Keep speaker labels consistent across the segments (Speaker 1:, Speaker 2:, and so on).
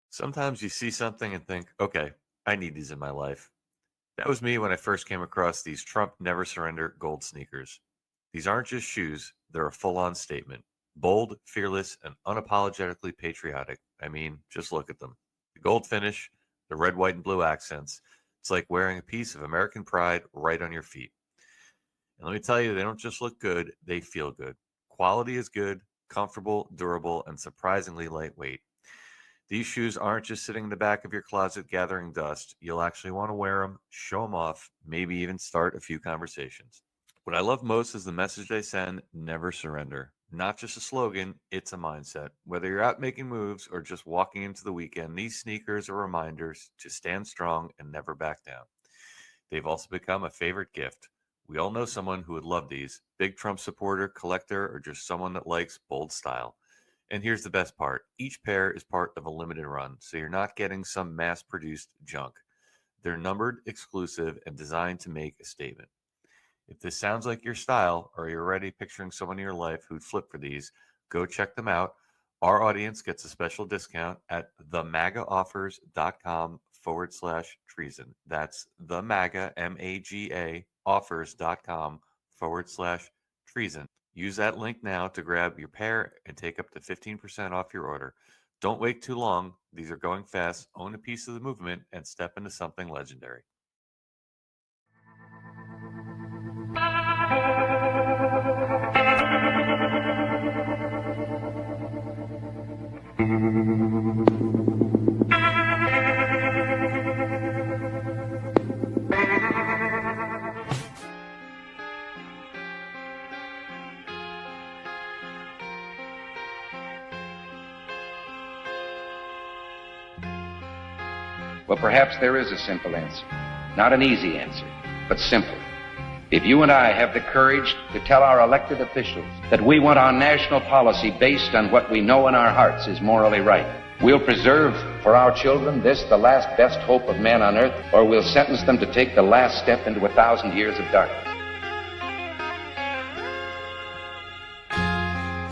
Speaker 1: Sometimes you see something and think, okay, I need these in my life. That was me when I first came across these Trump Never Surrender gold sneakers. These aren't just shoes, they're a full on statement. Bold, fearless, and unapologetically patriotic. I mean, just look at them. The gold finish, the red, white, and blue accents. It's like wearing a piece of American pride right on your feet. And let me tell you, they don't just look good, they feel good. Quality is good, comfortable, durable, and surprisingly lightweight. These shoes aren't just sitting in the back of your closet gathering dust. You'll actually want to wear them, show them off, maybe even start a few conversations. What I love most is the message they send: never surrender. Not just a slogan, it's a mindset. Whether you're out making moves or just walking into the weekend, these sneakers are reminders to stand strong and never back down. They've also become a favorite gift. We all know someone who would love these: big Trump supporter, collector, or just someone that likes bold style. And here's the best part: each pair is part of a limited run, so you're not getting some mass produced junk. They're numbered, exclusive, and designed to make a statement. If this sounds like your style, or you're already picturing someone in your life who'd flip for these, go check them out. Our audience gets a special discount at themagaoffers.com/treason. That's themaga, MAGA, offers.com/treason. Use that link now to grab your pair and take up to 15% off your order. Don't wait too long. These are going fast. Own a piece of the movement and step into something legendary.
Speaker 2: Well, perhaps there is a simple answer. Not an easy answer, but simple. If you and I have the courage to tell our elected officials that we want our national policy based on what we know in our hearts is morally right, we'll preserve for our children this, the last best hope of man on earth, or we'll sentence them to take the last step into 1,000 years of darkness.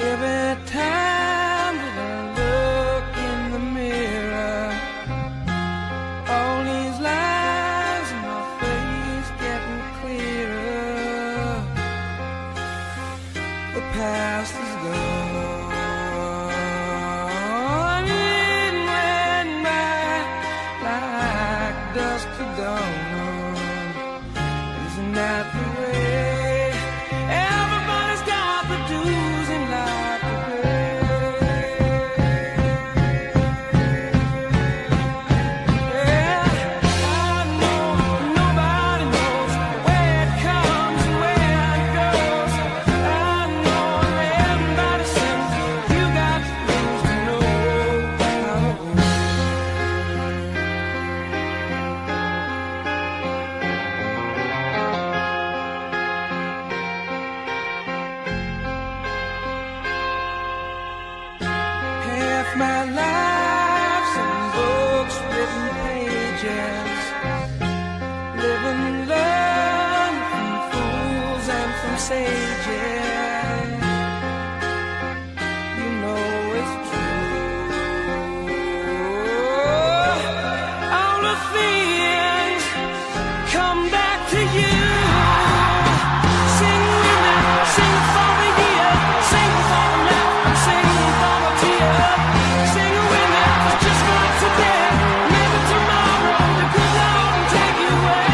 Speaker 3: Every time that I look in the mirror, all these lines in my face getting clearer. The past is gone, it went by like dust to dawn. Isn't that the way? Everybody's got the dues in life to pay. Yeah, I know nobody knows where it comes and where it goes. I know everybody sings. You got to lose to know how it goes. Half my life's in books, written pages, living and learn from fools and from sages. You know it's true. All the things come back to you. Sing with me, sing for the year, sing for the laugh, and sing for the tear. Sing with me, just for today. Maybe tomorrow the good Lord will take you away.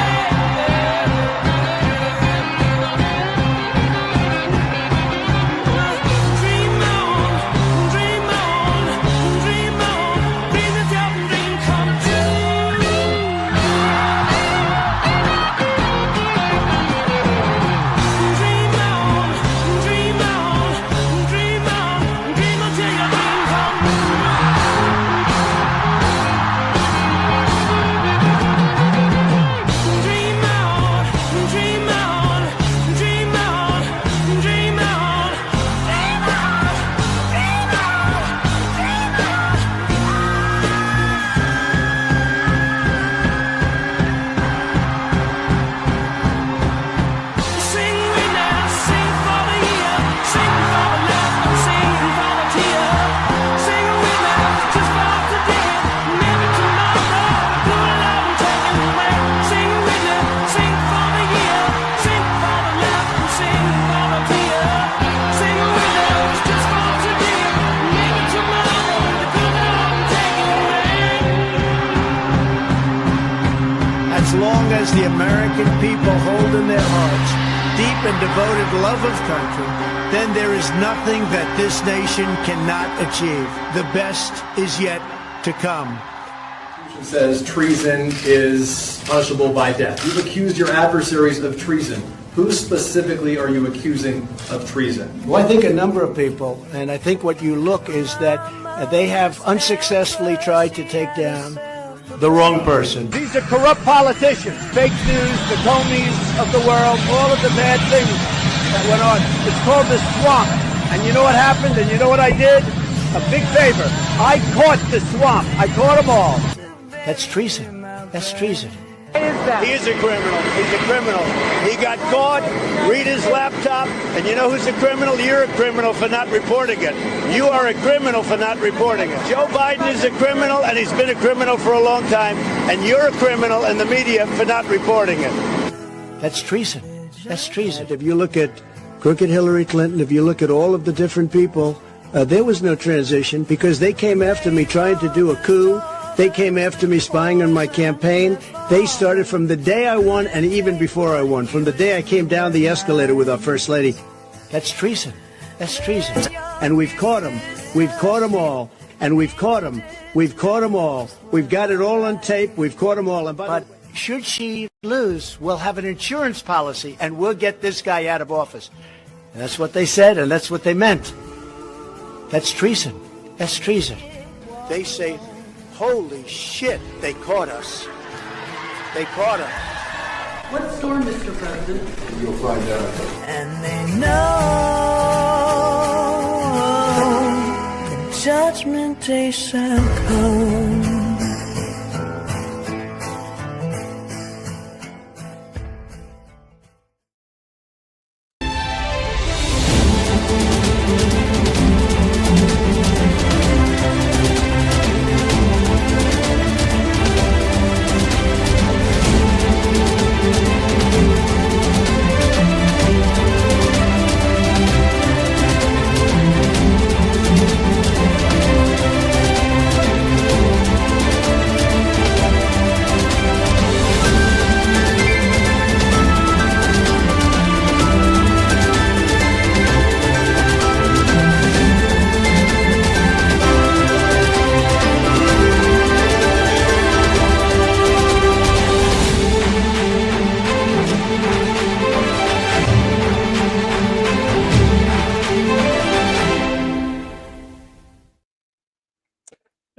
Speaker 4: as long as the American people hold in their hearts deep and devoted love of country, then there is nothing that this nation cannot achieve. The best is yet to come.
Speaker 5: It says treason is punishable by death. You've accused your adversaries of treason. Who specifically are you accusing of treason?
Speaker 4: Well, I think a number of people, and I think what you look is that they have unsuccessfully tried to take down the wrong person. These are corrupt politicians, fake news, the Comeys of the world, all of the bad things that went on. It's called the swamp. And you know what happened? And you know what I did? A big favor. I caught the swamp. I caught them all. That's treason. That's treason. He is a criminal. He's a criminal. He got caught. Read his laptop. And you know who's a criminal? You're a criminal for not reporting it. You are a criminal for not reporting it. Joe Biden is a criminal, and he's been a criminal for a long time. And you're a criminal in the media for not reporting it. That's treason. That's treason. If you look at crooked Hillary Clinton, if you look at all of the different people, there was no transition because they came after me trying to do a coup. They came after me spying on my campaign. They started from the day I won and even before I won, from the day I came down the escalator with our First Lady. That's treason. That's treason. And we've caught them. We've caught them all. And we've caught them. We've caught them all. We've got it all on tape. We've caught them all. But should she lose, we'll have an insurance policy and we'll get this guy out of office. And that's what they said and that's what they meant. That's treason. That's treason. They say, holy shit, they caught us. They caught us.
Speaker 6: What storm, Mr. President?
Speaker 5: You'll find out.
Speaker 3: And they know the judgment day shall come.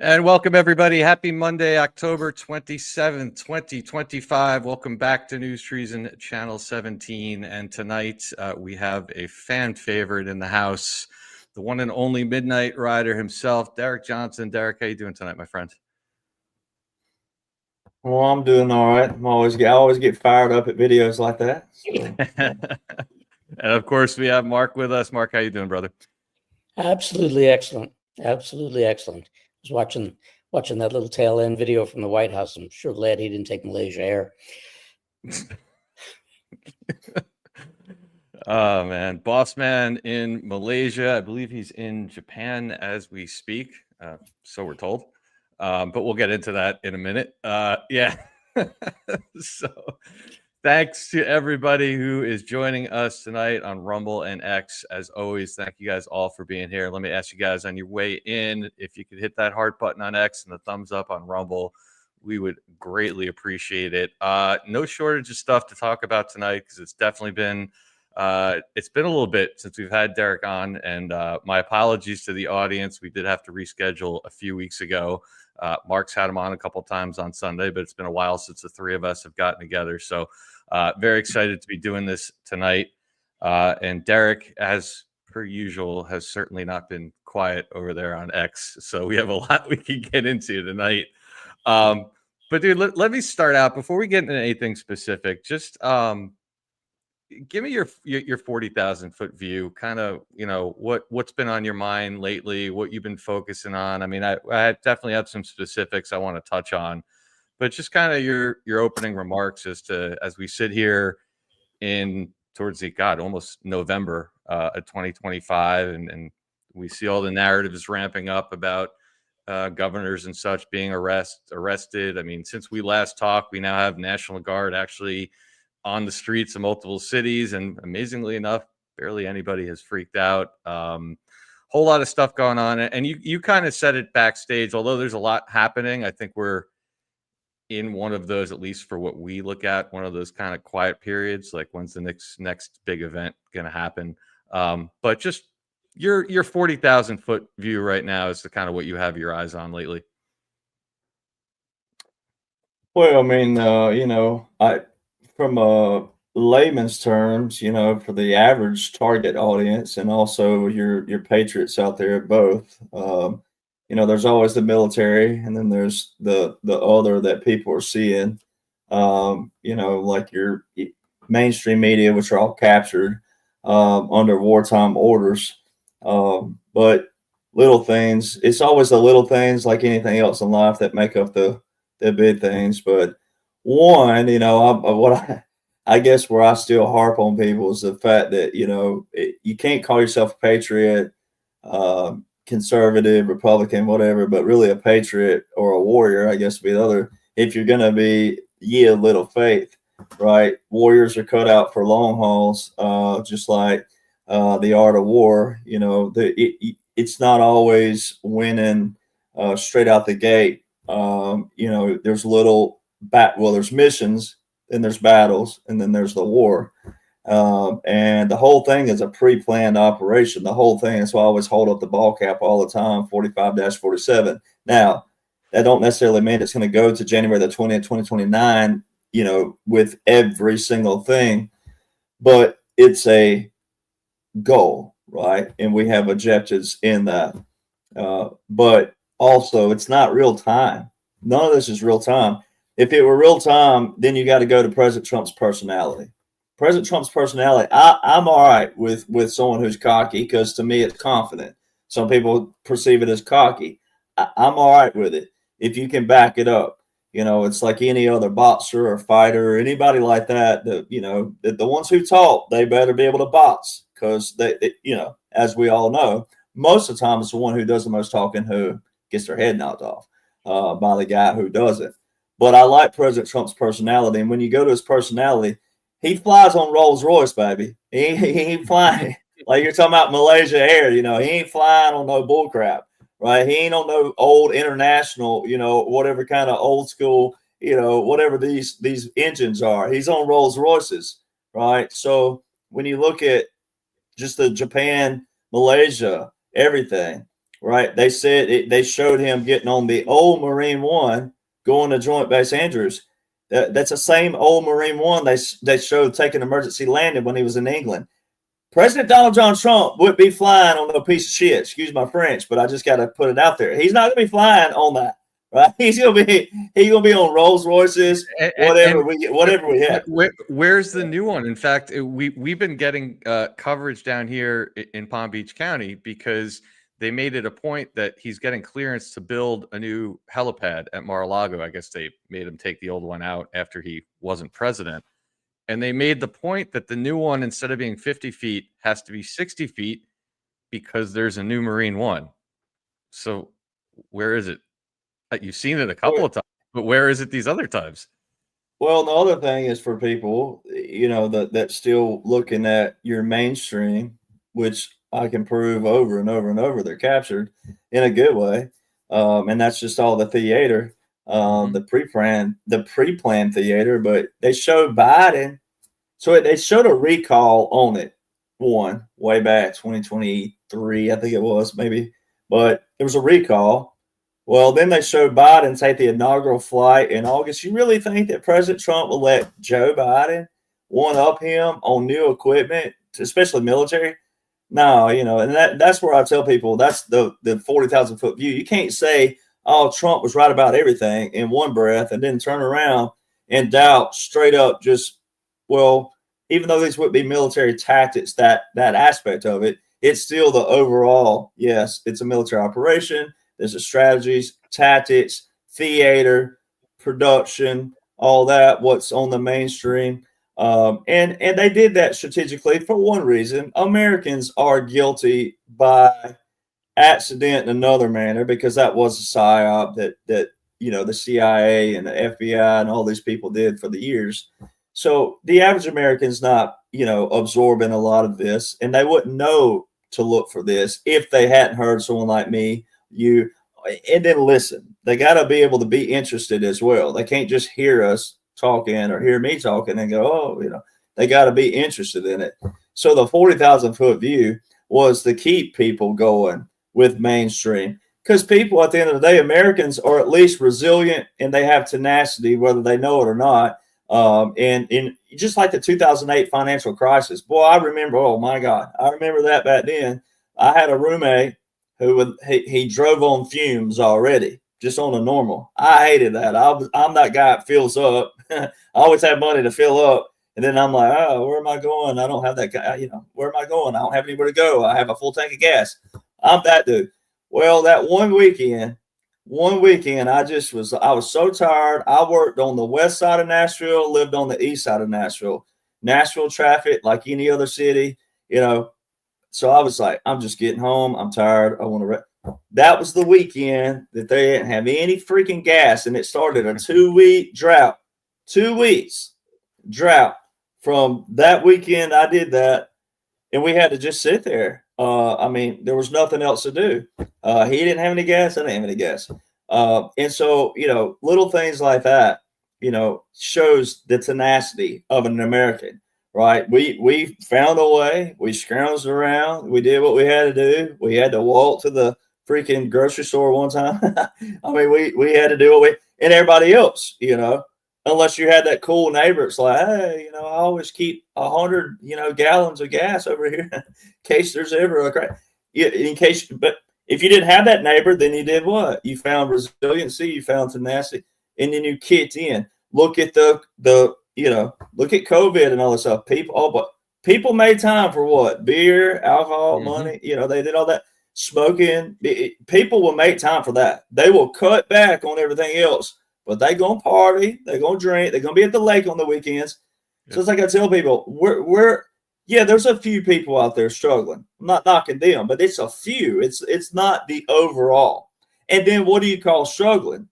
Speaker 1: And welcome, everybody. Happy Monday, October 27th, 2025. Welcome back to News Treason Channel 17. And tonight we have a fan favorite in the house, the one and only Midnight Rider himself, Derek Johnson. Derek, how you doing tonight, my friend?
Speaker 7: Well, I'm doing all right. I always get fired up at videos like that. So.
Speaker 1: And of course, we have Mark with us. Mark, how you doing, brother?
Speaker 6: Absolutely excellent. Absolutely excellent. I was watching that little tail end video from the White House. I'm sure glad he didn't take Malaysia Air.
Speaker 1: Oh, man. Boss man in Malaysia. I believe he's in Japan as we speak. So we're told. But we'll get into that in a minute. Yeah. So thanks to everybody who is joining us tonight on Rumble and X. As always, thank you guys all for being here. Let me ask you guys on your way in, if you could hit that heart button on X and the thumbs up on Rumble, we would greatly appreciate it. No shortage of stuff to talk about tonight because it's definitely been a little bit since we've had Derek on, and my apologies to the audience. We did have to reschedule a few weeks ago. Mark's had him on a couple times on Sunday, but it's been a while since the three of us have gotten together. So very excited to be doing this tonight. And Derek, as per usual, has certainly not been quiet over there on X. So we have a lot we can get into tonight. But dude, let me start out before we get into anything specific. Just give me your 40,000 foot view, kind of, what's been on your mind lately, what you've been focusing on. I mean, I definitely have some specifics I want to touch on, but just kind of your opening remarks as we sit here towards almost November of 2025, and we see all the narratives ramping up about governors and such being arrested. I mean, since we last talked, we now have National Guard actually on the streets of multiple cities, and amazingly enough, barely anybody has freaked out. Whole lot of stuff going on, and you kind of said it backstage. Although there's a lot happening, I think we're in one of those, at least for what we look at, one of those kind of quiet periods. Like, when's the next big event going to happen? But just your 40,000-foot view right now is the kind of what you have your eyes on lately.
Speaker 7: Well, I mean, from a layman's terms, for the average target audience, and also your patriots out there, both, there's always the military, and then there's the other that people are seeing, like your mainstream media, which are all captured under wartime orders. But little things, it's always the little things, like anything else in life, that make up the big things. But one, I guess where I still harp on people is the fact that, you can't call yourself a patriot, conservative, Republican, whatever, but really a patriot or a warrior, I guess, would be the other. If you're going to be ye of little faith, right? Warriors are cut out for long hauls, just like the art of war. It's not always winning straight out the gate. There's there's missions, then there's battles, and then there's the war. And the whole thing is a pre-planned operation. The whole thing is why I always hold up the ball cap all the time, 45-47. Now, that don't necessarily mean it's going to go to January the 20th, 2029, with every single thing, but it's a goal, right? And we have objectives in that. But also, it's not real time. None of this is real time. If it were real time, then you got to go to President Trump's personality. President Trump's personality, I'm all right with someone who's cocky, because to me it's confident. Some people perceive it as cocky. I'm all right with it if you can back it up. It's like any other boxer or fighter or anybody like that. The ones who talk, they better be able to box, because they, as we all know, most of the time it's the one who does the most talking who gets their head knocked off by the guy who doesn't. But I like President Trump's personality, and when you go to his personality, he flies on Rolls Royce, baby. He ain't flying like you're talking about Malaysia Air. He ain't flying on no bull crap, right? He ain't on no old international, whatever kind of old school, whatever these engines are. He's on Rolls Royces, right? So when you look at just the Japan, Malaysia, everything, right? They said they showed him getting on the old Marine One going to Joint Base Andrews. That's the same old Marine One they showed taking emergency landing when he was in England. President Donald John Trump would be flying on no piece of shit. Excuse my French, but I just got to put it out there. He's not going to be flying on that, right? He's going to be on Rolls Royces, whatever we have.
Speaker 1: Where's the new one? In fact, we've been getting coverage down here in Palm Beach County, because they made it a point that he's getting clearance to build a new helipad at Mar-a-Lago. I guess they made him take the old one out after he wasn't president. And they made the point that the new one, instead of being 50 feet, has to be 60 feet, because there's a new Marine One. So where is it? You've seen it a couple of times, but where is it these other times?
Speaker 7: Well, the other thing is for people, that's still looking at your mainstream, which I can prove over and over and over they're captured in a good way. And that's just all the theater, the pre-planned theater. But they showed Biden. So they showed a recall on it, way back 2023, I think it was, maybe. But there was a recall. Well, then they showed Biden take the inaugural flight in August. You really think that President Trump will let Joe Biden one-up him on new equipment, especially military? No, and that's where I tell people that's the 40,000-foot view. You can't say, oh, Trump was right about everything in one breath and then turn around and doubt straight up just, well, even though these would be military tactics, that aspect of it, it's still the overall, yes, it's a military operation. There's the strategies, tactics, theater, production, all that, what's on the mainstream. And they did that strategically for one reason. Americans are guilty by accident in another manner, because that was a psyop that the CIA and the FBI and all these people did for the years. So the average American's not, absorbing a lot of this, and they wouldn't know to look for this if they hadn't heard someone like me, you, and then listen. They got to be able to be interested as well. They can't just hear us talking or hear me talking and go, oh, they got to be interested in it. So the 40,000 foot view was to keep people going with mainstream, because people, at the end of the day, Americans are at least resilient and they have tenacity, whether they know it or not. And just like the 2008 financial crisis, boy, I remember, oh my God, I remember that back then. I had a roommate who he drove on fumes already, just on a normal. I hated that. I'm that guy that fills up. I always have money to fill up. And then I'm like, oh, where am I going? I don't have that guy, where am I going? I don't have anywhere to go. I have a full tank of gas. I'm that dude. Well, that one weekend, I was so tired. I worked on the west side of Nashville, lived on the east side of Nashville. Nashville traffic, like any other city, So I was like, I'm just getting home. I'm tired. I want to That was the weekend that they didn't have any freaking gas. And it started a 2-week drought. 2 weeks drought. From that weekend, I did that. And we had to just sit there. There was nothing else to do. He didn't have any gas. I didn't have any gas. And so, little things like that, shows the tenacity of an American, right? We found a way. We scrounged around. We did what we had to do. We had to walk to the freaking grocery store one time. We had to do what and everybody else, unless you had that cool neighbor. It's like, hey, I always keep 100, gallons of gas over here in case there's ever a crash. But if you didn't have that neighbor, then you did what? You found resiliency, you found tenacity, and then you kicked in. Look at look at COVID and all this stuff. People made time for what? Beer, alcohol, money. They did all that. Smoking. People will make time for that. They will cut back on everything else. But they gonna party, they gonna drink, they're gonna be at the lake on the weekends. So it's like I tell people, there's a few people out there struggling. I'm not knocking them, but it's a few. It's not the overall. And then what do you call struggling,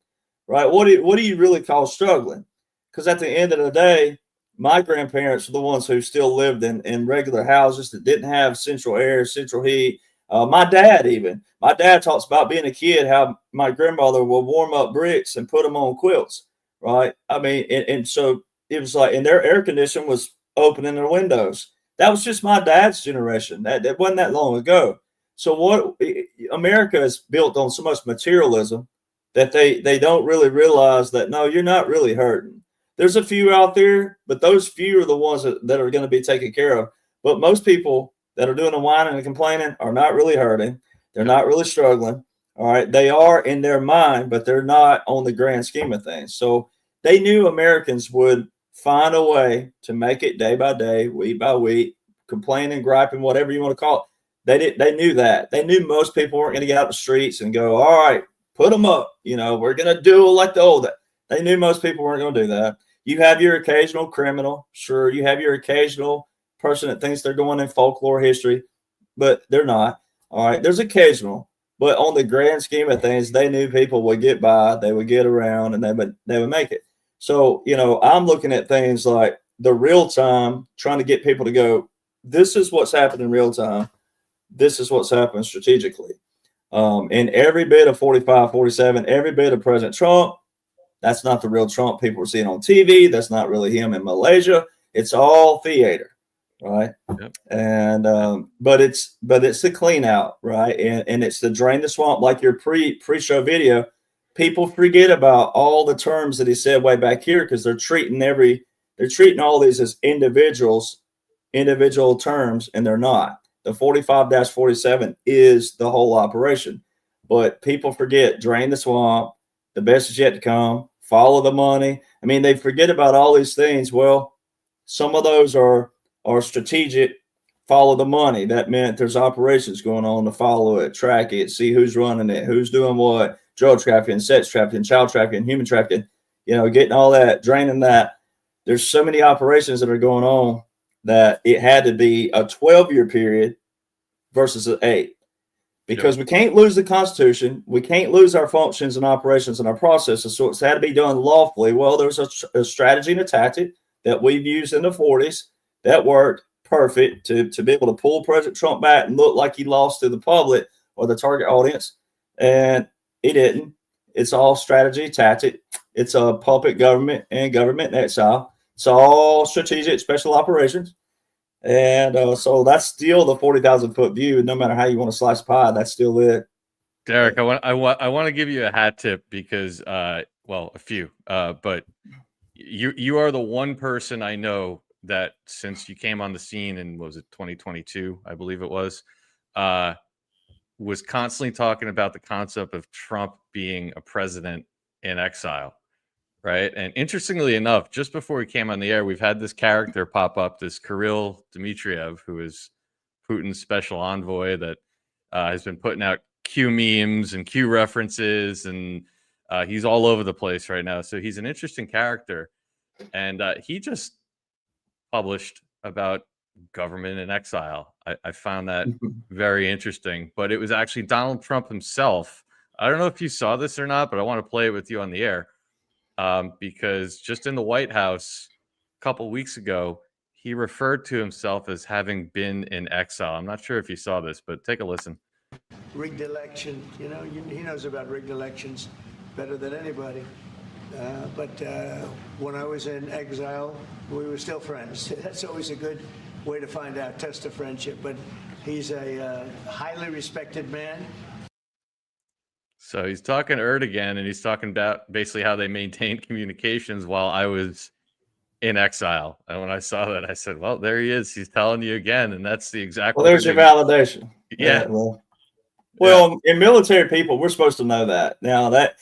Speaker 7: right? What do you really call struggling? Because at the end of the day, my grandparents were the ones who still lived in regular houses that didn't have central air, central heat. My dad talks about being a kid, how my grandmother would warm up bricks and put them on quilts, right? And so it was like, and their air conditioning was opening their windows. That was just my dad's generation. That wasn't that long ago. So America is built on so much materialism that they don't really realize that, no, you're not really hurting. There's a few out there, but those few are the ones that are going to be taken care of. But most people that are doing the whining and complaining are not really hurting. They're not really struggling. All right. They are in their mind, but they're not on the grand scheme of things. So they knew Americans would find a way to make it day by day, week by week, complaining, griping, whatever you want to call it. They knew that. They knew most people weren't going to get out the streets and go, all right, put them up. We're going to do like the old. They knew most people weren't going to do that. You have your occasional criminal. Sure. You have your occasional person that thinks they're going in folklore history, but they're not. All right. There's occasional, but on the grand scheme of things, they knew people would get by, they would get around, and they would make it. So, I'm looking at things like the real time, trying to get people to go, this is what's happening in real time. This is what's happening strategically. And every bit of 45, 47, every bit of President Trump, that's not the real Trump people are seeing on TV. That's not really him in Malaysia. It's all theater. Right. Yep. And but it's the clean out, right? And it's the drain the swamp, like your pre-show video. People forget about all the terms that he said way back here because they're treating all these as individual terms, and they're not. The 45-47 is the whole operation. But people forget, drain the swamp, the best is yet to come, follow the money. They forget about all these things. Well, some of those are strategic, follow the money. That meant there's operations going on to follow it, track it, see who's running it, who's doing what, drug trafficking, sex trafficking, child trafficking, human trafficking, getting all that, draining that. There's so many operations that are going on that it had to be a 12-year period versus an 8. because we can't lose the Constitution. We can't lose our functions and operations and our processes. So it's had to be done lawfully. Well, there's a strategy and a tactic that we've used in the 40s that worked perfect to be able to pull President Trump back and look like he lost to the public or the target audience. And he didn't. It's all strategy, tactic. It's a puppet government and government in exile. It's all strategic special operations. And so that's still the 40,000 foot view. No matter how you want to slice pie, that's still it.
Speaker 8: Derek, I want to give you a hat tip because, well, a few, but you are the one person I know that since you came on the scene in, what was it, 2022, I believe it was constantly talking about the concept of Trump being a president in exile. Right. And interestingly enough, just before we came on the air, we've had this character pop up, this Kirill Dmitriev, who is Putin's special envoy that has been putting out Q memes and Q references. And he's all over the place right now. So he's an interesting character. And he just published about government in exile. I found that very interesting. But it was actually Donald Trump himself. I don't know if you saw this or not, but I want to play it with you on the air. Because just in the White House a couple weeks ago, he referred to himself as having been in exile. I'm not sure if you saw this, but take a listen.
Speaker 4: Rigged election, he knows about rigged elections better than anybody. But when I was in exile, we were still friends. That's always a good way to find out, test of friendship. But he's a highly respected man.
Speaker 8: So he's talking to Erdogan, and he's talking about basically how they maintained communications while I was in exile. And when I saw that, I said, well, there he is. He's telling you again. And that's the exact.
Speaker 7: Well, there's your validation.
Speaker 8: Yeah.
Speaker 7: Well, in military people, we're supposed to know that. Now that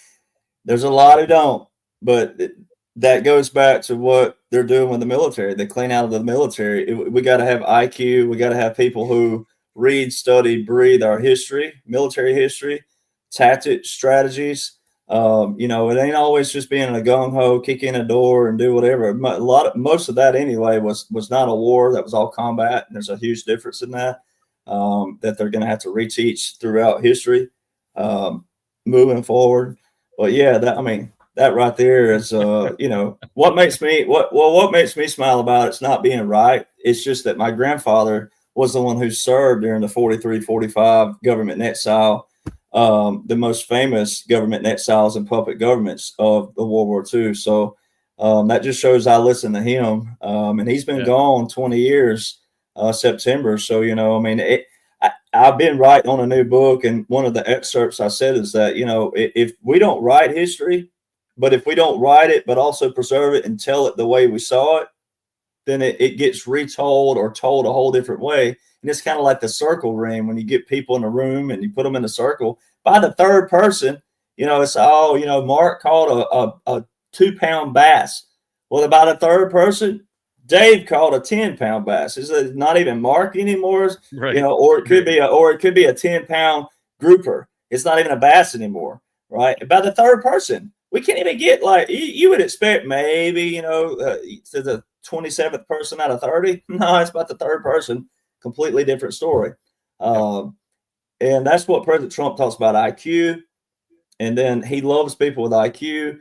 Speaker 7: there's a lot who don't, but that goes back to what they're doing with the military. They clean out of the military. We got to have IQ. We got to have people who read, study, breathe our history, military history, tactics, strategies. It ain't always just being a gung ho, kick in a door and do whatever. Most of that anyway was not a war. That was all combat. And there's a huge difference in that that they're going to have to reteach throughout history moving forward. But yeah, that right there is what makes me smile about it's not being right. It's just that my grandfather was the one who served during the 43-45 government in exile. The most famous government in exiles and puppet governments of the World War II. So that just shows I listen to him. And he's been gone 20 years, September. So, I've been writing on a new book. And one of the excerpts I said is that, if we don't write history, but if we don't write it, but also preserve it and tell it the way we saw it, then it gets retold or told a whole different way. And it's kind of like the circle ring when you get people in a room and you put them in a circle. By the third person, it's Mark caught a 2-pound bass. Well, by the third person, Dave caught a 10-pound bass. It's not even Mark anymore,
Speaker 8: right.
Speaker 7: Or it could be a 10-pound grouper. It's not even a bass anymore, right? By the third person, we can't even get like you would expect maybe to the 27th person out of 30. No, it's about the third person. Completely different story. And that's what President Trump talks about, IQ. And then he loves people with IQ,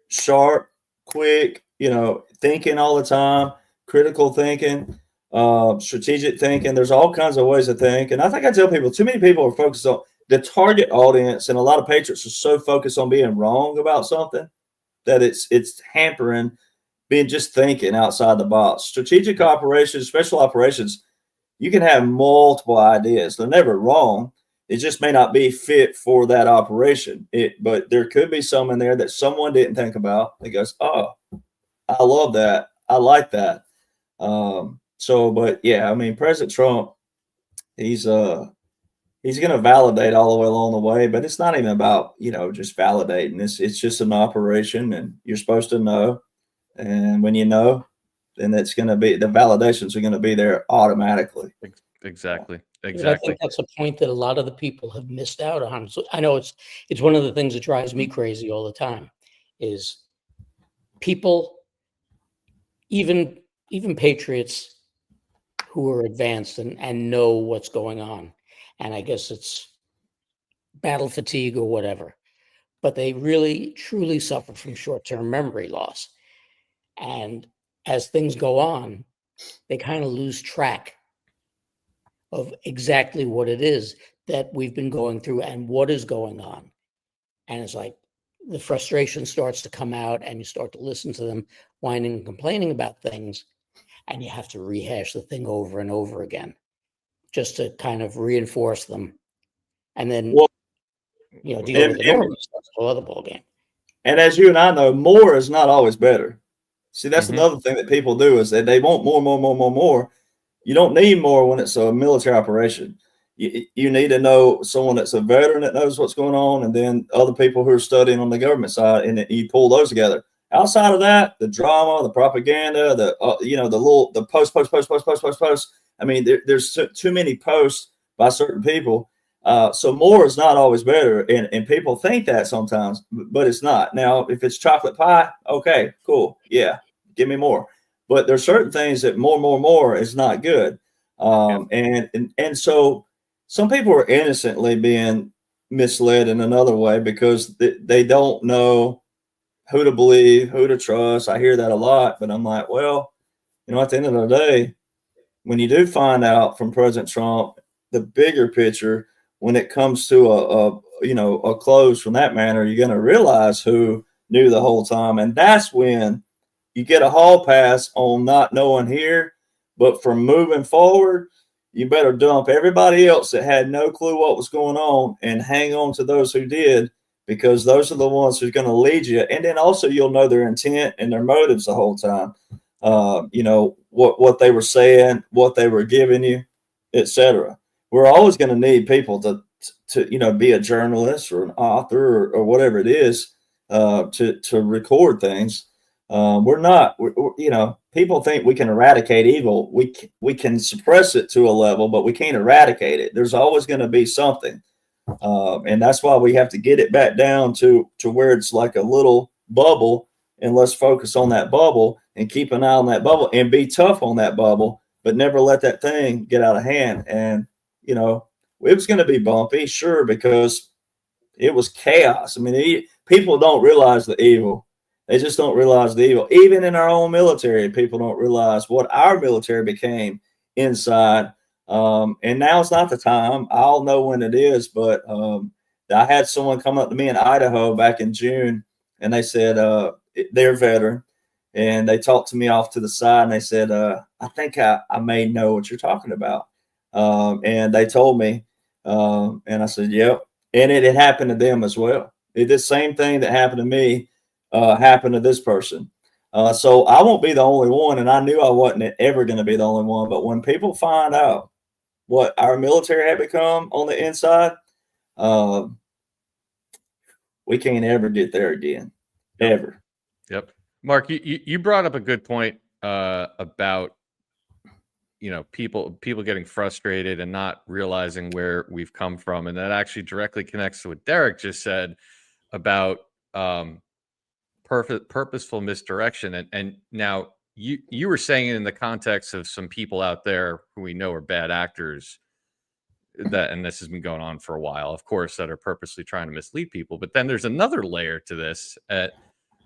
Speaker 7: sharp, quick, thinking all the time, critical thinking, strategic thinking. There's all kinds of ways to think. And I think I tell people, too many people are focused on the target audience, and a lot of patriots are so focused on being wrong about something that it's hampering being just thinking outside the box. Strategic operations, special operations, you can have multiple ideas. They're never wrong. It just may not be fit for that operation. But there could be some in there that someone didn't think about. That goes, oh, I love that. I like that. But yeah, President Trump, he's going to validate all the way along the way, but it's not even about, just validating. It's just an operation, and you're supposed to know. And when you know, then it's going to be, the validations are going to be there automatically.
Speaker 8: Exactly.
Speaker 6: I think that's a point that a lot of the people have missed out on. So I know it's one of the things that drives me crazy all the time is people, even patriots who are advanced and know what's going on. And I guess it's battle fatigue or whatever, but they really truly suffer from short-term memory loss. And as things go on, they kind of lose track of exactly what it is that we've been going through and what is going on. And it's like the frustration starts to come out, and you start to listen to them whining and complaining about things, and you have to rehash the thing over and over again just to kind of reinforce them. And then,
Speaker 7: Well,
Speaker 6: dealing with the
Speaker 7: and,
Speaker 6: normal stuff is a whole other ballgame.
Speaker 7: and as you and I know, more is not always better. See, that's
Speaker 8: Mhm.
Speaker 7: another thing that people do is that they want more, more, more, more, more. You don't need more when it's a military operation. You need to know someone that's a veteran that knows what's going on, and then other people who are studying on the government side, and you pull those together. Outside of that, the drama, the propaganda, the post. I mean, there's too many posts by certain people. So more is not always better, and people think that sometimes, but it's not. Now, if it's chocolate pie, okay, cool, yeah, give me more. But there's certain things that more is not good, and so some people are innocently being misled in another way because they don't know who to believe, who to trust. I hear that a lot, but I'm like, well, at the end of the day, when you do find out from President Trump the bigger picture, when it comes to a close from that manner, you're going to realize who knew the whole time, and that's when you get a hall pass on not knowing here. But from moving forward, you better dump everybody else that had no clue what was going on and hang on to those who did, because those are the ones who are going to lead you. And then also you'll know their intent and their motives the whole time. What they were saying, what they were giving you, etc. We're always going to need people to be a journalist or an author or whatever it is, to record things. People think we can eradicate evil. We can suppress it to a level, but we can't eradicate it. There's always going to be something. And that's why we have to get it back down to where it's like a little bubble, and let's focus on that bubble and keep an eye on that bubble and be tough on that bubble, but never let that thing get out of hand. And, it was going to be bumpy, sure, because it was chaos. I mean, people don't realize the evil. They just don't realize the evil. Even in our own military, people don't realize what our military became inside. And now's not the time. I'll know when it is, but I had someone come up to me in Idaho back in June, and they said they're a veteran, and they talked to me off to the side, and they said, I think I may know what you're talking about. And they told me, and I said, yep. And it had happened to them as well. The same thing that happened to me happened to this person. So I won't be the only one, and I knew I wasn't ever going to be the only one. But when people find out what our military had become on the inside, we can't ever get there again, ever.
Speaker 8: Yep. Mark, you brought up a good point about people getting frustrated and not realizing where we've come from, and that actually directly connects to what Derek just said about purposeful misdirection. And now you were saying it in the context of some people out there who we know are bad actors, and this has been going on for a while, of course, that are purposely trying to mislead people. But then there's another layer to this,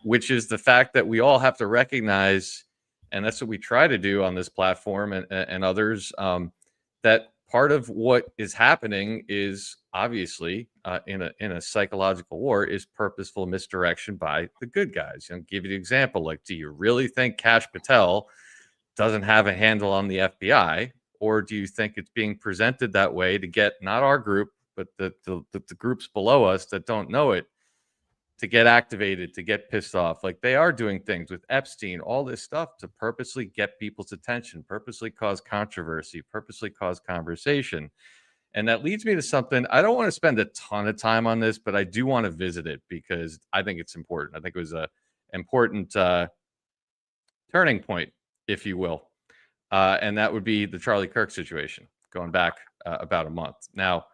Speaker 8: which is the fact that we all have to recognize, and that's what we try to do on this platform and others, that part of what is happening is obviously in a psychological war is purposeful misdirection by the good guys. I'll give you an example. Like, do you really think Kash Patel doesn't have a handle on the FBI? Or do you think it's being presented that way to get not our group, but the groups below us that don't know it, to get activated, to get pissed off? Like, they are doing things with Epstein, all this stuff to purposely get people's attention, purposely cause controversy, purposely cause conversation. And that leads me to something. I don't want to spend a ton of time on this, but I do want to visit it because I think it's important. I think it was a important turning point, if you will. And that would be the Charlie Kirk situation going back about a month. Now,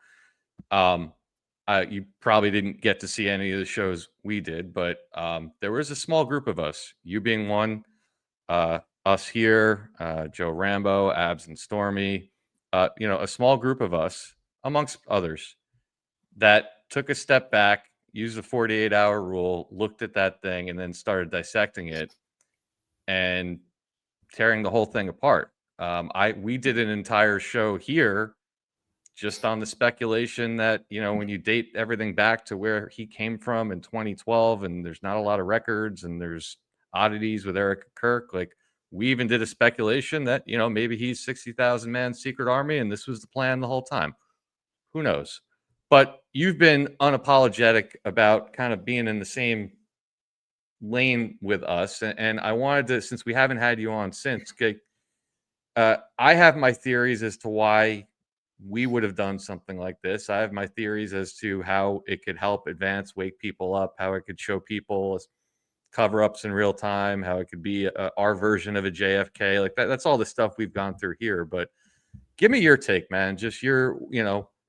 Speaker 8: you probably didn't get to see any of the shows we did, but there was a small group of us, you being one, us here, Joe Rambo, Abs and Stormy, a small group of us, amongst others, that took a step back, used the 48-hour rule, looked at that thing, and then started dissecting it and tearing the whole thing apart. We did an entire show here just on the speculation that, when you date everything back to where he came from in 2012, and there's not a lot of records and there's oddities with Eric Kirk, like we even did a speculation that, maybe he's 60,000 man secret army and this was the plan the whole time. Who knows? But you've been unapologetic about kind of being in the same lane with us. And I wanted to, since we haven't had you on since, I have my theories as to why we would have done something like this. I have my theories as to how it could help advance, wake people up, how it could show people cover-ups in real time, how it could be our version of a JFK. Like that's all the stuff we've gone through here. But give me your take, man. Just your,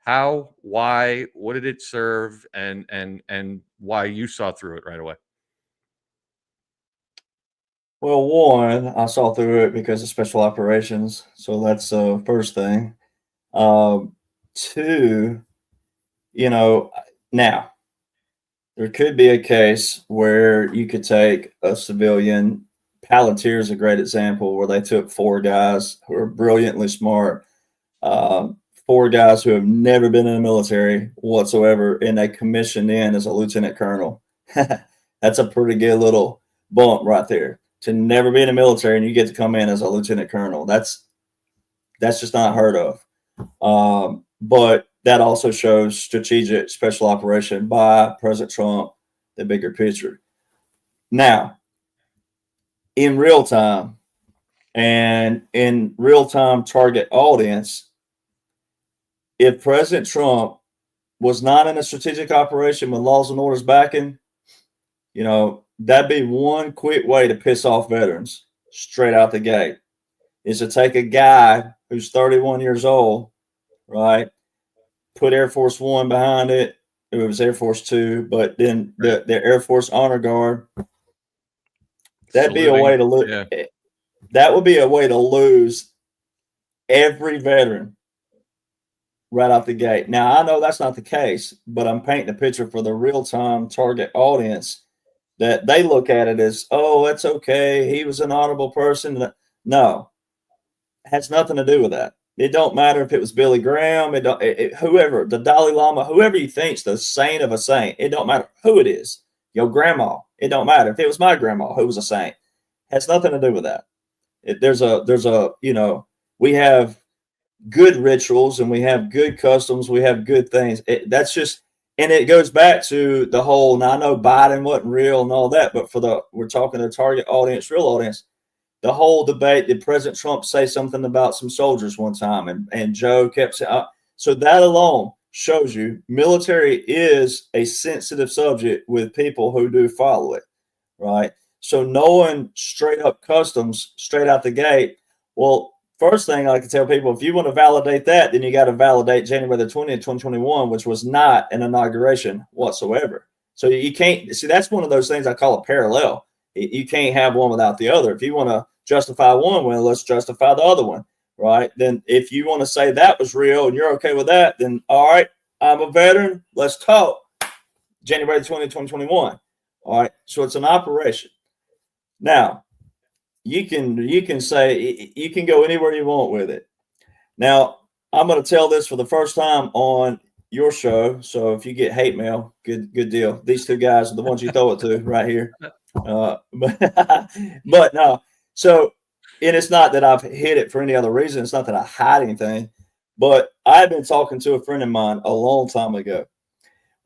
Speaker 8: how, why, what did it serve, and why you saw through it right away.
Speaker 7: Well, one, I saw through it because of special operations. So that's the first thing. Two, now there could be a case where you could take a civilian. Palantir is a great example where they took 4 guys who are brilliantly smart, 4 guys who have never been in the military whatsoever, and they commissioned in as a lieutenant colonel. That's a pretty good little bump right there. To never be in the military and you get to come in as a lieutenant colonel. That's just not heard of. But that also shows strategic special operation by President Trump, the bigger picture. Now, in real time and in real-time target audience, if President Trump was not in a strategic operation with laws and orders backing, that'd be one quick way to piss off veterans straight out the gate, is to take a guy who's 31 years old, right? Put Air Force One behind it. It was Air Force Two, but then the Air Force Honor Guard. That'd be a way to lose. Yeah. That would be a way to lose every veteran right off the gate. Now, I know that's not the case, but I'm painting a picture for the real-time target audience that they look at it as, oh, that's okay. He was an honorable person. No, it has nothing to do with that. It don't matter if it was Billy Graham, whoever, the Dalai Lama, whoever you think's the saint of a saint. It don't matter who it is. Your grandma. It don't matter if it was my grandma who was a saint. It has nothing to do with that. We have good rituals and we have good customs. We have good things. And it goes back to the whole, now I know Biden wasn't real and all that, but we're talking the target audience, real audience, the whole debate, did President Trump say something about some soldiers one time? And Joe kept saying, so that alone shows you military is a sensitive subject with people who do follow it, right? So knowing straight up customs, straight out the gate, well, first thing I can tell people, if you want to validate that, then you got to validate January the 20th, 2021, which was not an inauguration whatsoever. So you can't see, that's one of those things I call a parallel. You can't have one without the other. If you want to justify one, well, let's justify the other one, right? Then if you want to say that was real and you're okay with that, then all right, I'm a veteran. Let's talk. January the 20th, 2021. All right. So it's an operation. Now, you can say, you can go anywhere you want with it. Now, I'm going to tell this for the first time on your show. So if you get hate mail, good deal. These 2 guys are the ones you throw it to right here. But no. So, and it's not that I've hid it for any other reason. It's not that I hide anything. But I've been talking to a friend of mine a long time ago.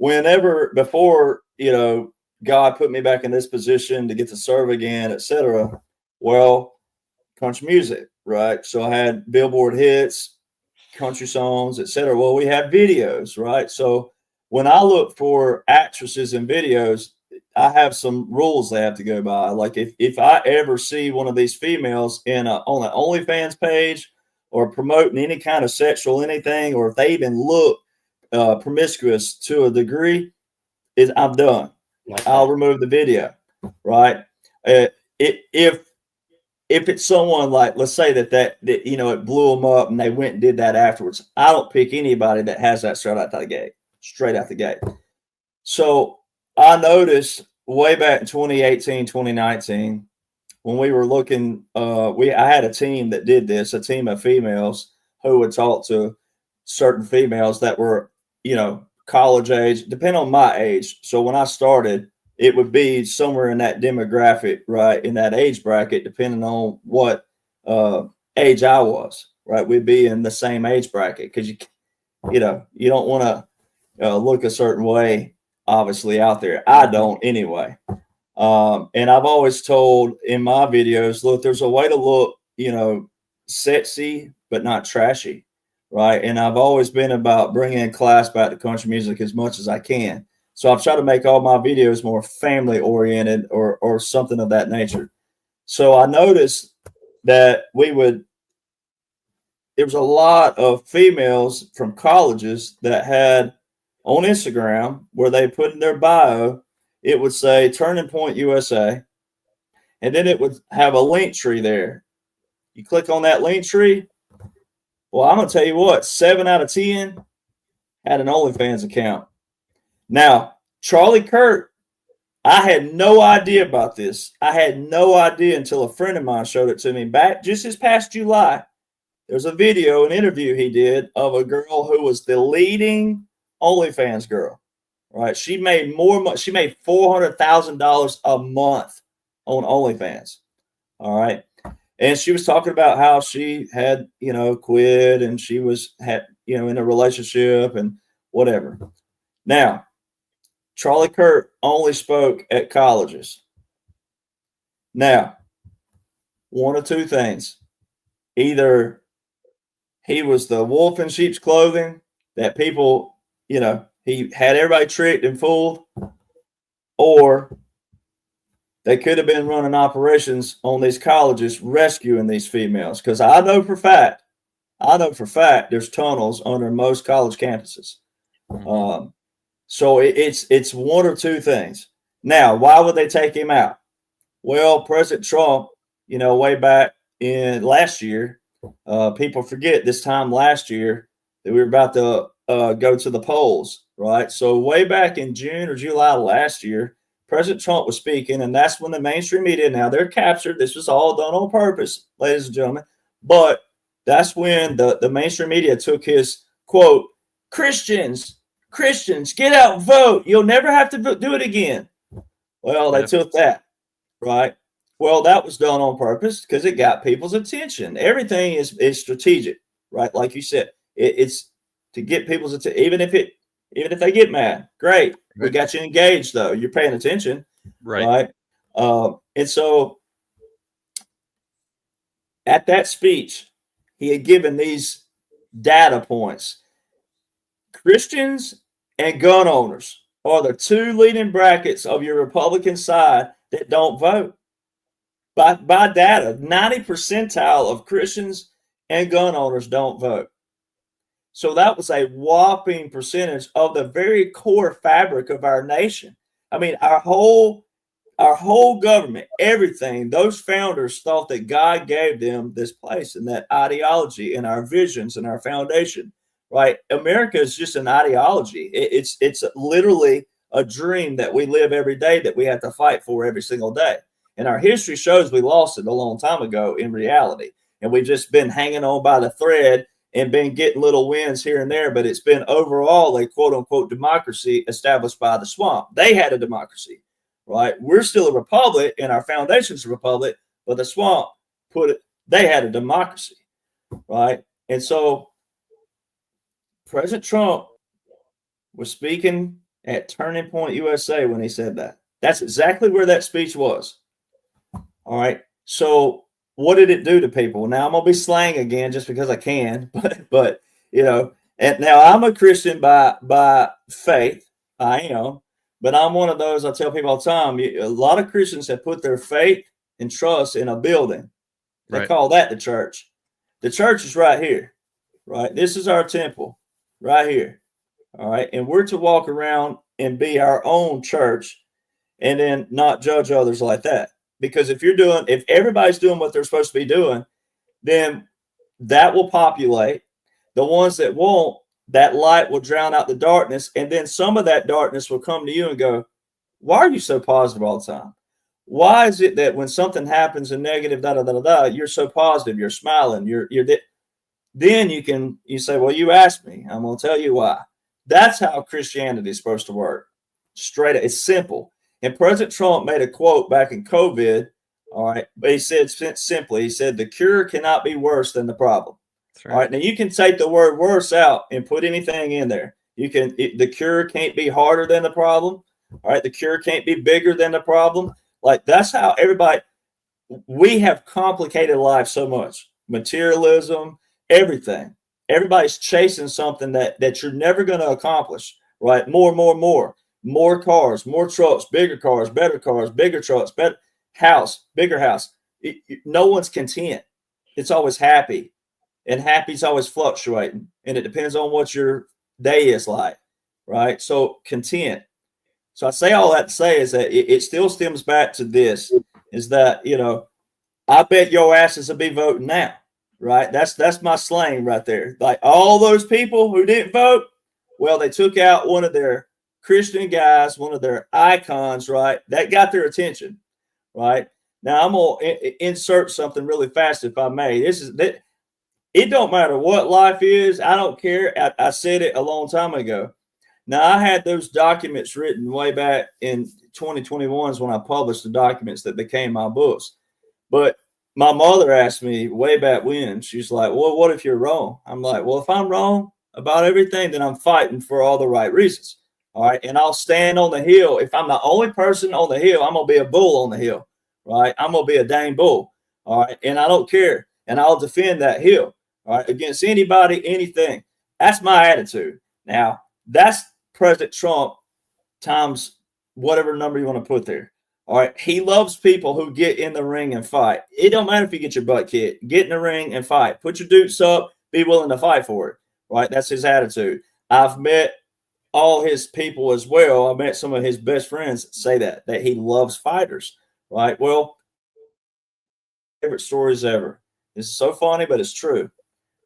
Speaker 7: Before, God put me back in this position to get to serve again, etc. Well, country music, right? So I had Billboard hits, country songs, etc. Well, we have videos, right? So when I look for actresses in videos, I have some rules they have to go by. Like if I ever see one of these females on an OnlyFans page or promoting any kind of sexual anything, or if they even look promiscuous to a degree, I'm done. I'll remove the video, right? If it's someone like, let's say that it blew them up and they went and did that afterwards, I don't pick anybody that has that straight out the gate. So I noticed way back in 2018, 2019, when we were looking, I had a team that did this, a team of females who would talk to certain females that were, college age, depending on my age. So when I started, it would be somewhere in that demographic, right, in that age bracket, depending on what age I was, right. We'd be in the same age bracket because you don't want to look a certain way, obviously, out there. I don't anyway. And I've always told in my videos, look, there's a way to look, sexy, but not trashy. Right. And I've always been about bringing class back to country music as much as I can. So I've tried to make all my videos more family oriented or something of that nature. So I noticed that there was a lot of females from colleges that had on Instagram where they put in their bio, it would say Turning Point USA, and then it would have a link tree there. You click on that link tree. Well, I'm going to tell you what, 7 out of 10 had an OnlyFans account. Now, Charlie Kirk, I had no idea about this. I had no idea until a friend of mine showed it to me back just this past July. There's a video, an interview he did of a girl who was the leading OnlyFans girl. Right? She made she made $400,000 a month on OnlyFans. All right. And she was talking about how she had, quit and she had in a relationship and whatever. Now, Charlie Kirk only spoke at colleges. Now, one of two things. Either he was the wolf in sheep's clothing that people, he had everybody tricked and fooled, or they could have been running operations on these colleges rescuing these females. Because I know for fact there's tunnels under most college campuses. So it's one or two things. Now, why would they take him out? Well, President Trump, way back in last year, people forget this time last year that we were about to go to the polls, right? So way back in June or July last year, President Trump was speaking, and that's when the mainstream media, now they're captured. This was all done on purpose, ladies and gentlemen. But that's when the mainstream media took his quote, Christians, get out and vote. You'll never have to do it again. Well, they took that, right? Well, that was done on purpose because it got people's attention. Everything is strategic, right? Like you said, it's to get people's attention. Even if they get mad, great. We got you engaged, though. You're paying attention, right? And so at that speech, he had given these data points. Christians and gun owners are the two leading brackets of your Republican side that don't vote. By data, 90 percentile of Christians and gun owners don't vote. So that was a whopping percentage of the very core fabric of our nation. I mean, our whole government, everything, those founders thought that God gave them this place and that ideology and our visions and our foundation, right? America is just an ideology. It's literally a dream that we live every day that we have to fight for every single day. And our history shows we lost it a long time ago in reality. And we've just been hanging on by the thread and been getting little wins here and there, but it's been overall a quote unquote democracy established by the swamp. They had a democracy, right? We're still a republic and our foundation's a republic, but the swamp they had a democracy, right? And so President Trump was speaking at Turning Point USA when he said that. That's exactly where that speech was. All right. So what did it do to people? Now I'm gonna be slang again just because I can, but and now I'm a Christian by faith. I am, but I'm one of those. I tell people all the time. A lot of Christians have put their faith and trust in a building. They call that the church. The church is right here, right? This is our temple, right here. All right, and we're to walk around and be our own church, and then not judge others like that. Because if everybody's doing what they're supposed to be doing, then that will populate. The ones that won't, that light will drown out the darkness. And then some of that darkness will come to you and go, why are you so positive all the time? Why is it that when something happens in negative, you're so positive, you're smiling, then you say, well, you asked me, I'm going to tell you why. That's how Christianity is supposed to work. Straight up. It's simple. And President Trump made a quote back in COVID. All right. But he said simply, he said, the cure cannot be worse than the problem.
Speaker 8: That's right.
Speaker 7: All right. Now you can take the word worse out and put anything in there. The cure can't be harder than the problem. All right. The cure can't be bigger than the problem. Like, that's how we have complicated life so much. Materialism, everything. Everybody's chasing something that you're never going to accomplish, right? More cars, more trucks, bigger cars, better cars, bigger trucks, better house, bigger house. No one's content. It's always happy, and happy's always fluctuating, and it depends on what your day is like, right? So content. So I say all that to say is that it still stems back to this, is that, I bet your asses will be voting now, right? That's my slang right there. Like, all those people who didn't vote, well, they took out one of their Christian guys, one of their icons, right? That got their attention, right? Now I'm going to insert something really fast, if I may. It don't matter what life is. I don't care. I said it a long time ago. Now, I had those documents written way back in 2021 is when I published the documents that became my books. But my mother asked me way back when, she's like, well, what if you're wrong? I'm like, well, if I'm wrong about everything, then I'm fighting for all the right reasons. All right. And I'll stand on the hill. If I'm the only person on the hill, I'm going to be a bull on the hill. Right. I'm going to be a dang bull. All right. And I don't care. And I'll defend that hill. All right. Against anybody, anything. That's my attitude. Now, that's President Trump times whatever number you want to put there. All right. He loves people who get in the ring and fight. It don't matter if you get your butt kicked. Get in the ring and fight. Put your dukes up. Be willing to fight for it. Right. That's his attitude. I've met all his people as well. I met some of his best friends say that he loves fighters. Right. Well, favorite stories ever. This is so funny, but it's true.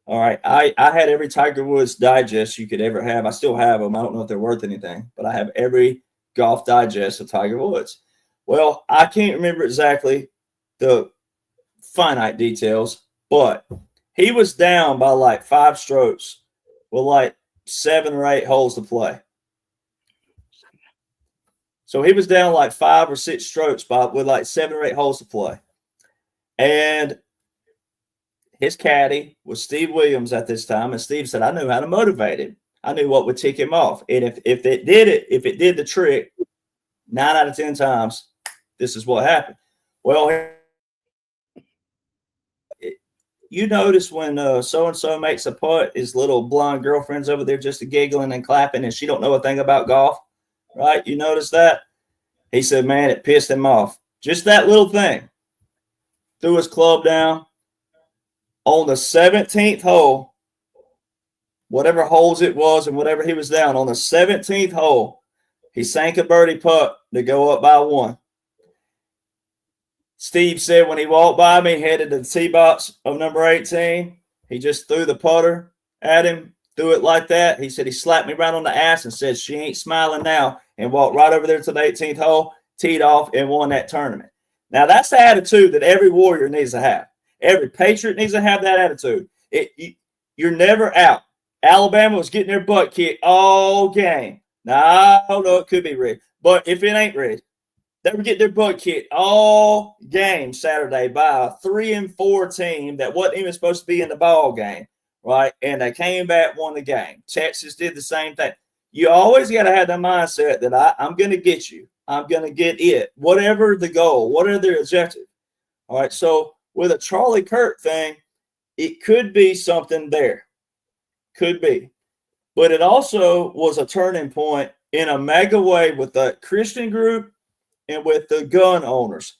Speaker 7: All right. I had every Tiger Woods digest you could ever have. I still have them. I don't know if they're worth anything, but I have every golf digest of Tiger Woods. Well, I can't remember exactly the finite details, but he was down by like 5 strokes with like 7 or 8 holes to play. So he was down like 5 or 6 strokes with like 7 or 8 holes to play. And his caddy was Steve Williams at this time, and Steve said, I knew how to motivate him. I knew what would tick him off. And if it did the trick, 9 out of 10 times, this is what happened. Well, you notice when so-and-so makes a putt, his little blonde girlfriend's over there just giggling and clapping, and she don't know a thing about golf, right? You notice that? He said, man, it pissed him off. Just that little thing. Threw his club down. On the 17th hole, whatever holes it was and whatever he was down, on the 17th hole, he sank a birdie putt to go up by 1. Steve said when he walked by me, headed to the tee box of number 18, he just threw the putter at him, threw it like that. He said he slapped me right on the ass and said, she ain't smiling now, and walked right over there to the 18th hole, teed off, and won that tournament. Now, that's the attitude that every warrior needs to have. Every patriot needs to have that attitude. You're never out. Alabama was getting their butt kicked all game. Now, I don't know, it could be rigged. But if it ain't rigged, they were getting their butt kicked all game Saturday by a 3-4 team that wasn't even supposed to be in the ball game, right? And they came back, won the game. Texas did the same thing. You always got to have the mindset that I'm going to get you. I'm going to get it. Whatever the goal, whatever the objective. All right, so with a Charlie Kirk thing, it could be something there. Could be. But it also was a turning point in a mega way with the Christian group and with the gun owners.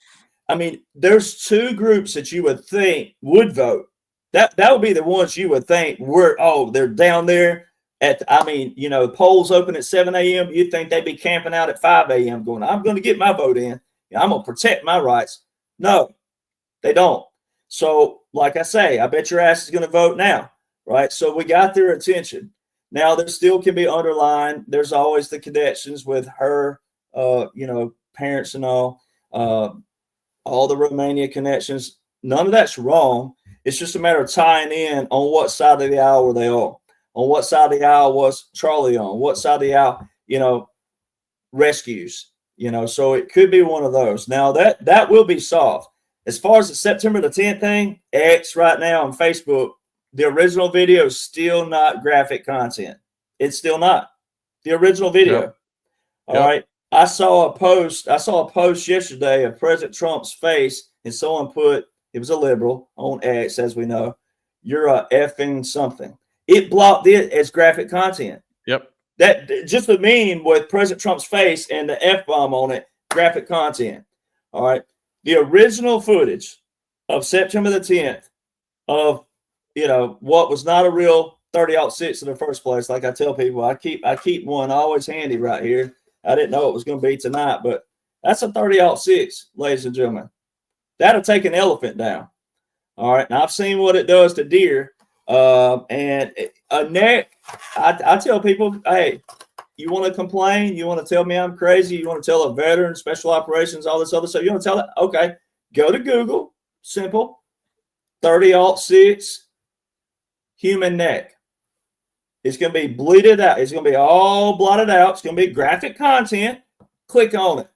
Speaker 7: I mean, there's 2 groups that you would think would vote. That would be the ones you would think they're down there the polls open at 7 a.m. You'd think they'd be camping out at 5 a.m. going, I'm going to get my vote in. I'm going to protect my rights. No, they don't. So, like I say, I bet your ass is going to vote now, right? So we got their attention. Now there still can be underlined. There's always the connections with her, parents and all the Romania connections. None of that's wrong. It's just a matter of tying in on what side of the aisle were they on what side of the aisle was Charlie on, what side of the aisle, rescues, so it could be one of those. Now that will be solved. As far as the September the 10th thing, X right now on Facebook, the original video is still not graphic content. It's still not the original video.
Speaker 8: Yep.
Speaker 7: All right. I saw a post yesterday of President Trump's face, and someone put, it was a liberal on X, as we know, you're a effing something. It blocked it as graphic content.
Speaker 8: Yep.
Speaker 7: That just the meme with President Trump's face and the F-bomb on it, graphic content. All right. The original footage of September the 10th of, what was not a real 30-06 in the first place. Like I tell people, I keep one always handy right here. I didn't know it was going to be tonight, but that's a 30-06, ladies and gentlemen. That'll take an elephant down. All right. Now I've seen what it does to deer. And a neck, I tell people, hey, you want to complain? You want to tell me I'm crazy? You want to tell a veteran, special operations, all this other stuff? You want to tell that? Okay, go to Google. Simple. 30-06 human neck. It's going to be bleeded out. It's going to be all blotted out. It's going to be graphic content. Click on it.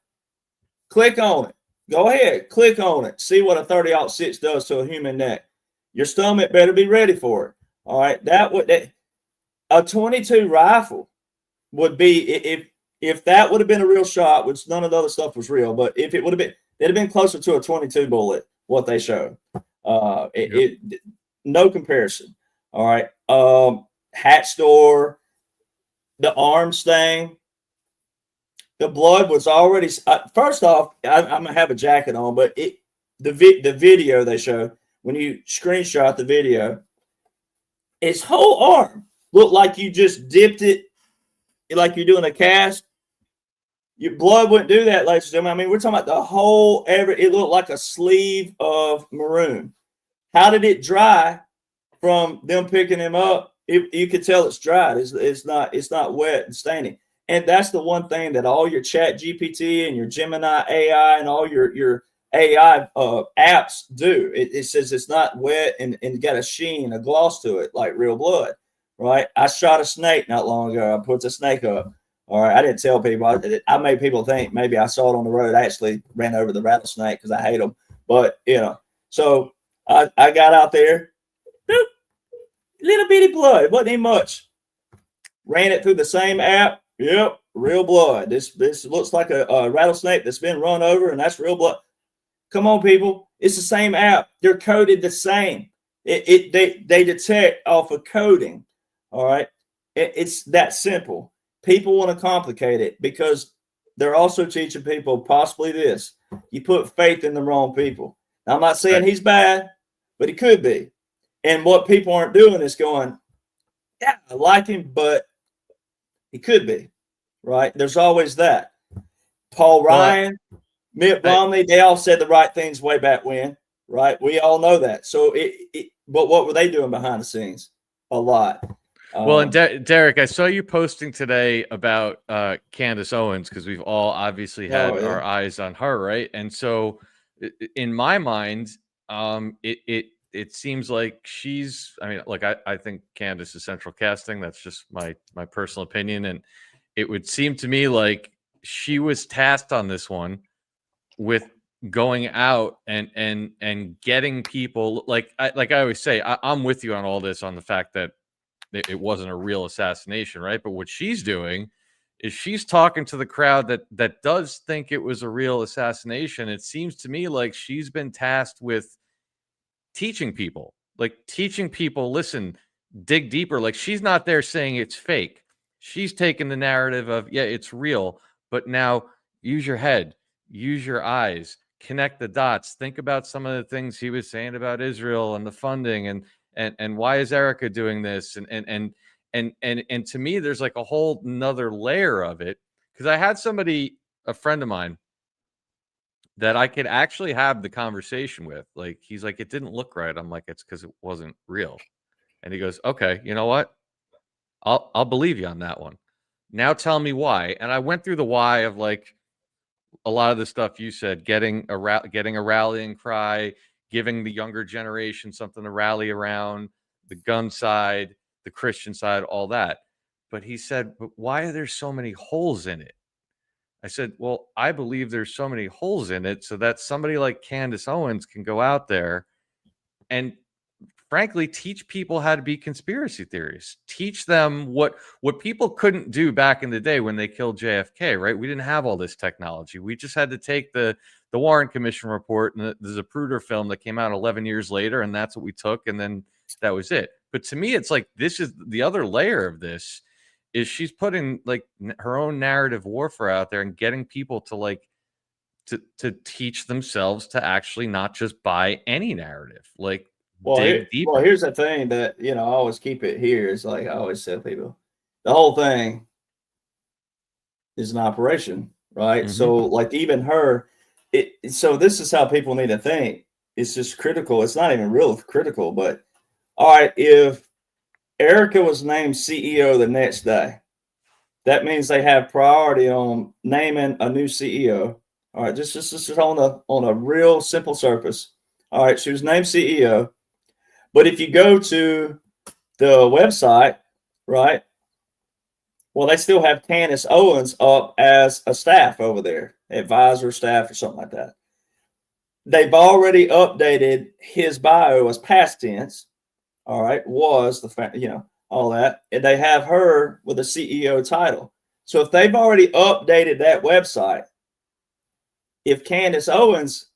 Speaker 7: Click on it. Go ahead. Click on it. See what a 30-06 does to a human neck. Your stomach better be ready for it. All right. A 22 rifle would be, if that would have been a real shot, which none of the other stuff was real, but if it would have been, it'd have been closer to a 22 bullet, what they showed. No comparison. All right. Hat store, the arm stain, the blood was already, first off, I'm going to have a jacket on, but the video they showed, when you screenshot the video, his whole arm looked like you just dipped it, like you're doing a cast. Your blood wouldn't do that, ladies and gentlemen. I mean, we're talking about the whole, it looked like a sleeve of maroon. How did it dry from them picking him up? You could tell it's dried. It's not wet and staining. And that's the one thing that all your Chat GPT and your Gemini AI and all your AI apps do. It says it's not wet and got a sheen, a gloss to it, like real blood, right? I shot a snake not long ago. I put the snake up. All right, I didn't tell people. I made people think maybe I saw it on the road. I actually ran over the rattlesnake because I hate them. But, so I got out there, boop, little bitty blood. It wasn't even much. Ran it through the same app. Yep, real blood. This looks like a rattlesnake that's been run over, and that's real blood. Come on, people. It's the same app. They're coded the same. They detect off of coding. All right. It's that simple. People want to complicate it because they're also teaching people possibly this. You put faith in the wrong people. Now, I'm not saying he's bad, but he could be. And what people aren't doing is going, yeah, I like him, but he could be. Right. There's always that. Paul Ryan, Mitt Romney, they all said the right things way back when, right? We all know that. So, but what were they doing behind the scenes? A lot.
Speaker 8: Well, and Derek, I saw you posting today about Candace Owens because we've all obviously had our eyes on her, right? And so, in my mind, it seems like she's. I mean, like I think Candace is central casting. That's just my personal opinion, and it would seem to me like she was tasked on this one with going out and getting people like I always say. I'm with you on all this, on the fact that it wasn't a real assassination, right? But what she's doing is she's talking to the crowd that does think it was a real assassination. It seems to me like she's been tasked with teaching people, listen, dig deeper. Like, she's not there saying it's fake. She's taking the narrative of, yeah, it's real, but now use your head, use your eyes, connect the dots, think about some of the things he was saying about Israel and the funding and why is Erica doing this? And to me, there's like a whole nother layer of it. Because I had a friend of mine that I could actually have the conversation with. Like, he's like, it didn't look right. I'm like, it's because it wasn't real. And he goes, okay, you know what? I'll believe you on that one. Now tell me why. And I went through the why of like a lot of the stuff you said, getting a rallying cry, giving the younger generation something to rally around, the gun side, the Christian side, all that. But he said, but why are there so many holes in it? I said, well, I believe there's so many holes in it so that somebody like Candace Owens can go out there and frankly teach people how to be conspiracy theorists, teach them what people couldn't do back in the day when they killed JFK, right? We didn't have all this technology. We just had to take the Warren Commission report and the Zapruder film that came out 11 years later, and that's what we took, and then that was it. But to me, it's like, this is the other layer of this, is she's putting like her own narrative warfare out there and getting people to like to teach themselves to actually not just buy any narrative, like dig deeper.
Speaker 7: Well, here's the thing that, I always keep it here. Is like I always tell people, the whole thing is an operation, right? So like even her, so this is how people need to think. It's just critical. It's not even real critical, but all right, if Erica was named CEO the next day, that means they have priority on naming a new CEO. All right, just on a real simple surface. All right, she was named CEO. But if you go to the website, right, well, they still have Candace Owens up as a staff over there, advisor staff or something like that. They've already updated his bio as past tense. All right, was all that. And they have her with a CEO title. So if they've already updated that website, if Candace Owens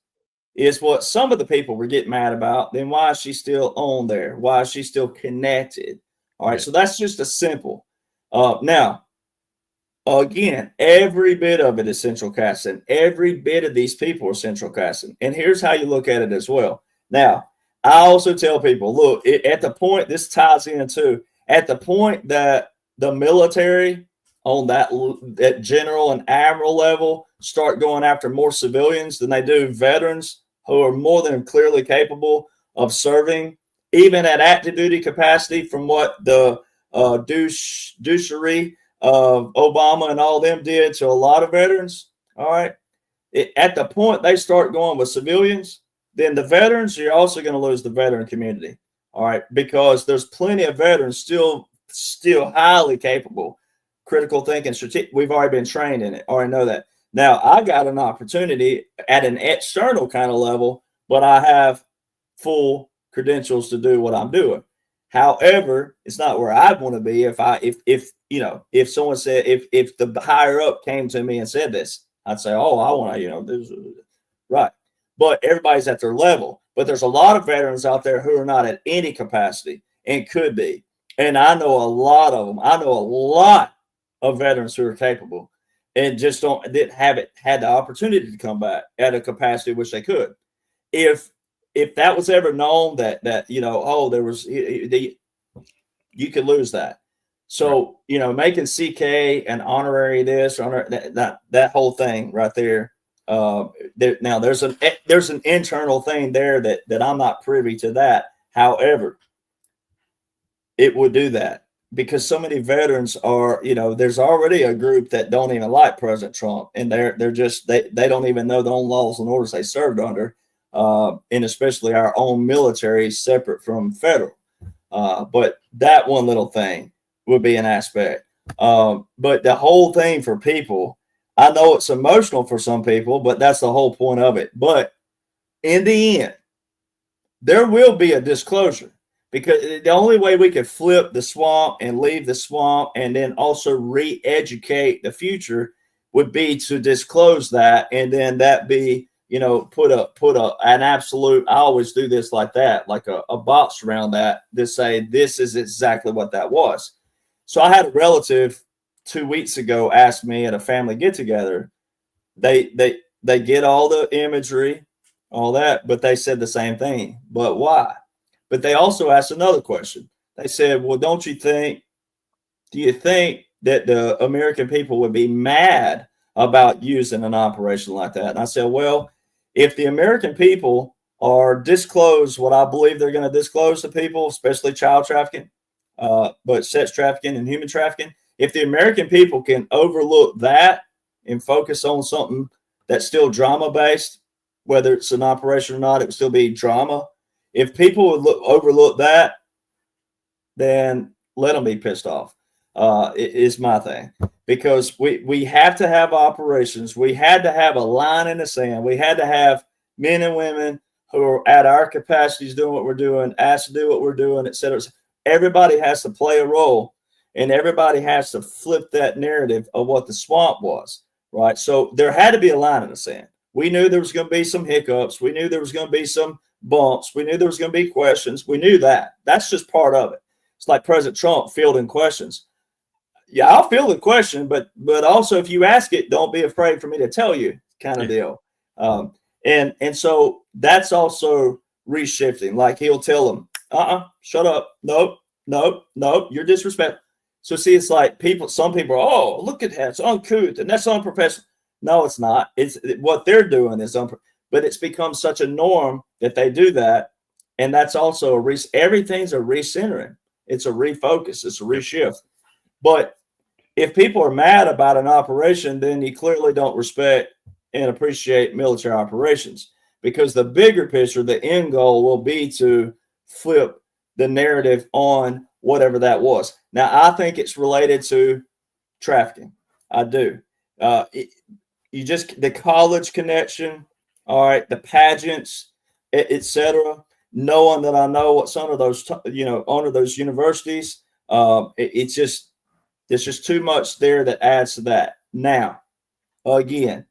Speaker 7: is what some of the people were getting mad about, then why is she still on there? Why is she still connected? All right, so that's just a simple. Now, again, every bit of it is central casting. Every bit of these people are central casting. And here's how you look at it as well. Now, I also tell people, look, at the point, this ties in too, at the point that the military on that general and admiral level start going after more civilians than they do veterans who are more than clearly capable of serving, even at active duty capacity, from what the douchery of Obama and all them did to a lot of veterans. All right. At the point they start going with civilians, then the veterans, you're also going to lose the veteran community. All right. Because there's plenty of veterans still highly capable, critical thinking, strategic. We've already been trained in it. Already know that. Now, I got an opportunity at an external kind of level, but I have full credentials to do what I'm doing. However, it's not where I'd want to be if someone said, if the higher up came to me and said this, I'd say, oh, I want to, this, right. But everybody's at their level. But there's a lot of veterans out there who are not at any capacity and could be. And I know a lot of them. I know a lot of veterans who are capable and just didn't had the opportunity to come back at a capacity which they could. If that was ever known that there was, you could lose that. So making CK an honorary this or that whole thing right there. Now there's an internal thing there that I'm not privy to that. However, it would do that. Because so many veterans are, there's already a group that don't even like President Trump, and they're just they don't even know the own laws and orders they served under, and especially our own military separate from federal. But that one little thing would be an aspect. But the whole thing for people, I know it's emotional for some people, but that's the whole point of it. But in the end, there will be a disclosure. Because the only way we could flip the swamp and leave the swamp and then also re-educate the future would be to disclose that, and then that be, put an absolute, I always do this like that, like a box around that to say this is exactly what that was. So I had a relative 2 weeks ago ask me at a family get together, they get all the imagery, all that, but they said the same thing. But why? But they also asked another question. They said, well, do you think that the American people would be mad about using an operation like that? And I said, well, if the American people are disclose what I believe they're going to disclose to people, especially child trafficking, but sex trafficking and human trafficking. If the American people can overlook that and focus on something that's still drama based, whether it's an operation or not, it would still be drama. If people would overlook that, then let them be pissed off. Is my thing, because we have to have operations. We had to have a line in the sand. We had to have men and women who are at our capacities doing what we're doing, asked to do what we're doing, et cetera. Everybody has to play a role, and everybody has to flip that narrative of what the swamp was, right? So there had to be a line in the sand. We knew there was going to be some hiccups. We knew there was going to be some bumps. We knew there was going to be questions. We knew that. That's just part of it. It's like President Trump fielding questions. Yeah, I'll field the question, but also if you ask it, don't be afraid for me to tell you, kind of deal. And so that's also reshifting. Like he'll tell them, shut up. Nope, you're disrespectful. So see, it's like some people are, oh, look at that, it's uncouth and that's unprofessional. No, it's not. It's what they're doing is but it's become such a norm that they do that. And that's also everything's a recentering. It's a refocus. It's a reshift. But if people are mad about an operation, then you clearly don't respect and appreciate military operations, because the bigger picture, the end goal will be to flip the narrative on whatever that was. Now, I think it's related to trafficking. I do. The college connection, all right, the pageants, etc. Knowing that I know what's under those, under those universities, it's just too much there that adds to that. Now, again,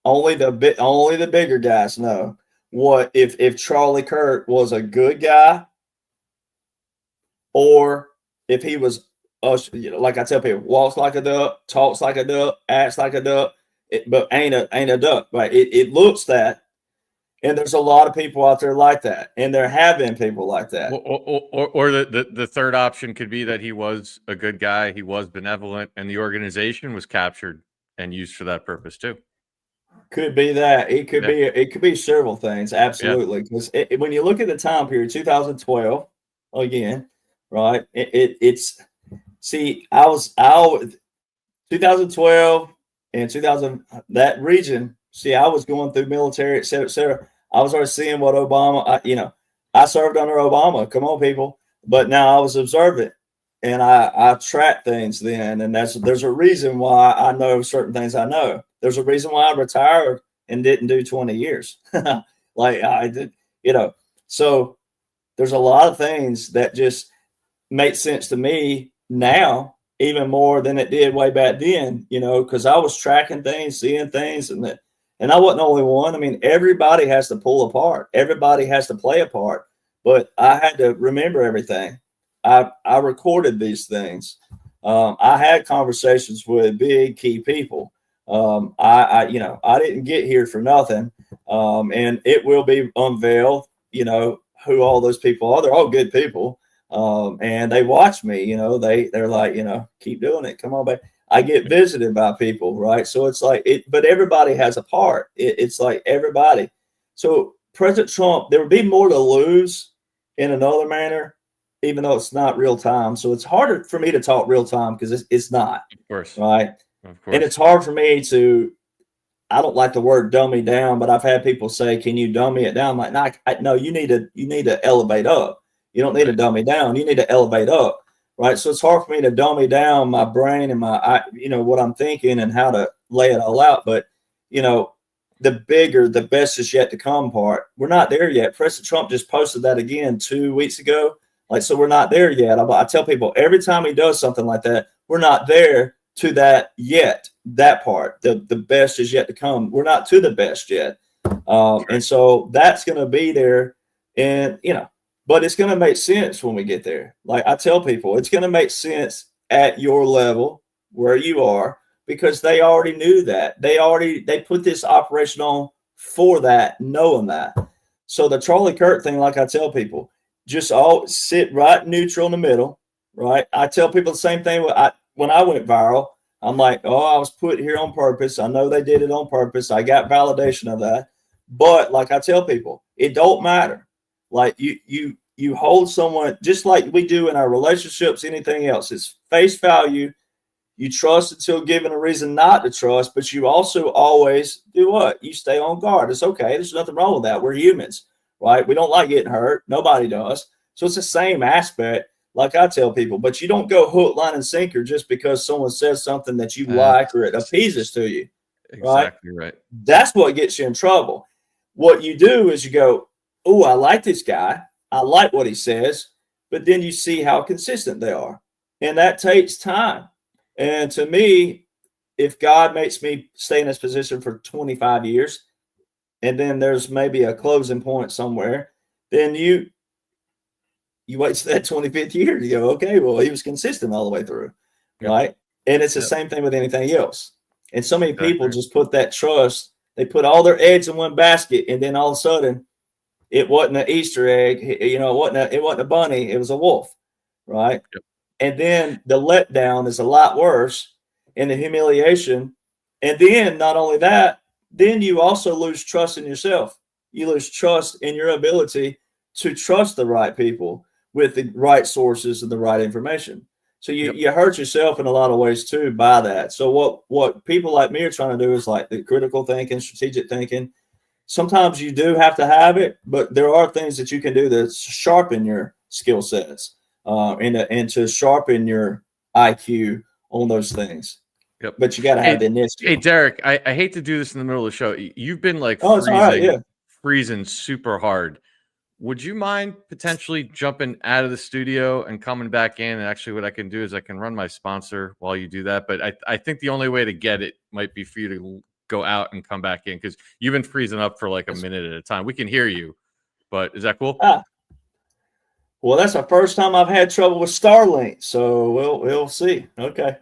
Speaker 7: only the bigger guys know what if Charlie Kirk was a good guy, or if he was, like I tell people, walks like a duck, talks like a duck, acts like a duck, but ain't a duck. Right? It looks that. And there's a lot of people out there like that, and there have been people like that.
Speaker 8: Or the third option could be that he was a good guy, he was benevolent, and the organization was captured and used for that purpose too.
Speaker 7: Could be that. It could be several things. Absolutely, because when you look at the time period, 2012, again, right? I was 2012 and 2000, that region. See, I was going through military, et cetera, et cetera. I was already seeing what Obama, I served under Obama. Come on, people. But now I was observant, and I tracked things then. And there's a reason why I know certain things I know. There's a reason why I retired and didn't do 20 years. Like I did, So there's a lot of things that just make sense to me now, even more than it did way back then, because I was tracking things, seeing things, and I wasn't the only one. I mean, everybody has to pull a part. Everybody has to play a part. But I had to remember everything. I recorded these things. I had conversations with big key people. I didn't get here for nothing. And it will be unveiled, who all those people are. They're all good people. And they watch me, they're like, keep doing it. Come on back. I get visited by people, right? So it's like but everybody has a part. It's like everybody. So President Trump, there would be more to lose in another manner, even though it's not real time. So it's harder for me to talk real time because it's not.
Speaker 8: Of course.
Speaker 7: Right.
Speaker 8: Of course.
Speaker 7: And it's hard for me I don't like the word dummy down, but I've had people say, can you dummy it down? I'm like, no, you need to elevate up. You don't need to dummy down. You need to elevate up. Right. So it's hard for me to dummy down my brain and what I'm thinking and how to lay it all out. But, the best is yet to come part. We're not there yet. President Trump just posted that again 2 weeks ago. So we're not there yet. I tell people every time he does something like that, we're not there to that yet. That part, the best is yet to come. We're not to the best yet. And so that's going to be there. And, but it's going to make sense when we get there. Like I tell people, it's going to make sense at your level where you are, because they already knew that. They put this operation on for that, knowing that. So the Charlie Kirk thing, like I tell people, just all sit right neutral in the middle, right? I tell people the same thing. When I went viral, I'm like, I was put here on purpose. I know they did it on purpose. I got validation of that. But like I tell people, it don't matter. Like you hold someone just like we do in our relationships, anything else. It's face value. You trust until given a reason not to trust, but you also always do what? You stay on guard. It's okay. There's nothing wrong with that. We're humans, right? We don't like getting hurt. Nobody does. So it's the same aspect, like I tell people, but you don't go hook, line, and sinker just because someone says something that you like or it appeases to you.
Speaker 8: Exactly right.
Speaker 7: That's what gets you in trouble. What you do is you go, oh, I like this guy. I like what he says. But then you see how consistent they are. And that takes time. And to me, if God makes me stay in this position for 25 years, and then there's maybe a closing point somewhere, then you wait to that 25th year to go, okay, well, he was consistent all the way through, right? And it's the same thing with anything else. And so many people just put that trust, they put all their eggs in one basket, and then all of a sudden, it wasn't an Easter egg, it wasn't a bunny, it was a wolf, right?
Speaker 8: Yep.
Speaker 7: And then the letdown is a lot worse, and the humiliation. And then not only that, then you also lose trust in yourself. You lose trust in your ability to trust the right people with the right sources and the right information. So you hurt yourself in a lot of ways too by that. So what people like me are trying to do is like the critical thinking, strategic thinking. Sometimes you do have to have it, but there are things that you can do to sharpen your skill sets and to sharpen your IQ on those things.
Speaker 8: Yep.
Speaker 7: But you got to have the initiative.
Speaker 8: Hey, Derek, I hate to do this in the middle of the show. You've been like freezing super hard. Would you mind potentially jumping out of the studio and coming back in? And actually, what I can do is I can run my sponsor while you do that. But I think the only way to get it might be for you to go out and come back in because you've been freezing up for like a minute at a time. We can hear you, but is that cool?
Speaker 7: Well, that's the first time I've had trouble with Starlink, so we'll see. Okay.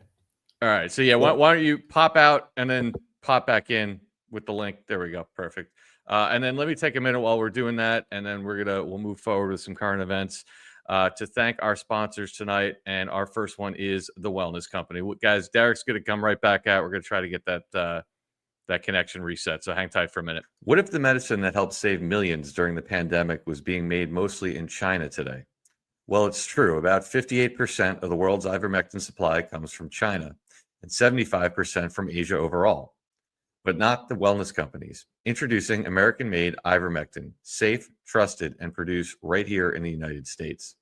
Speaker 8: All right. So yeah, why don't you pop out and then pop back in with the link? There we go. Perfect. And then let me take a minute while we're doing that, and then we'll move forward with some current events to thank our sponsors tonight. And our first one is the Wellness Company. Guys, Derek's going to come right back out. We're going to try to get that connection reset. So hang tight for a minute.
Speaker 1: What if the medicine that helped save millions during the pandemic was being made mostly in China today? Well, it's true. About 58% of the world's ivermectin supply comes from China and 75% from Asia overall. But not the wellness companies. Introducing American-made ivermectin, safe, trusted, and produced right here in the United States.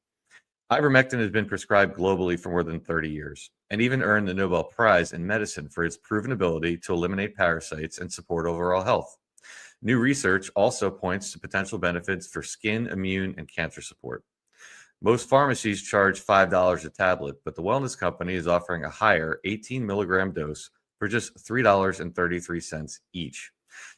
Speaker 1: Ivermectin has been prescribed globally for more than 30 years and even earned the Nobel Prize in Medicine for its proven ability to eliminate parasites and support overall health. New research also points to potential benefits for skin, immune, and cancer support. Most pharmacies charge $5 a tablet, but the Wellness Company is offering a higher 18 milligram dose for just $3.33 each.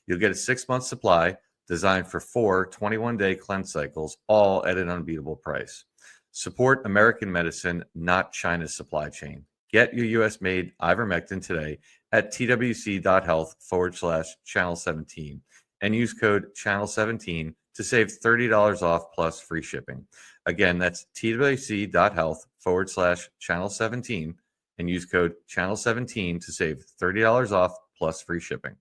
Speaker 1: You'll get a 6-month supply designed for 4 21-day cleanse cycles, all at an unbeatable price. Support American medicine, not China's supply chain. Get your U.S.-made ivermectin today at twc.health/channel17 and use code channel17 to save $30 off plus free shipping. Again, that's twc.health/channel17 and use code channel17 to save $30 off plus free shipping.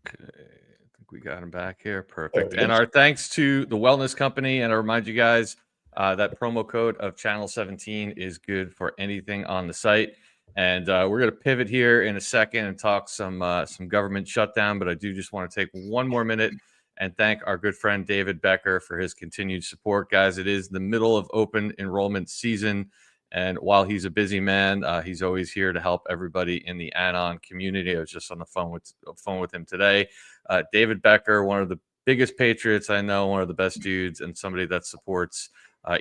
Speaker 8: Okay, I think we got him back here. Perfect. And our thanks to the Wellness Company. And I remind you guys that promo code of Channel 17 is good for anything on the site. And we're going to pivot here in a second and talk some government shutdown. But I do just want to take one more minute and thank our good friend David Becker for his continued support. Guys, it is the middle of open enrollment season. And while he's a busy man, he's always here to help everybody in the Anon community. I was just on the phone with him today. David Becker, one of the biggest patriots I know, one of the best dudes, and somebody that supports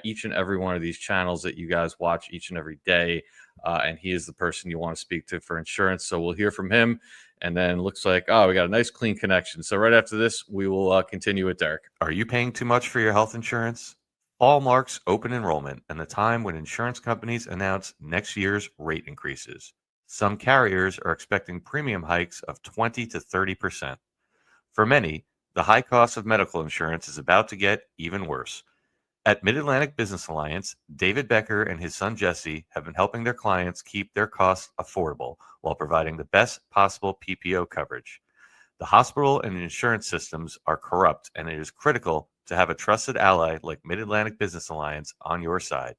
Speaker 8: each and every one of these channels that you guys watch each and every day. And he is the person you want to speak to for insurance. So we'll hear from him. And then looks like, we got a nice clean connection. So right after this, we will continue with Derek.
Speaker 1: Are you paying too much for your health insurance? Fall marks open enrollment and the time when insurance companies announce next year's rate increases. Some carriers are expecting premium hikes of 20 to 30%. For many, the high cost of medical insurance is about to get even worse. At Mid-Atlantic Business Alliance, David Becker and his son Jesse have been helping their clients keep their costs affordable while providing the best possible PPO coverage. The hospital and insurance systems are corrupt, and it is critical to have a trusted ally like Mid-Atlantic Business Alliance on your side.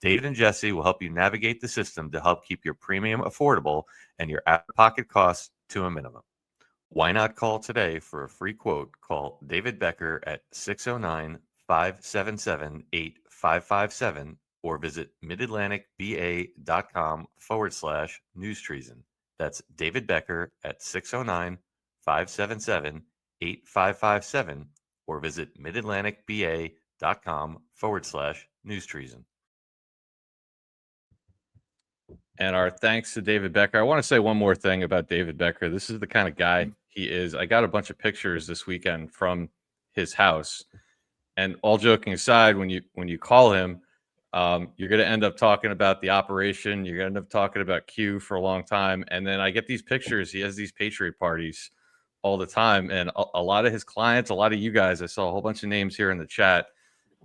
Speaker 1: David and Jesse will help you navigate the system to help keep your premium affordable and your out-of-pocket costs to a minimum. Why not call today for a free quote? Call David Becker at 609-577-8557 or visit midatlanticba.com/news treason. That's David Becker at 609-577-8557 or visit midatlanticba.com/news treason.
Speaker 8: And our thanks to David Becker. I want to say one more thing about David Becker. This is the kind of guy he is. I got a bunch of pictures this weekend from his house. And all joking aside, when you call him, you're going to end up talking about the operation. You're going to end up talking about Q for a long time. And then I get these pictures. He has these Patriot parties all the time. And a lot of his clients, a lot of you guys, I saw a whole bunch of names here in the chat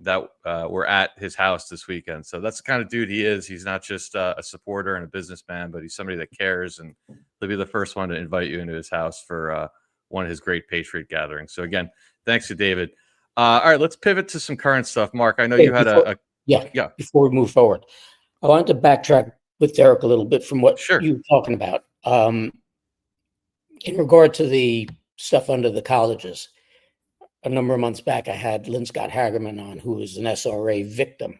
Speaker 8: that were at his house this weekend. So that's the kind of dude he is. He's not just a supporter and a businessman, but he's somebody that cares. And he'll be the first one to invite you into his house for one of his great Patriot gatherings. So again, thanks to David. All right, let's pivot to some current stuff. Mark, I know you had
Speaker 6: yeah. Before we move forward, I wanted to backtrack with Derek a little bit from what you were talking about. In regard to the stuff under the colleges, a number of months back, I had Lynn Scott Hagerman on, who was an SRA victim,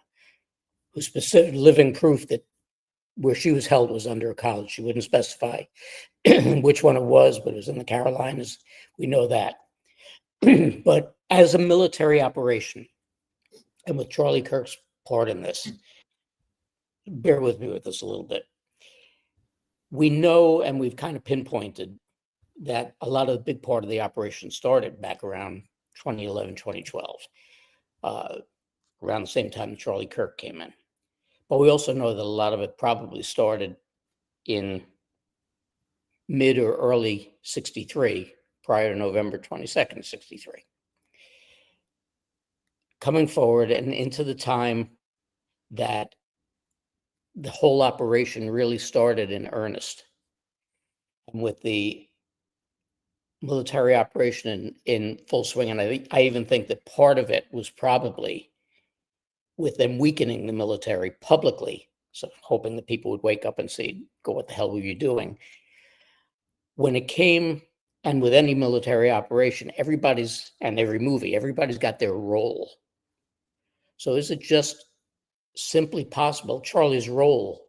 Speaker 6: who specific living proof that where she was held was under a college. She wouldn't specify which one it was, but it was in the Carolinas. We know that. But as a military operation, and with Charlie Kirk's part in this, bear with me with this a little bit. We know, and we've kind of pinpointed, that a lot of the big part of the operation started back around 2011, 2012, around the same time Charlie Kirk came in. But we also know that a lot of it probably started in mid or early 63, prior to November 22nd, 63. Coming forward and into the time that the whole operation really started in earnest, and with the military operation in full swing. And I even think that part of it was probably with them weakening the military publicly, so hoping that people would wake up and say, go, what the hell were you doing? When it came, and with any military operation, and every movie, everybody's got their role. So is it just simply possible Charlie's role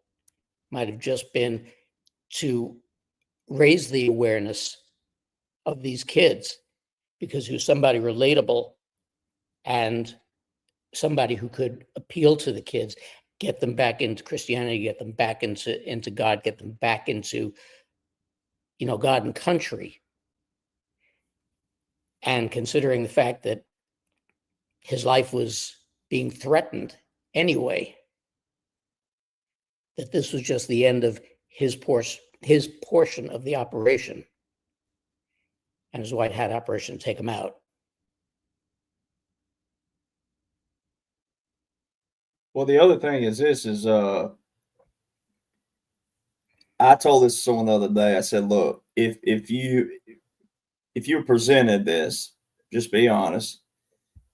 Speaker 6: might have just been to raise the awareness of these kids because he was somebody relatable and somebody who could appeal to the kids, get them back into Christianity, get them back into God, get them back into, God and country. And considering the fact that his life was being threatened anyway, that this was just the end of his portion of the operation, and his white hat operation to take him out.
Speaker 7: Well, the other thing is I told this to someone the other day. I said, look, if you presented this, just be honest,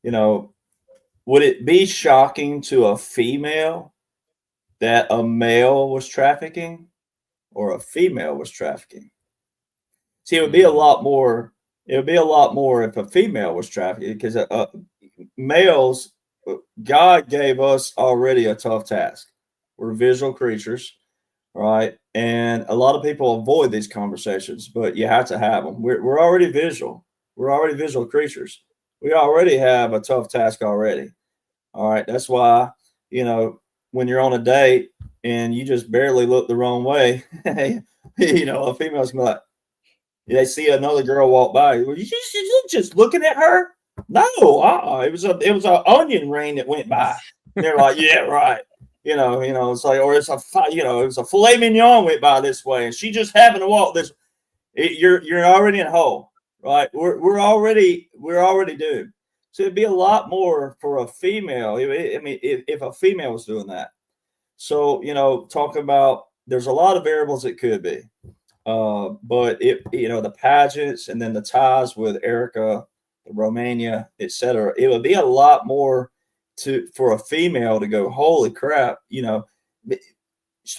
Speaker 7: would it be shocking to a female that a male was trafficking or a female was trafficking? See, it would be a lot more. It would be a lot more if a female was trafficking, because males, God gave us already a tough task. We're visual creatures, right? And a lot of people avoid these conversations, but you have to have them. We're already visual. We're already visual creatures. We already have a tough task already. All right. That's why, when you're on a date and you just barely look the wrong way, a female's gonna be like, they see another girl walk by. Well, you just looking at her? No, it was an onion ring that went by. And they're like, yeah, right. It's like, or it was a filet mignon went by this way, and she just happened to walk this. You're already in a hole, right? We're already doomed. So it'd be a lot more for a female. If a female was doing that. So talking about, there's a lot of variables it could be. But the pageants and then the ties with Erica, Romania, etc. It would be a lot more for a female to go, holy crap,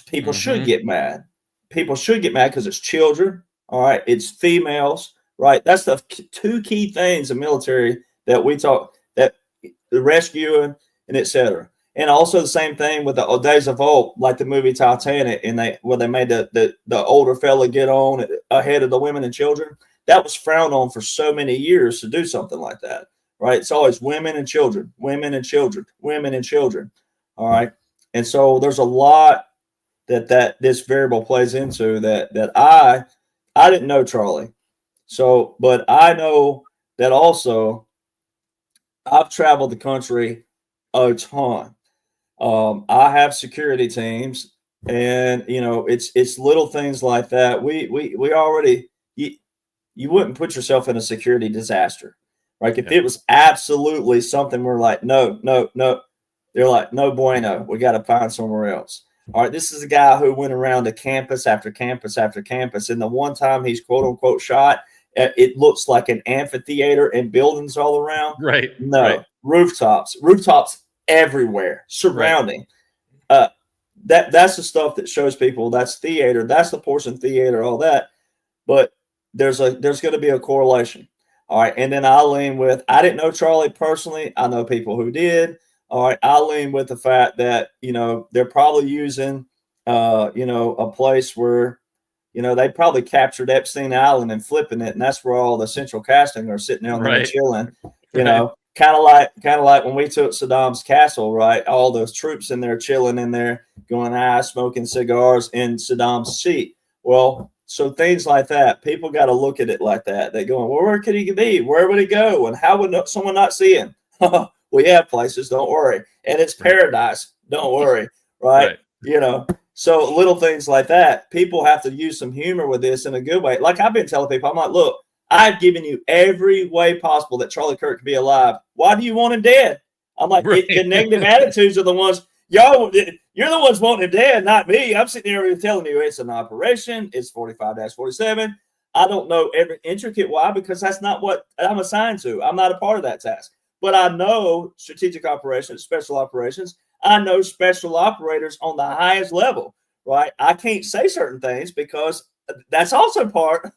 Speaker 7: people should get mad. People should get mad because it's children. All right. It's females, right? That's the two key things in military that we talk, that the rescuing and etc. And also the same thing with the days of old, like the movie Titanic, and they made the older fella get on ahead of the women and children. That was frowned on for so many years to do something like that, right? It's always women and children, women and children, women and children. All right. And so there's a lot that this variable plays into that I didn't know Charlie. So, but I know that also I've traveled the country a ton. I have security teams, and it's little things like that. We already, you wouldn't put yourself in a security disaster. Like if it was absolutely something we're like, no, they're like, no bueno, we got to find somewhere else. All right, this is a guy who went around to campus after campus after campus, and the one time he's quote unquote shot, it looks like an amphitheater and buildings all around.
Speaker 8: Right.
Speaker 7: No,
Speaker 8: right.
Speaker 7: rooftops everywhere, surrounding. Right. That's the stuff that shows people that's theater. That's the portion theater, all that. But there's going to be a correlation. All right, and then I lean with, I didn't know Charlie personally. I know people who did. All right, I lean with the fact that they're probably using a place where they probably captured Epstein Island and flipping it, and that's where all the central casting are sitting down there chilling. Kind of like when we took Saddam's castle, right? All those troops in there chilling in there, going smoking cigars in Saddam's seat. Well, so things like that, people got to look at it like that. They're going, well, where could he be? Where would he go? And how would someone not see him? We have places, don't worry. And it's paradise, don't worry, right? So little things like that, people have to use some humor with this in a good way. Like I've been telling people, I'm like, look, I've given you every way possible that Charlie Kirk could be alive. Why do you want him dead? I'm like, the negative attitudes are the ones, you're the ones wanting him dead, not me. I'm sitting here telling you it's an operation. It's 45-47. I don't know every intricate why, because that's not what I'm assigned to. I'm not a part of that task. But I know strategic operations, special operations. I know special operators on the highest level, right? I can't say certain things because that's also part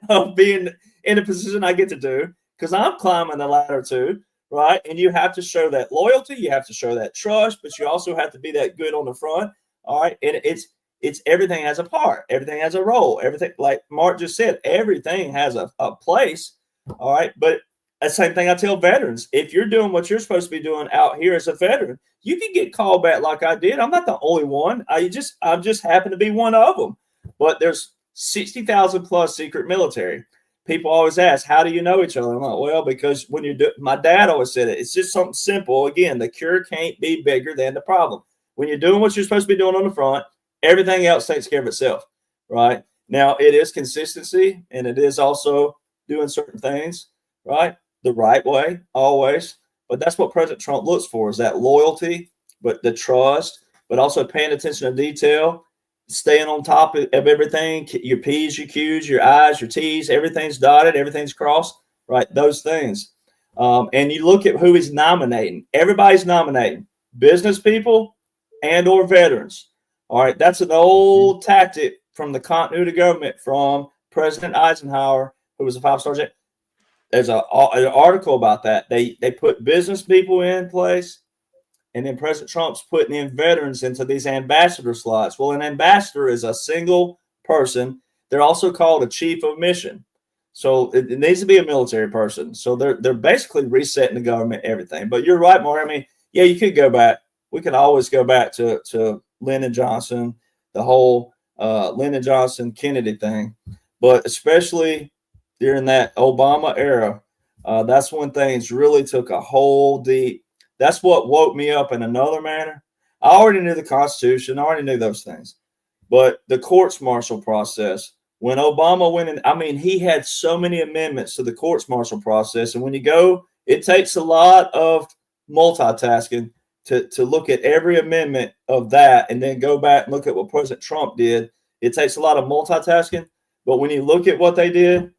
Speaker 7: of being in a position I get to do, because I'm climbing the ladder too, right? And you have to show that loyalty, you have to show that trust, but you also have to be that good on the front, all right? And it's everything has a part, everything has a role, everything, like Mark just said, everything has a place, all right? But the same thing I tell veterans, if you're doing what you're supposed to be doing out here as a veteran, you can get called back like I did. I'm not the only one. I just happen to be one of them. But there's 60,000 plus secret military. People always ask, how do you know each other? I'm like, well, because when you do, my dad always said it. It's just something simple. Again, the cure can't be bigger than the problem. When you're doing what you're supposed to be doing on the front, everything else takes care of itself, right? Now, it is consistency, and it is also doing certain things, right? The right way, always. But that's what President Trump looks for, is that loyalty, but the trust, but also paying attention to detail, staying on top of everything, your P's, your Q's, your I's, your T's, everything's dotted, everything's crossed, right? Those things. And you look at who he's nominating. Everybody's nominating business people and or veterans. All right, that's an old tactic from the continuity government from President Eisenhower, who was a 5-star general. There's an article about that. They put business people in place, and then President Trump's putting in veterans into these ambassador slots. Well, an ambassador is a single person. They're also called a chief of mission. So it needs to be a military person. So they're basically resetting the government, everything. But you're right, Mark. I mean, yeah, you could go back. We can always go back to Lyndon Johnson, the whole Lyndon Johnson Kennedy thing. But especially during that Obama era, that's when things really took a whole deep. That's what woke me up in another manner. I already knew the Constitution. I already knew those things. But the courts-martial process, when Obama went in, I mean, he had so many amendments to the courts-martial process. And when you go, it takes a lot of multitasking to look at every amendment of that and then go back and look at what President Trump did. It takes a lot of multitasking. But when you look at what they did,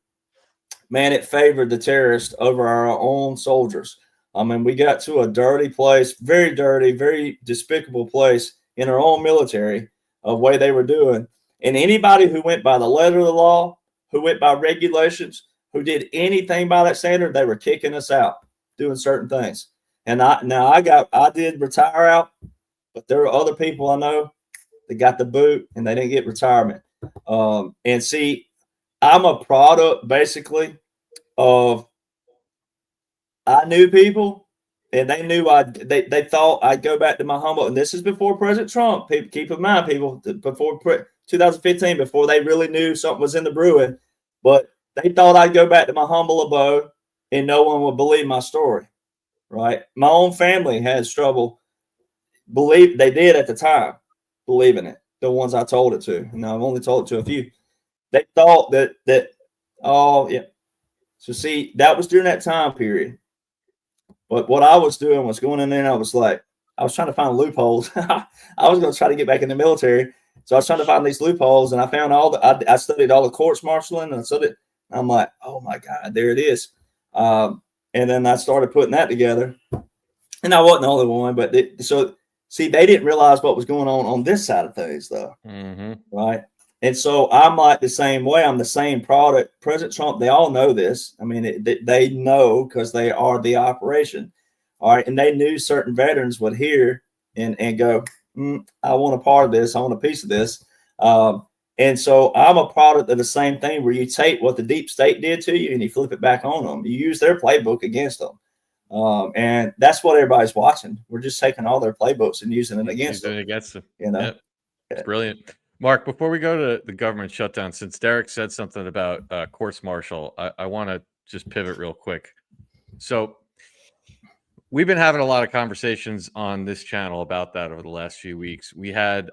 Speaker 7: man, it favored the terrorists over our own soldiers. I mean, we got to a dirty place, very dirty, very despicable place in our own military of way they were doing. And anybody who went by the letter of the law, who went by regulations, who did anything by that standard, they were kicking us out, doing certain things. And I did retire out, but there are other people I know that got the boot and they didn't get retirement. And see, I'm a product basically of I knew people and they knew they thought I'd go back to my humble, and this is before President Trump. People, keep in mind, people, before 2015, before they really knew something was in the brewing, but they thought I'd go back to my humble abode and no one would believe my story. Right? My own family has trouble they did at the time believing it. The ones I told it to, and I've only told it to a few. They thought that oh yeah. So see, that was during that time period. But what I was doing was going in there and I was trying to find loopholes. I was going to try to get back in the military. So I was trying to find these loopholes, and I found I studied all the courts martialing, and I studied. I'm like, oh my God, there it is. And then I started putting that together, and I wasn't the only one, but so see, they didn't realize what was going on this side of things, though, right? And so I'm like the same way. I'm the same product. President Trump, they all know this. I mean, they know because they are the operation. All right. And they knew certain veterans would hear and go, I want a part of this. I want a piece of this. And so I'm a product of the same thing where you take what the deep state did to you and you flip it back on them. You use their playbook against them. And that's what everybody's watching. We're just taking all their playbooks and using it against them. You know?
Speaker 8: Yep. It's brilliant. Mark, before we go to the government shutdown, since Derek said something about courts martial, I want to just pivot real quick. So we've been having a lot of conversations on this channel about that over the last few weeks. We had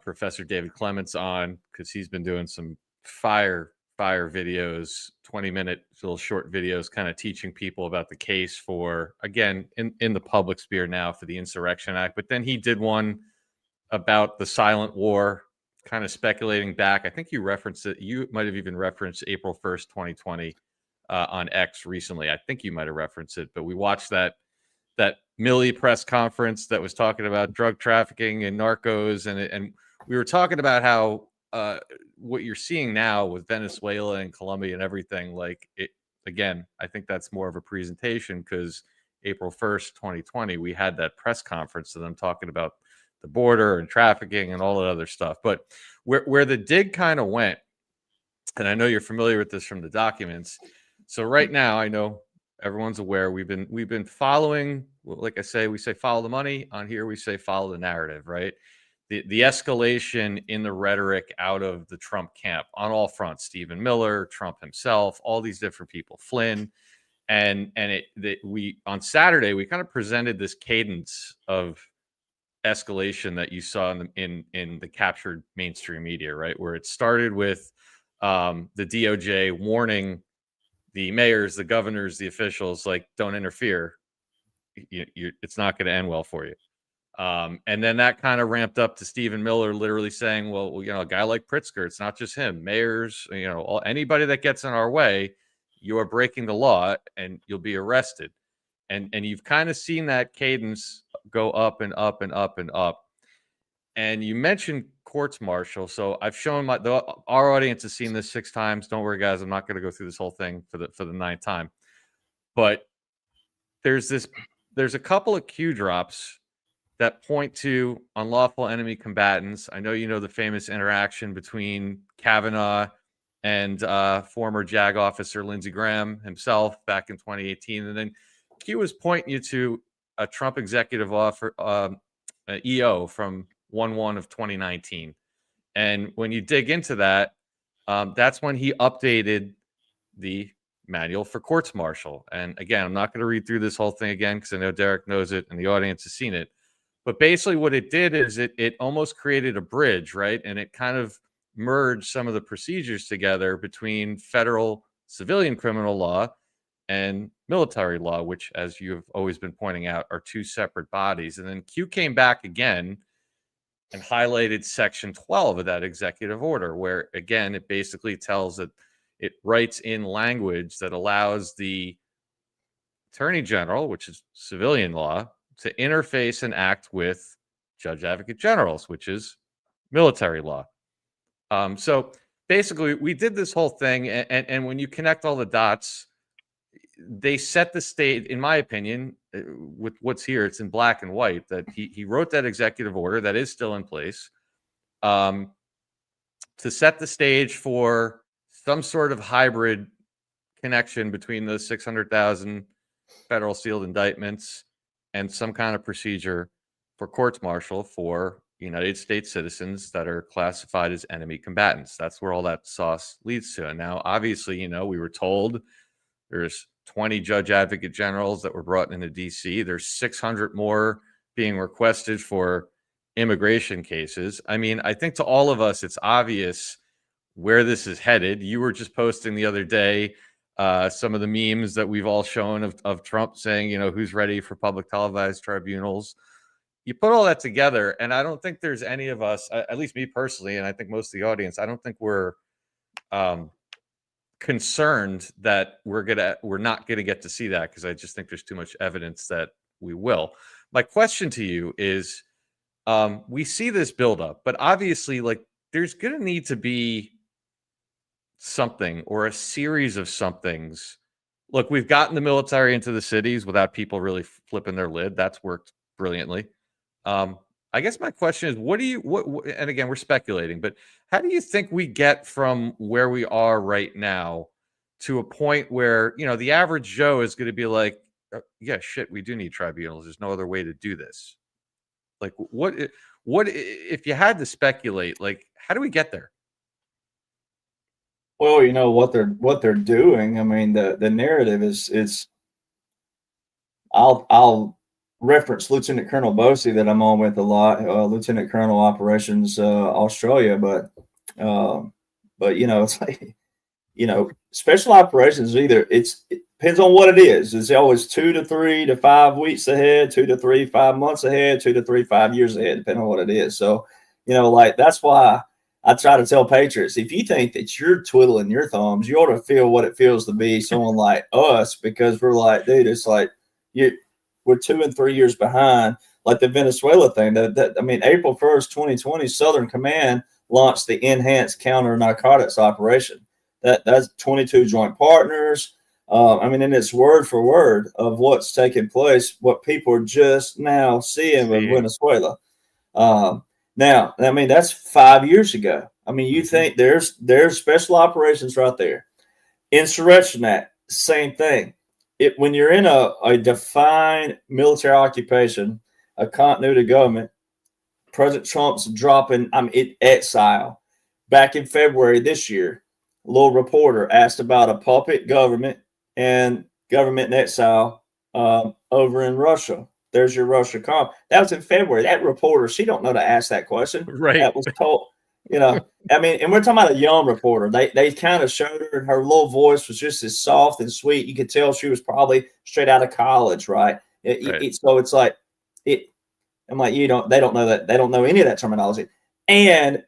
Speaker 8: Professor David Clements on because he's been doing some fire videos, 20-minute little short videos, kind of teaching people about the case for, again, in the public sphere now for the Insurrection Act. But then he did one about the silent war, kind of speculating back. I think you referenced it. You might have even referenced April 1st, 2020 on X recently. I think you might have referenced it, but we watched that Milley press conference that was talking about drug trafficking and narcos. And we were talking about how what you're seeing now with Venezuela and Colombia and everything, like it, again, I think that's more of a presentation because April 1st, 2020, we had that press conference of them talking about the border and trafficking and all that other stuff. But where the dig kind of went, and I know you're familiar with this from the documents. So right now, I know everyone's aware we've been following, like I say, we say follow the money. On here, we say follow the narrative, right? The escalation in the rhetoric out of the Trump camp on all fronts, Stephen Miller, Trump himself, all these different people, Flynn. And we on Saturday, we kind of presented this cadence of escalation that you saw in the captured mainstream media, right? Where it started with the DOJ warning the mayors, the governors, the officials, like, don't interfere. It's not going to end well for you. And then that kind of ramped up to Stephen Miller literally saying, well, a guy like Pritzker, it's not just him, mayors, anybody that gets in our way, you are breaking the law and you'll be arrested. And you've kind of seen that cadence go up and up and up and up. And you mentioned courts martial. So I've shown our audience has seen this 6 times. Don't worry, guys. I'm not going to go through this whole thing for the 9th time. But there's a couple of cue drops that point to unlawful enemy combatants. I know you know the famous interaction between Kavanaugh and former JAG officer Lindsey Graham himself back in 2018. And then Q was pointing you to a Trump executive EO from 1/1 of 2019. And when you dig into that, that's when he updated the manual for courts martial. And again, I'm not going to read through this whole thing again because I know Derek knows it and the audience has seen it. But basically what it did is it almost created a bridge, right? And it kind of merged some of the procedures together between federal civilian criminal law and military law, which, as you've always been pointing out, are 2 separate bodies. And then Q came back again and highlighted section 12 of that executive order, where again, it basically tells that it writes in language that allows the attorney general, which is civilian law, to interface and act with judge advocate generals, which is military law. So basically, we did this whole thing, and when you connect all the dots, they set the stage, in my opinion, with what's here, it's in black and white, that he wrote that executive order that is still in place to set the stage for some sort of hybrid connection between those 600,000 federal sealed indictments and some kind of procedure for courts martial for United States citizens that are classified as enemy combatants. That's where all that sauce leads to. And now, obviously, we were told there's 20 judge advocate generals that were brought into DC. There's 600 more being requested for immigration cases. I mean, I think to all of us, it's obvious where this is headed. You were just posting the other day some of the memes that we've all shown of Trump saying, who's ready for public televised tribunals. You put all that together, and I don't think there's any of us, at least me personally, and I think most of the audience, I don't think we're concerned that we're not gonna get to see that, because I just think there's too much evidence that we will. My question to you is, we see this buildup, but obviously, there's gonna need to be something or a series of somethings. Look, we've gotten the military into the cities without people really flipping their lid. That's worked brilliantly. I guess my question is, what and again, we're speculating, but how do you think we get from where we are right now to a point where, the average Joe is going to be like, yeah, shit, we do need tribunals. There's no other way to do this. What if you had to speculate, how do we get there?
Speaker 7: Well, what they're doing. I mean, the narrative is I'll reference Lieutenant Colonel Bosey that I'm on with a lot, Lieutenant Colonel Operations Australia, but it's like, special operations it depends on what it is. It's always 2 to 3 to 5 weeks ahead, 2 to 3, 5 months ahead, 2 to 3, 5 years ahead, depending on what it is. So, that's why I try to tell patriots, if you think that you're twiddling your thumbs, you ought to feel what it feels to be someone like us, because we're like, dude, it's like we're 2 and 3 years behind, like the Venezuela thing. April 1st, 2020, Southern Command launched the Enhanced Counter Narcotics Operation. That's 22 joint partners. And it's word for word of what's taking place, what people are just now seeing with Venezuela. Now, that's 5 years ago. You think there's special operations right there. Insurrection Act, same thing. When you're in a defined military occupation, a continuity government, President Trump's dropping exile. Back in February this year, a little reporter asked about a puppet government and government in exile over in Russia. There's your Russia comp. That was in February. That reporter, she don't know to ask that question.
Speaker 8: Right.
Speaker 7: That was told, and we're talking about a young reporter. They kind of showed her, and her little voice was just as soft and sweet. You could tell she was probably straight out of college, right? So it's like I'm like, they don't know that. They don't know any of that terminology. And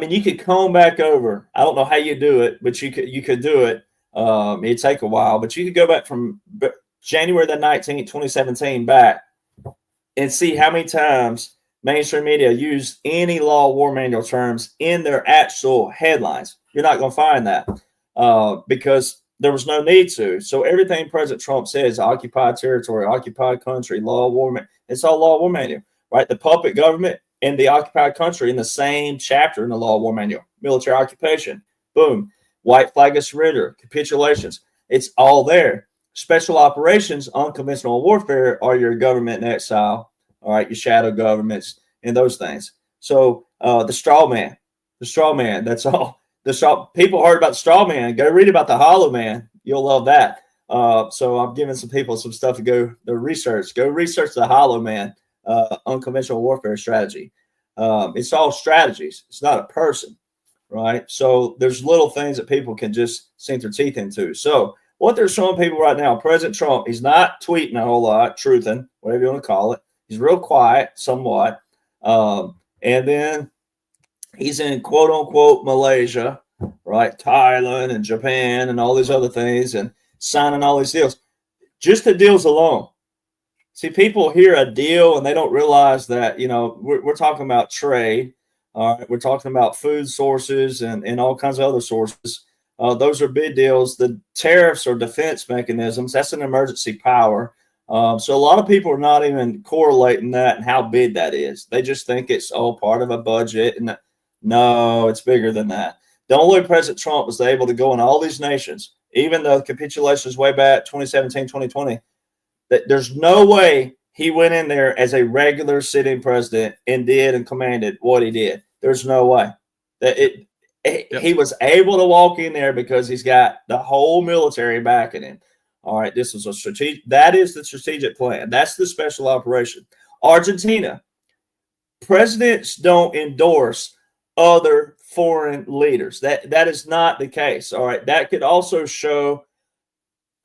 Speaker 7: you could comb back over. I don't know how you do it, but you could do it. It'd take a while, but you could go back from January the 19th, 2017 back and see how many times mainstream media use any law war manual terms in their actual headlines. You're not going to find that because there was no need to. So everything President Trump says, occupied territory, occupied country, law war, it's all law war manual, right? The puppet government and the occupied country in the same chapter in the law war manual, military occupation, boom, white flag of surrender, capitulations. It's all there. Special operations, unconventional warfare are your government in exile, all right, your shadow governments and those things. So the straw man, that's all. People heard about the straw man. Go read about the hollow man. You'll love that. So I'm giving some people some stuff to go research. Go research the hollow man, unconventional warfare strategy. It's all strategies. It's not a person, right? So there's little things that people can just sink their teeth into. So what they're showing people right now, President Trump, he's not tweeting a whole lot, truthing, whatever you want to call it. He's real quiet, somewhat. And then he's in quote unquote Malaysia, right? Thailand and Japan and all these other things, and signing all these deals. Just the deals alone. See, people hear a deal and they don't realize that, we're talking about trade. All right. We're talking about food sources and all kinds of other sources. Those are big deals. The tariffs are defense mechanisms. That's an emergency power. So a lot of people are not even correlating that and how big that is. They just think it's all part of a budget. And no, it's bigger than that. The only way President Trump was able to go in all these nations, even though capitulations way back 2017, 2020, that there's no way he went in there as a regular sitting president and did and commanded what he did. There's no way that he was able to walk in there because he's got the whole military backing him. All right, this is a strategic. That is the strategic plan. That's the special operation. Argentina, presidents don't endorse other foreign leaders. That is not the case. All right, that could also show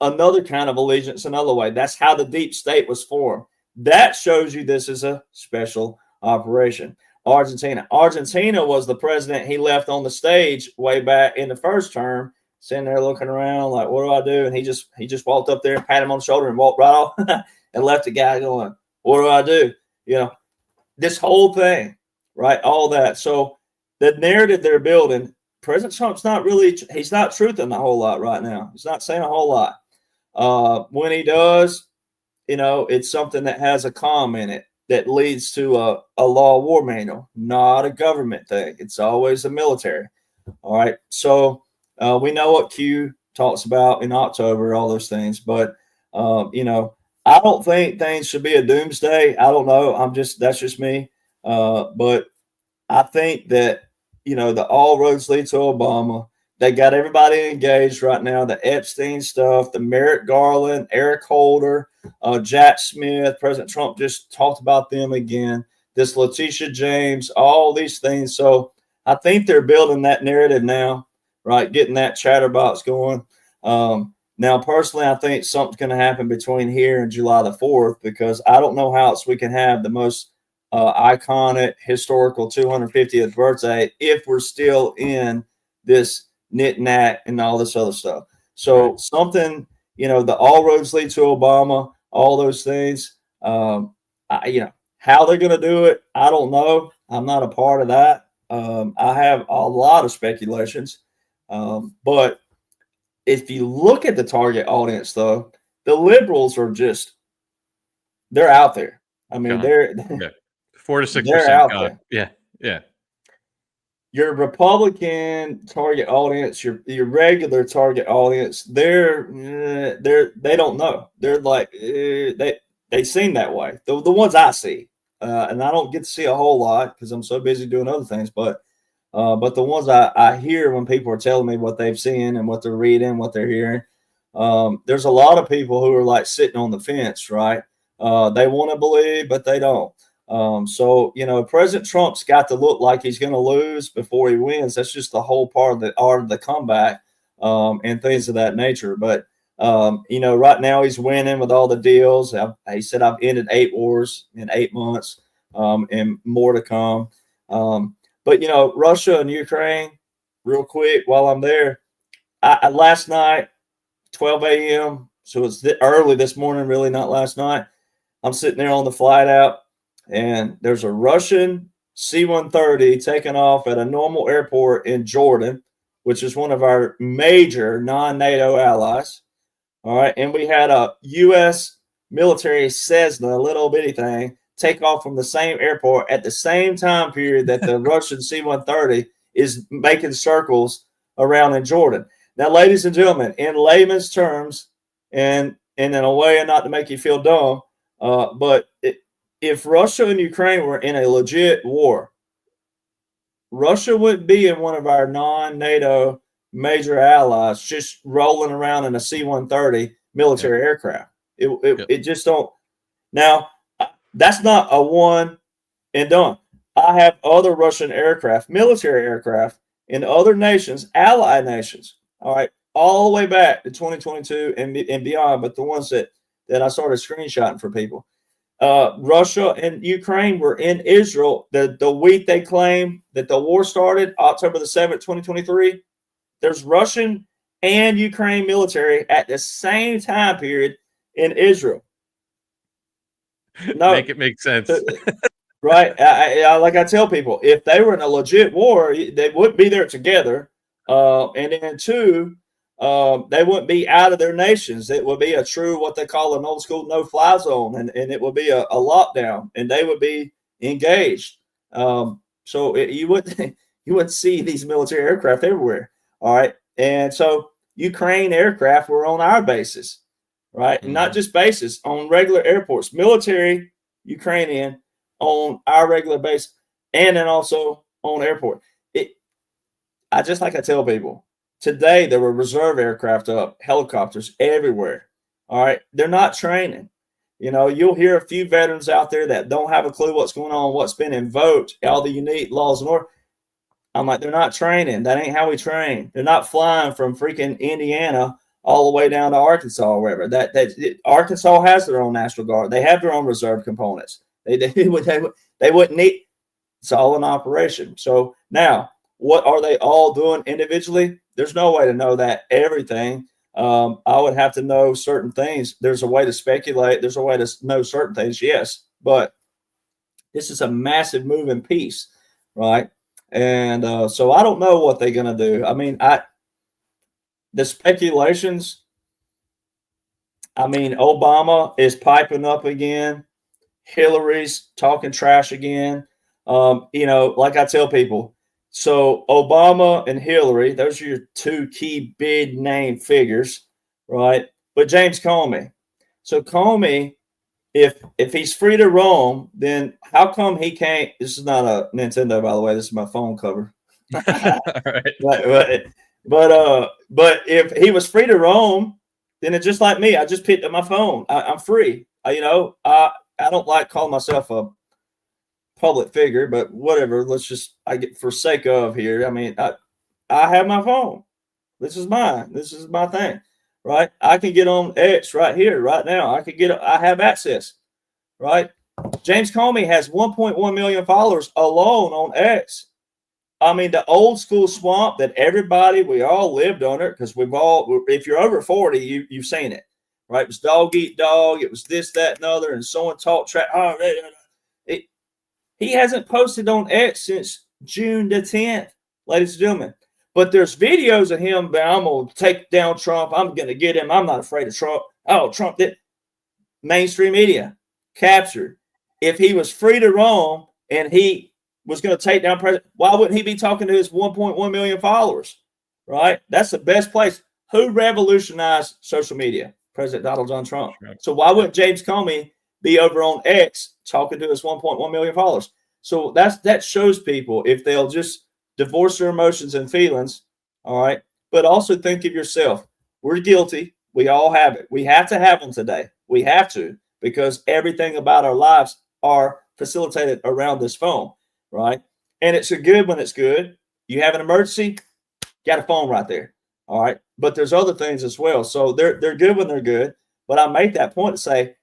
Speaker 7: another kind of allegiance another way. That's how the deep state was formed. That shows you this is a special operation. Argentina was the president he left on the stage way back in the first term, sitting there looking around like, what do I do? And he just walked up there and patted him on the shoulder and walked right off and left the guy going, what do I do? This whole thing, right? All that. So the narrative they're building, President Trump's he's not truthing a whole lot right now. He's not saying a whole lot. When he does, it's something that has a calm in it that leads to a law of war manual, not a government thing. It's always the military. All right. So we know what Q talks about in October, all those things. But, I don't think things should be a doomsday. I don't know. That's just me. But I think that, the all roads lead to Obama. They got everybody engaged right now. The Epstein stuff, the Merrick Garland, Eric Holder, Jack Smith. President Trump just talked about them again. This Letitia James, all these things. So I think they're building that narrative now, right? Getting that chatterbox going. Now, personally, I think something's going to happen between here and July the 4th, because I don't know how else we can have the most iconic, historical 250th birthday if we're still in this knit-knack and all this other stuff. So something, the all roads lead to Obama, all those things, how they're going to do it, I don't know. I'm not a part of that. I have a lot of speculations. But if you look at the target audience, though, the liberals are they're out there. I mean, they're
Speaker 8: 4 to 6%.
Speaker 7: They're out there.
Speaker 8: Yeah.
Speaker 7: Your Republican target audience, your regular target audience, they don't know. They're like they seem that way. The ones I see, and I don't get to see a whole lot because I'm so busy doing other things. But the ones I hear when people are telling me what they've seen and what they're reading, what they're hearing, there's a lot of people who are like sitting on the fence, right? They want to believe, but they don't. So, President Trump's got to look like he's going to lose before he wins. That's just the whole part of the art of the comeback, and things of that nature. But, right now he's winning with all the deals. He said, I've ended 8 wars in 8 months, and more to come. But, Russia and Ukraine, real quick, while I'm there, last night, 12 a.m., so it's early this morning, really not last night, I'm sitting there on the flight out, and there's a Russian C-130 taking off at a normal airport in Jordan, which is one of our major non-NATO allies. All right. And we had a U.S. military Cessna, a little bitty thing, take off from the same airport at the same time period that the Russian C-130 is making circles around in Jordan. Now, ladies and gentlemen, in layman's terms, and in a way, and not to make you feel dumb, but if Russia and Ukraine were in a legit war, Russia wouldn't be in one of our non-NATO major allies just rolling around in a C-130 military aircraft. It just don't. Now, that's not a one and done. I have other Russian aircraft, military aircraft in other nations, allied nations, all right, all the way back to 2022 and beyond, but the ones that I started screenshotting for people. Russia and Ukraine were in Israel the week they claim that the war started, October the 7th, 2023. There's Russian and Ukraine military at the same time period in Israel. No,
Speaker 8: Make it make sense.
Speaker 7: right? Like I tell people, if they were in a legit war, they wouldn't be there together. And then two, they wouldn't be out of their nations. It would be a true, what they call an old school no-fly zone, and it would be a lockdown, and they would be engaged. You wouldn't see these military aircraft everywhere. All right, and so Ukraine aircraft were on our bases, right? And not just bases, on regular airports, military Ukrainian on our regular base, and then also on airport. I tell people, today there were reserve aircraft up, helicopters everywhere. All right, they're not training. You know, you'll hear a few veterans out there that don't have a clue what's going on, what's been invoked, all the unique laws and order. I'm like, they're not training. That ain't how we train. They're not flying from freaking Indiana all the way down to Arkansas or wherever. Arkansas has their own National Guard. They have their own reserve components. They wouldn't need. It's all in operation. So now, what are they all doing individually? There's no way to know that everything. I would have to know certain things. There's a way to speculate. There's a way to know certain things, yes. But this is a massive moving piece, right? And so I don't know what they're going to do. I mean, the speculations, I mean, Obama is piping up again. Hillary's talking trash again. You know, like I tell people, so Obama and Hillary, those are your two key big name figures, right? But James Comey. So Comey, if he's free to roam, then how come he can't? This is not a Nintendo, by the way. This is my phone cover.
Speaker 8: All right.
Speaker 7: But if he was free to roam, then it's just like me. I just picked up my phone. I'm free. I don't like calling myself a public figure, but whatever. I get for sake of here. I mean, I have my phone. This is mine. This is my thing, right? I can get on X right here, right now. I have access, right? James Comey has 1.1 million followers alone on X. I mean, the old school swamp that we all lived under, because if you're over 40, you've seen it, right? It was dog eat dog. It was this, that, and other, and someone talk trash. He hasn't posted on X since June the 10th, ladies and gentlemen. But there's videos of him, I'm going to take down Trump. I'm going to get him. I'm not afraid of Trump. Oh, Trump did. Mainstream media captured. If he was free to roam and he was going to take down president, why wouldn't he be talking to his 1.1 million followers, right? That's the best place. Who revolutionized social media? President Donald John Trump. So why wouldn't James Comey be over on X talking to his 1.1 million followers? So that shows people, if they'll just divorce their emotions and feelings, all right, but also think of yourself. We're guilty. We all have it. We have to have them today. We have to, because everything about our lives are facilitated around this phone, right? And it's good when it's good. You have an emergency, got a phone right there, all right? But there's other things as well. So they're good when they're good. But I make that point to say,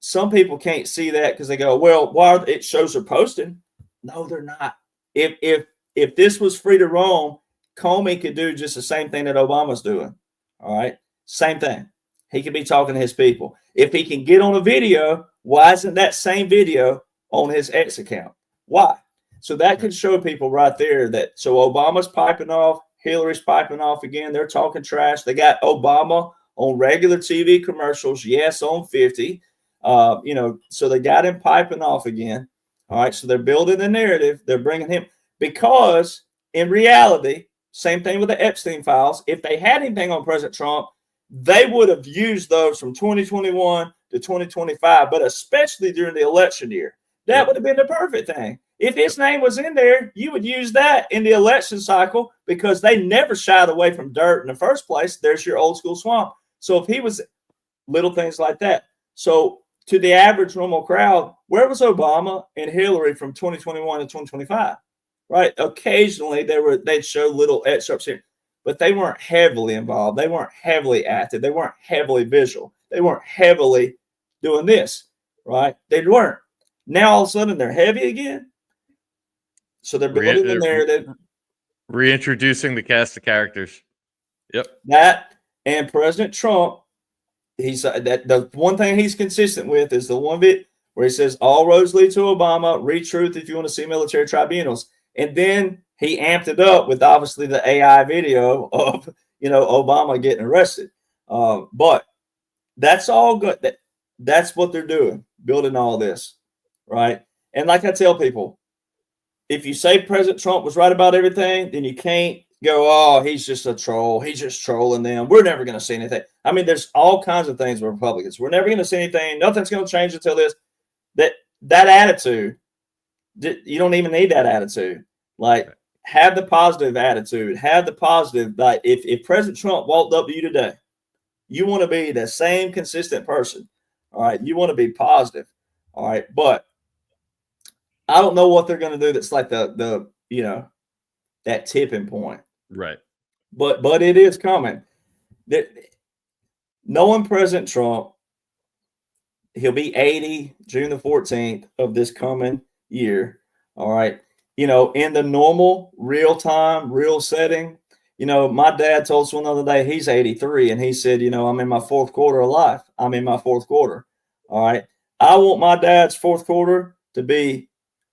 Speaker 7: some people can't see that because they go, well, it shows they're posting. No, they're not. If this was free to roam, Comey could do just the same thing that Obama's doing. All right. Same thing. He could be talking to his people. If he can get on a video, why isn't that same video on his X account? Why? So that can show people right there that, so Obama's piping off, Hillary's piping off again. They're talking trash. They got Obama on regular TV commercials. Yes, on 50. So they got him piping off again. All right. So they're building the narrative. They're bringing him, because in reality, same thing with the Epstein files. If they had anything on President Trump, they would have used those from 2021 to 2025, but especially during the election year. That would have been the perfect thing. If his name was in there, you would use that in the election cycle, because they never shied away from dirt in the first place. There's your old school swamp. So if he was, little things like that. So to the average normal crowd, where was Obama and Hillary from 2021 to 2025? Right? Occasionally they'd show little excerpts here, but they weren't heavily involved. They weren't heavily active. They weren't heavily visual. They weren't heavily doing this. right? They weren't. Now all of a sudden they're heavy again. So they're building the narrative.
Speaker 8: Reintroducing the cast of characters. Yep.
Speaker 7: That and President Trump, he's that the one thing he's consistent with is the one bit where he says all roads lead to Obama. Read truth if you want to see military tribunals, and then he amped it up with obviously the AI video of Obama getting arrested. But that's all good. That's what they're doing, building all this, right? And like I tell people, if you say President Trump was right about everything, then you can't go, oh, he's just a troll. He's just trolling them. We're never going to see anything. I mean, there's all kinds of things with Republicans. We're never going to see anything. Nothing's going to change until this. That attitude, you don't even need that attitude. Like, have the positive attitude. Have the positive. Like, if President Trump walked up to you today, you want to be the same consistent person. All right. You want to be positive. All right. But I don't know what they're going to do that's like the that tipping point.
Speaker 8: Right.
Speaker 7: But it is coming. That knowing President Trump, he'll be 80 June the 14th of this coming year. All right. In the normal, real time, real setting, my dad told us one other day, he's 83, and he said, I'm in my fourth quarter of life. I'm in my fourth quarter. All right. I want my dad's fourth quarter to be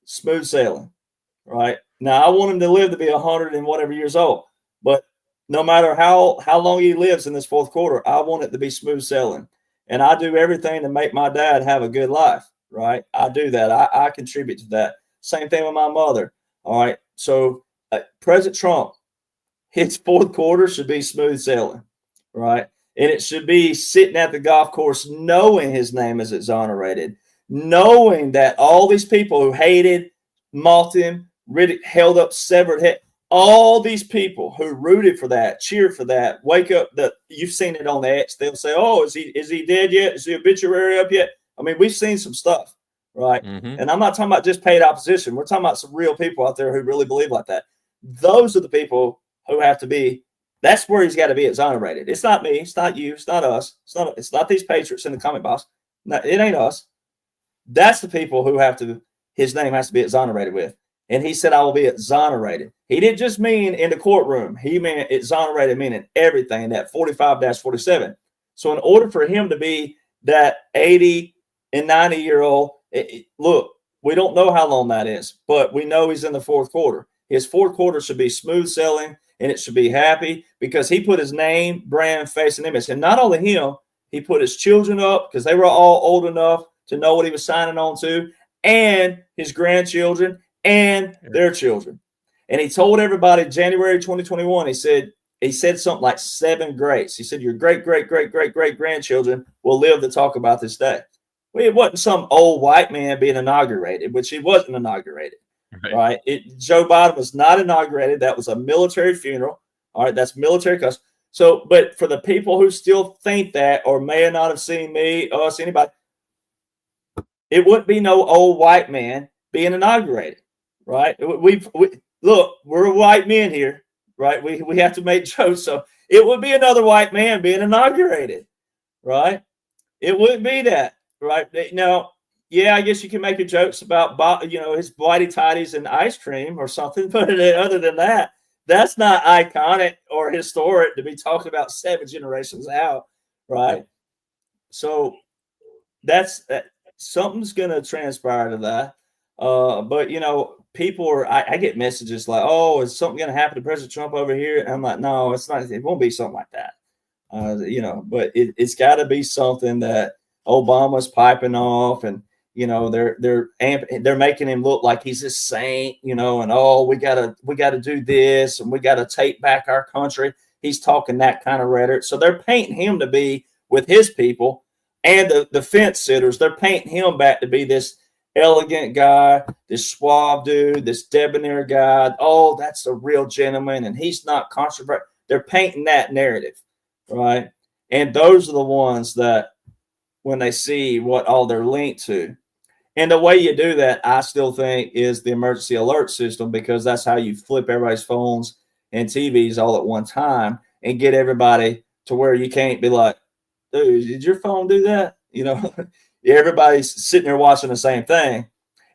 Speaker 7: smooth sailing. Right. Now, I want him to live to be 100 and whatever years old. But no matter how long he lives in this fourth quarter, I want it to be smooth sailing. And I do everything to make my dad have a good life. Right. I do that. I contribute to that. Same thing with my mother. All right. So President Trump, his fourth quarter should be smooth sailing. Right. And it should be sitting at the golf course knowing his name is exonerated, knowing that all these people who hated, mocked him, held up severed head, all these people who rooted for that, cheered for that, wake up. You've seen it on the X. They'll say, "Oh, is he dead yet? Is the obituary up yet?" I mean, we've seen some stuff, right?
Speaker 8: Mm-hmm.
Speaker 7: And I'm not talking about just paid opposition. We're talking about some real people out there who really believe like that. Those are the people who have to be. That's where he's got to be exonerated. It's not me. It's not you. It's not us. It's not these patriots in the comment box. No, it ain't us. That's the people who have to. His name has to be exonerated with. And he said, I will be exonerated. He didn't just mean in the courtroom. He meant exonerated, meaning everything, that 45-47. So in order for him to be that 80 and 90-year-old, look, we don't know how long that is, but we know he's in the fourth quarter. His fourth quarter should be smooth sailing, and it should be happy because he put his name, brand, face, and image. And not only him, he put his children up because they were all old enough to know what he was signing on to, and his grandchildren and their children. And he told everybody January 2021, he said something like 7 greats. He said, your great grandchildren will live to talk about this day. Well, it wasn't some old white man being inaugurated, which he wasn't inaugurated. Right? Joe Biden was not inaugurated. That was a military funeral. All right, that's military custom. So, but for the people who still think that or may not have seen me, us, anybody, it wouldn't be no old white man being inaugurated, right? We look, we're white men here, right? We have to make jokes, so it would be another white man being inaugurated, right? It wouldn't be that, right? Now, yeah, I guess you can make your jokes about his whitey tighties and ice cream or something, but other than that, that's not iconic or historic to be talking about 7 generations out, right? So that's something's going to transpire to that. But people are. I get messages like, "Oh, is something going to happen to President Trump over here?" And I'm like, "No, it's not. It won't be something like that." But it's got to be something that Obama's piping off, and they're making him look like he's a saint, and we gotta do this, and we gotta take back our country. He's talking that kind of rhetoric, so they're painting him to be with his people. And the fence sitters, they're painting him back to be this elegant guy, this suave dude, this debonair guy. Oh, that's a real gentleman, and he's not controversial. They're painting that narrative, right? And those are the ones that, when they see what all they're linked to. And the way you do that, I still think, is the emergency alert system, because that's how you flip everybody's phones and TVs all at one time and get everybody to where you can't be like, dude, did your phone do that? everybody's sitting there watching the same thing,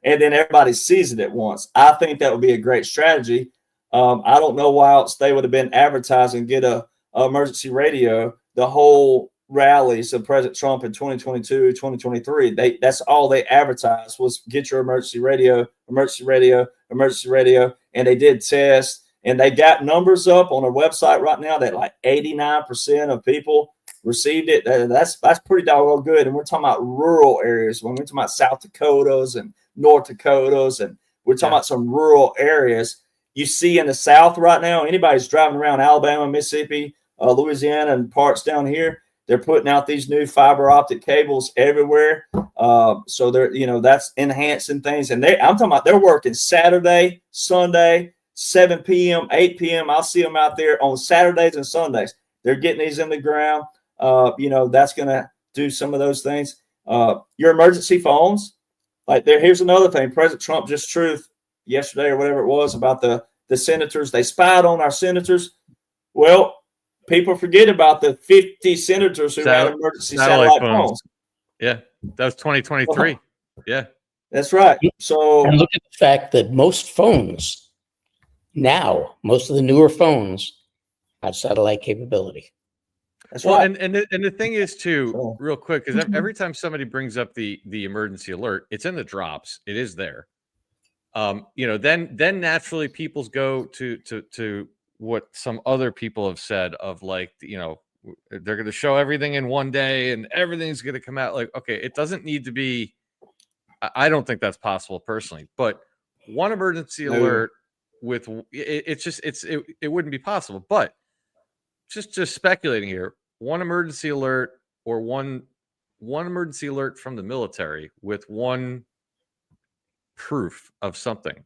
Speaker 7: and then everybody sees it at once. I think that would be a great strategy. I don't know why else they would have been advertising, get a emergency radio, the whole rallies of President Trump in 2022, 2023. That's all they advertised was get your emergency radio, emergency radio, emergency radio. And they did tests, and they got numbers up on their website right now that like 89% of people received it. That's pretty doggone good. And we're talking about rural areas. When we're talking about South Dakotas and North Dakotas, and we're talking about some rural areas. You see in the South right now, anybody's driving around Alabama, Mississippi, Louisiana, and parts down here, they're putting out these new fiber optic cables everywhere. So they're, that's enhancing things. And I'm talking about they're working Saturday, Sunday, 7 p.m., 8 p.m. I'll see them out there on Saturdays and Sundays. They're getting these in the ground. That's going to do some of those things. Your emergency phones, here's another thing. President Trump just truth yesterday or whatever it was about the senators. They spied on our senators. Well, people forget about the 50 senators who had emergency satellite phones.
Speaker 8: Yeah, that was 2023. Yeah,
Speaker 7: that's right. So,
Speaker 6: and look at the fact that most phones now, most of the newer phones have satellite capability.
Speaker 7: That's
Speaker 8: well,
Speaker 7: right.
Speaker 8: And the thing is too, real quick, because every time somebody brings up the emergency alert, it's in the drops. It is there. Then naturally people's go to what some other people have said of they're going to show everything in one day and everything's going to come out okay, it doesn't need to be. I don't think that's possible personally, but one emergency alert with it wouldn't be possible. But just speculating here, one emergency alert or one emergency alert from the military with one proof of something,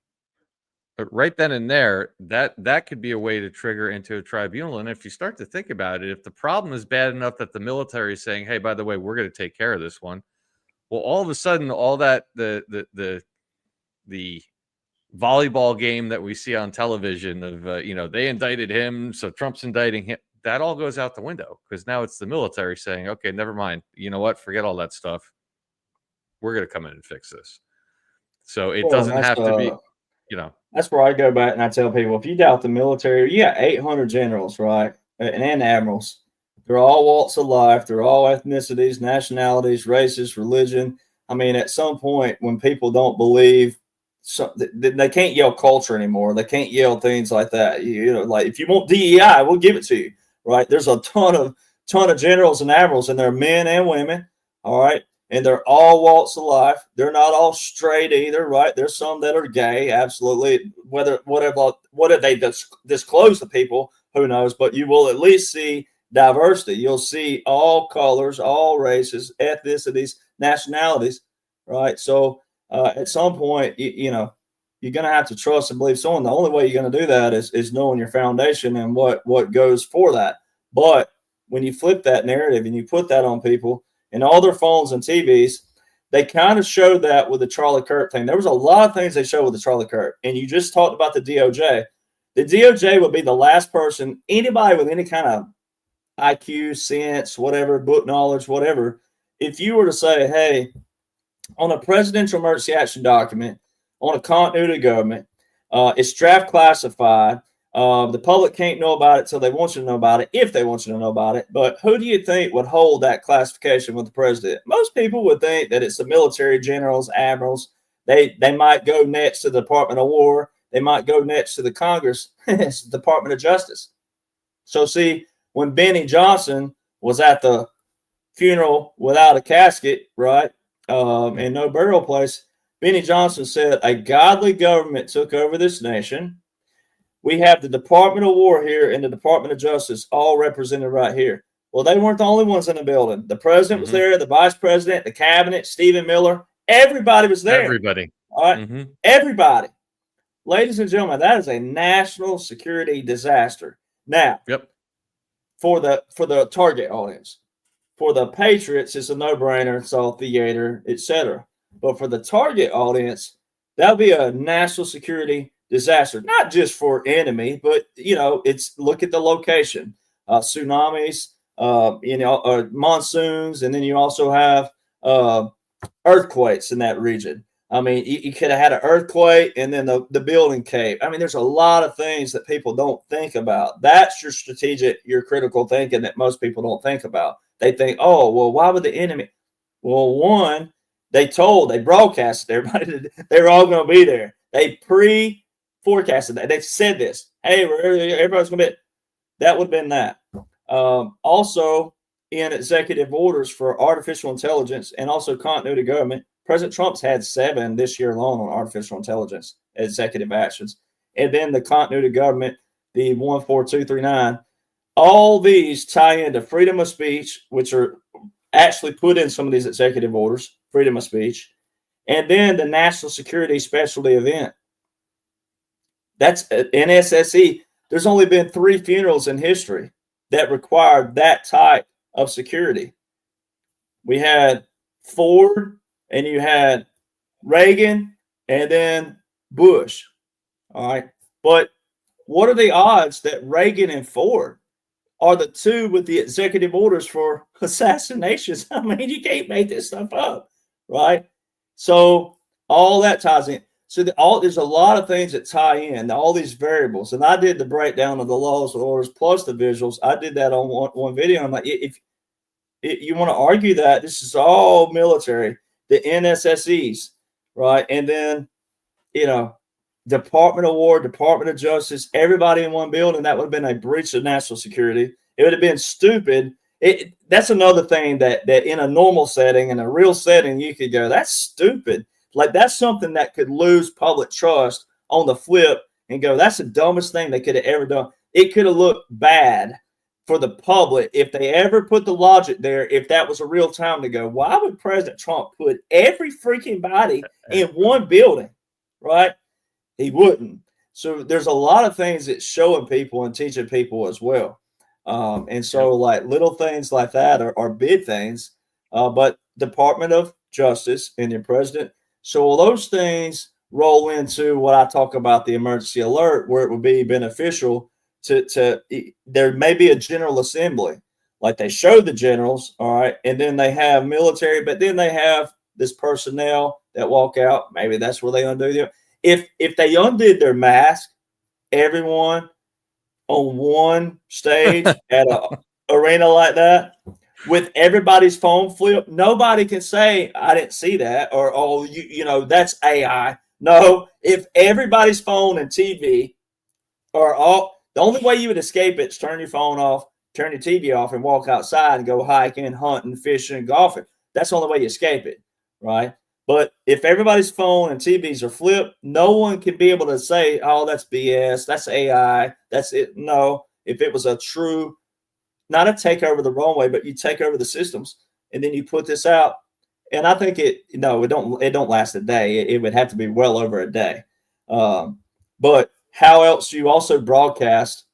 Speaker 8: but right then and there, that could be a way to trigger into a tribunal. And if you start to think about it, if the problem is bad enough that the military is saying, hey, by the way, we're going to take care of this one, well, all of a sudden, all that the volleyball game that we see on television of they indicted him, so Trump's indicting him, that all goes out the window, because now it's the military saying, okay, never mind, you know what, forget all that stuff, we're going to come in and fix this. So it doesn't have to be,
Speaker 7: That's where I go back and I tell people, if you doubt the military, you got 800 generals, right? And admirals. They're all walks of life. They're all ethnicities, nationalities, races, religion. I mean, at some point when people don't believe, they can't yell culture anymore. They can't yell things like that. Like if you want DEI, we'll give it to you, right? There's a ton of generals and admirals, and they're men and women, all right? And they're all walks of life. They're not all straight either, right? There's some that are gay, absolutely. What if they disclose to people, who knows? But you will at least see diversity. You'll see all colors, all races, ethnicities, nationalities, right? So at some point, you're going to have to trust and believe someone. The only way you're going to do that is knowing your foundation and what goes for that. But when you flip that narrative and you put that on people, and all their phones and TVs, they kind of showed that with the Charlie Kirk thing. There was a lot of things they showed with the Charlie Kirk. And you just talked about the DOJ. The DOJ would be the last person, anybody with any kind of IQ, sense, whatever, book knowledge, whatever, if you were to say, hey, on a presidential emergency action document, on a continuity of government, it's draft classified, the public can't know about it till they want you to know about it, if they want you to know about it. But who do you think would hold that classification with the president? Most people would think that it's the military generals, admirals. They might go next to the Department of War. They might go next to the Congress. It's the Department of Justice. So see, when Benny Johnson was at the funeral without a casket, right, and no burial place, Benny Johnson said, a godly government took over this nation. We have the Department of War here and the Department of Justice all represented right here. Well, they weren't the only ones in the building. The president was there, the vice president, the cabinet, Stephen Miller. Everybody was there.
Speaker 8: Everybody.
Speaker 7: All right. Everybody. Ladies and gentlemen, that is a national security disaster. Now, for the target audience, for the patriots, it's a no-brainer. It's all theater, etc. But for the target audience, that'll be a national security disaster, not just for enemy, but it's look at the location, tsunamis, monsoons, and then you also have earthquakes in that region. I mean, you could have had an earthquake and then the building caved. I mean, there's a lot of things that people don't think about. That's your strategic, your critical thinking that most people don't think about. They think, oh, well, why would the enemy? Well, one, they broadcasted everybody they were all going to be there. They pre-forecasted that. They said this. Hey, everybody's going to be. That would have been that. Also, in executive orders for artificial intelligence and also continuity of government, President Trump's had 7 this year alone on artificial intelligence executive actions. And then the continuity of government, the 14239, all these tie into freedom of speech, which are actually put in some of these executive orders, freedom of speech, and then the national security specialty event. That's NSSE. There's only been 3 funerals in history that required that type of security. We had Ford, and you had Reagan, and then Bush. All right. But what are the odds that Reagan and Ford are the 2 with the executive orders for assassinations? I mean, you can't make this stuff up, right? So all that ties in. So there's a lot of things that tie in, all these variables. And I did the breakdown of the laws and orders plus the visuals. I did that on one video. I'm like, if you want to argue that this is all military, the NSSEs, right? And then, Department of War, Department of Justice, everybody in one building, that would have been a breach of national security. It would have been stupid. That's another thing that in a normal setting, in a real setting, you could go, that's stupid. Like, that's something that could lose public trust on the flip and go, that's the dumbest thing they could have ever done. It could have looked bad for the public if they ever put the logic there. If that was a real time to go, why would President Trump put every freaking body in one building, right? He wouldn't. So there's a lot of things that showing people and teaching people as well. And so like little things like that are big things, but Department of Justice and the president. So all those things roll into what I talk about, the emergency alert, where it would be beneficial to there may be a general assembly, like they show the generals, all right, and then they have military, but then they have this personnel that walk out. Maybe that's where they undo them. If they undid their mask, everyone on one stage at an arena like that, with everybody's phone flip, nobody can say, I didn't see that, or, oh, that's AI. No, if everybody's phone and TV are all, the only way you would escape it is turn your phone off, turn your TV off, and walk outside and go hiking, hunting, fishing, golfing. That's the only way you escape it, right? But if everybody's phone and TVs are flipped, no one can be able to say, oh, that's BS, that's AI, that's it. No, if it was a true, not a takeover the wrong way, but you take over the systems and then you put this out. And I think it don't last a day. It would have to be well over a day. But how else do you also broadcast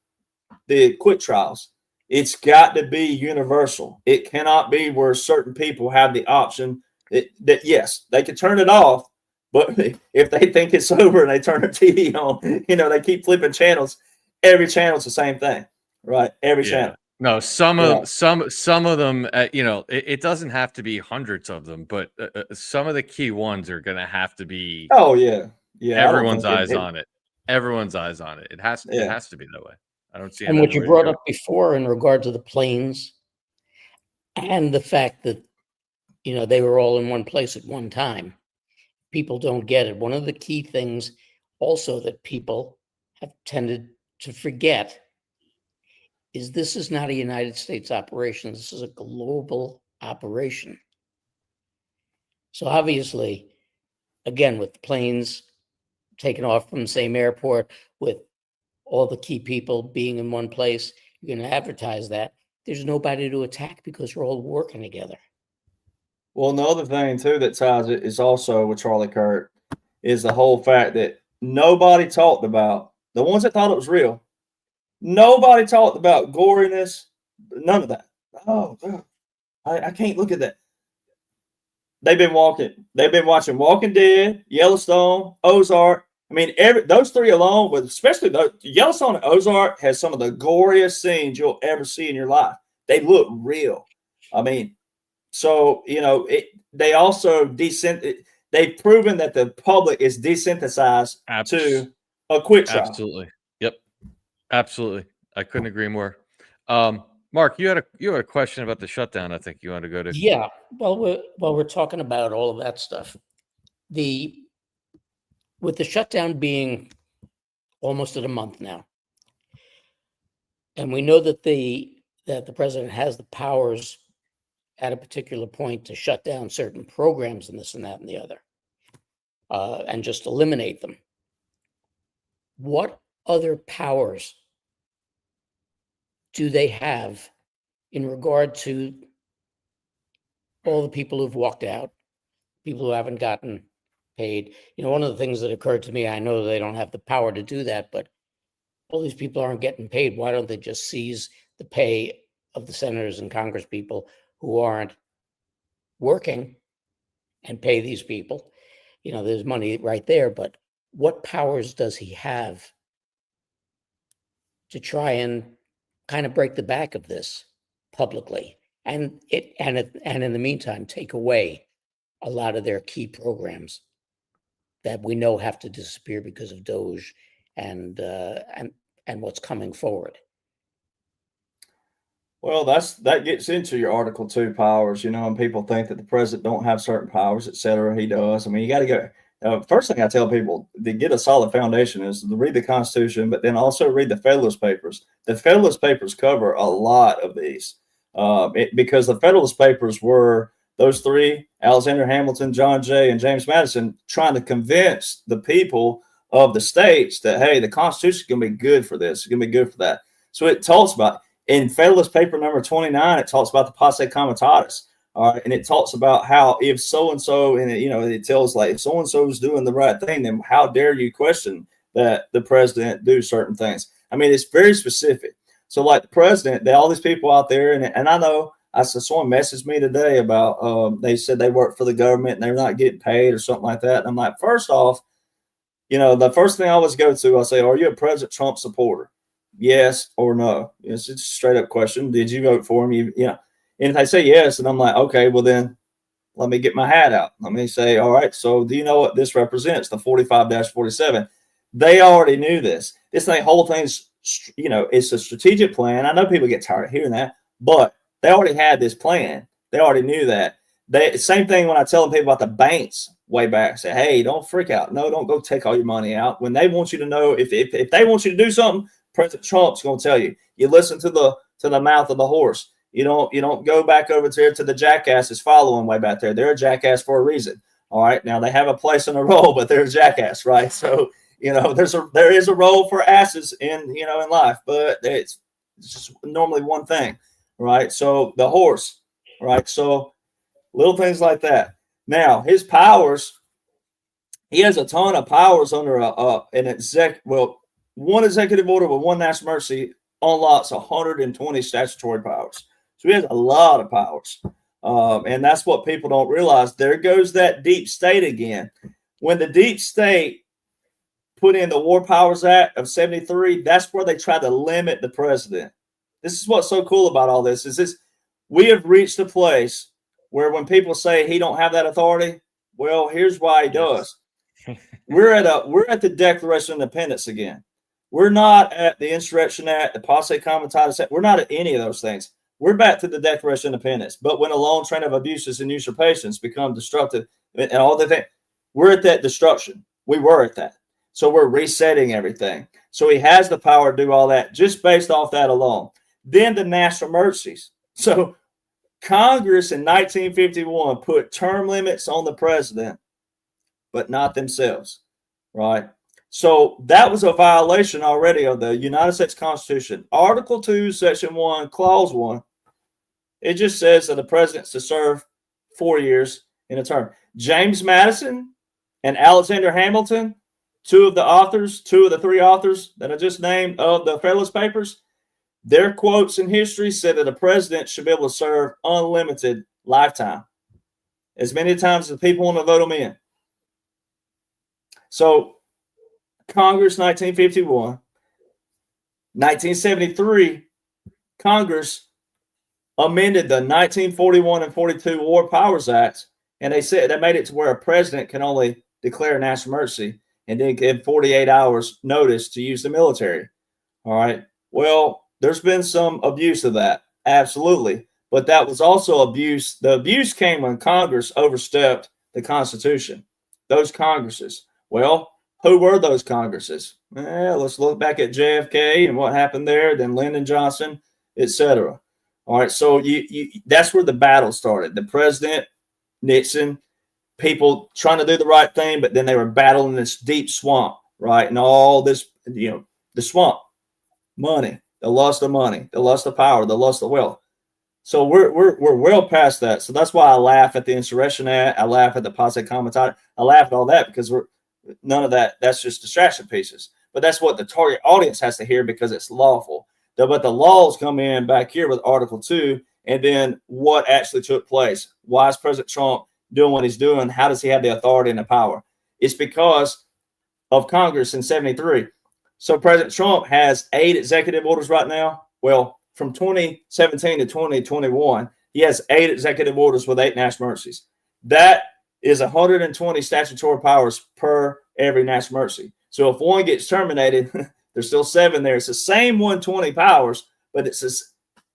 Speaker 7: the quick trials? It's got to be universal. It cannot be where certain people have the option that yes, they can turn it off, but if they think it's over and they turn their TV on, they keep flipping channels. Every channel's the same thing, right? Every channel.
Speaker 8: No, some of them, it doesn't have to be hundreds of them, but some of the key ones are going to have to be.
Speaker 7: Oh yeah, yeah.
Speaker 8: Everyone's eyes on it. Everyone's eyes on it. It has to be that way. I don't see.
Speaker 6: And what you brought up before in regard to the planes, and the fact that they were all in one place at one time. People don't get it. One of the key things also that people have tended to forget is this is not a United States operation. This is a global operation. So obviously, again, with the planes taking off from the same airport, with all the key people being in one place, you're going to advertise that. There's nobody to attack because we're all working together.
Speaker 7: Well, another thing too that ties it is also with Charlie Kirk is the whole fact that nobody talked about, the ones that thought it was real, nobody talked about goriness, none of that. Oh, God, I can't look at that. They've been watching Walking Dead, Yellowstone, Ozark. I mean, those 3 alone, with especially Yellowstone and Ozark, has some of the goriest scenes you'll ever see in your life. They look real. I mean, so they also they've proven that the public is desensitized to a quick trial.
Speaker 8: Absolutely. Yep. Absolutely. I couldn't agree more. Mark, you had a question about the shutdown. I think you wanted to go to.
Speaker 6: Yeah. Well, we're talking about all of that stuff. With the shutdown being almost at a month now, and we know that the president has the powers at a particular point to shut down certain programs and this and that and the other, and just eliminate them. What other powers do they have in regard to all the people who've walked out, people who haven't gotten paid? One of the things that occurred to me, I know they don't have the power to do that, but all these people aren't getting paid. Why don't they just seize the pay of the senators and Congress people who aren't working and pay these people? There's money right there, but what powers does he have to try and kind of break the back of this publicly, and in the meantime take away a lot of their key programs that we know have to disappear because of Doge and what's coming forward?
Speaker 7: Well, that gets into your Article 2 powers, and people think that the president don't have certain powers, et cetera. He does. I mean, you got to go. First thing I tell people to get a solid foundation is to read the Constitution, but then also read the Federalist Papers. The Federalist Papers cover a lot of these because the Federalist Papers were those three, Alexander Hamilton, John Jay, and James Madison, trying to convince the people of the states that, hey, the Constitution is going to be good for this. It's going to be good for that. So it talks about, in Federalist Paper number 29, it talks about the posse comitatus. And it talks about how if so-and-so, and it tells like if so-and-so is doing the right thing, then how dare you question that the president do certain things? I mean, it's very specific. So like the president, all these people out there, and I know someone messaged me today about they said they work for the government and they're not getting paid or something like that. And I'm like, first off, the first thing I always go to, I say, are you a President Trump supporter? Yes or no? It's a straight up question. Did you vote for him? And if they say yes, and I'm like, okay, well then let me get my hat out. Let me say, all right, so do you know what this represents? The 45-47. They already knew this. Whole thing's, it's a strategic plan. I know people get tired of hearing that, but they already had this plan. They already knew that. Same thing when I tell them people about the banks way back. I say, hey, don't freak out. No, don't go take all your money out. When they want you to know, if they want you to do something, President Trump's going to tell you. You listen to the mouth of the horse. You don't go back over to the jackasses following way back there. They're a jackass for a reason. All right. Now they have a place in a role, but they're a jackass, right? So, there is a role for asses in life, but it's just normally one thing, right? So the horse, right? So little things like that. Now his powers, he has a ton of powers under one executive order with one national emergency unlocks 120 statutory powers. So he has a lot of powers. And that's what people don't realize. There goes that deep state again. When the deep state put in the War Powers Act of 73, that's where they try to limit the president. This is what's so cool about all this is we have reached a place where when people say he don't have that authority, well, here's why he does. We're at the Declaration of Independence again. We're not at the Insurrection Act, the Posse Comitatus Act. We're not at any of those things. We're back to the Declaration of Independence. But when a long train of abuses and usurpations become destructive and all the things, we're at that destruction. We were at that. So we're resetting everything. So he has the power to do all that just based off that alone. Then the national emergencies. So Congress in 1951 put term limits on the president, but not themselves, right? So that was a violation already of the United States Constitution. Article 2, Section 1, Clause 1, it just says that the president's to serve 4 years in a term. James Madison and Alexander Hamilton, two of the three authors that I just named of the Federalist Papers, their quotes in history said that a president should be able to serve unlimited lifetime, as many times as people want to vote them in. So Congress, 1951, 1973, Congress amended the 1941 and 42 War Powers Acts And they said they made it to where a president can only declare a national emergency and then give 48 hours notice to use the military. All right. Well, there's been some abuse of that. Absolutely. But that was also abuse. The abuse came when Congress overstepped the Constitution. Those Congresses. Well, who were those Congresses? Let's look back at JFK and what happened there, then Lyndon Johnson, etc. All right. So that's where the battle started. The president, Nixon, people trying to do the right thing, but then they were battling this deep swamp, right? And all this, the swamp, money, the lust of money, the lust of power, the lust of wealth. So we're well past that. So that's why I laugh at the Insurrection Act. I laugh at the Posse Comitatus. I laugh at all that because none of that. That's just distraction pieces. But that's what the target audience has to hear because it's lawful. But the laws come in back here with Article 2, and then what actually took place. Why is President Trump doing what he's doing? How does he have the authority and the power? It's because of Congress in 73. So President Trump has 8 executive orders right now. Well, from 2017 to 2021, he has 8 executive orders with 8 national emergencies. That is 120 statutory powers per every national emergency. So if one gets terminated, there's still 7 there. It's the same 120 powers, but it's the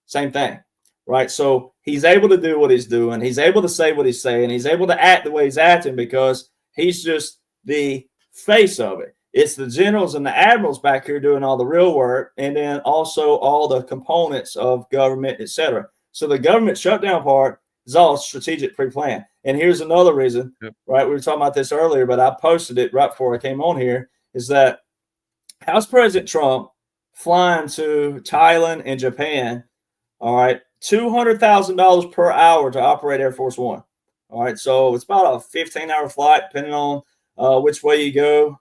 Speaker 7: same thing, right? So he's able to do what he's doing. He's able to say what he's saying. He's able to act the way he's acting because he's just the face of it. It's the generals and the admirals back here doing all the real work, and then also all the components of government, etc. So the government shutdown part is all strategic pre-planned. And here's another reason, right? We were talking about this earlier, but I posted it right before I came on here, is that how's President Trump flying to Thailand and Japan, all right, $200,000 per hour to operate Air Force One. All right, so it's about a 15-hour flight, depending on which way you go,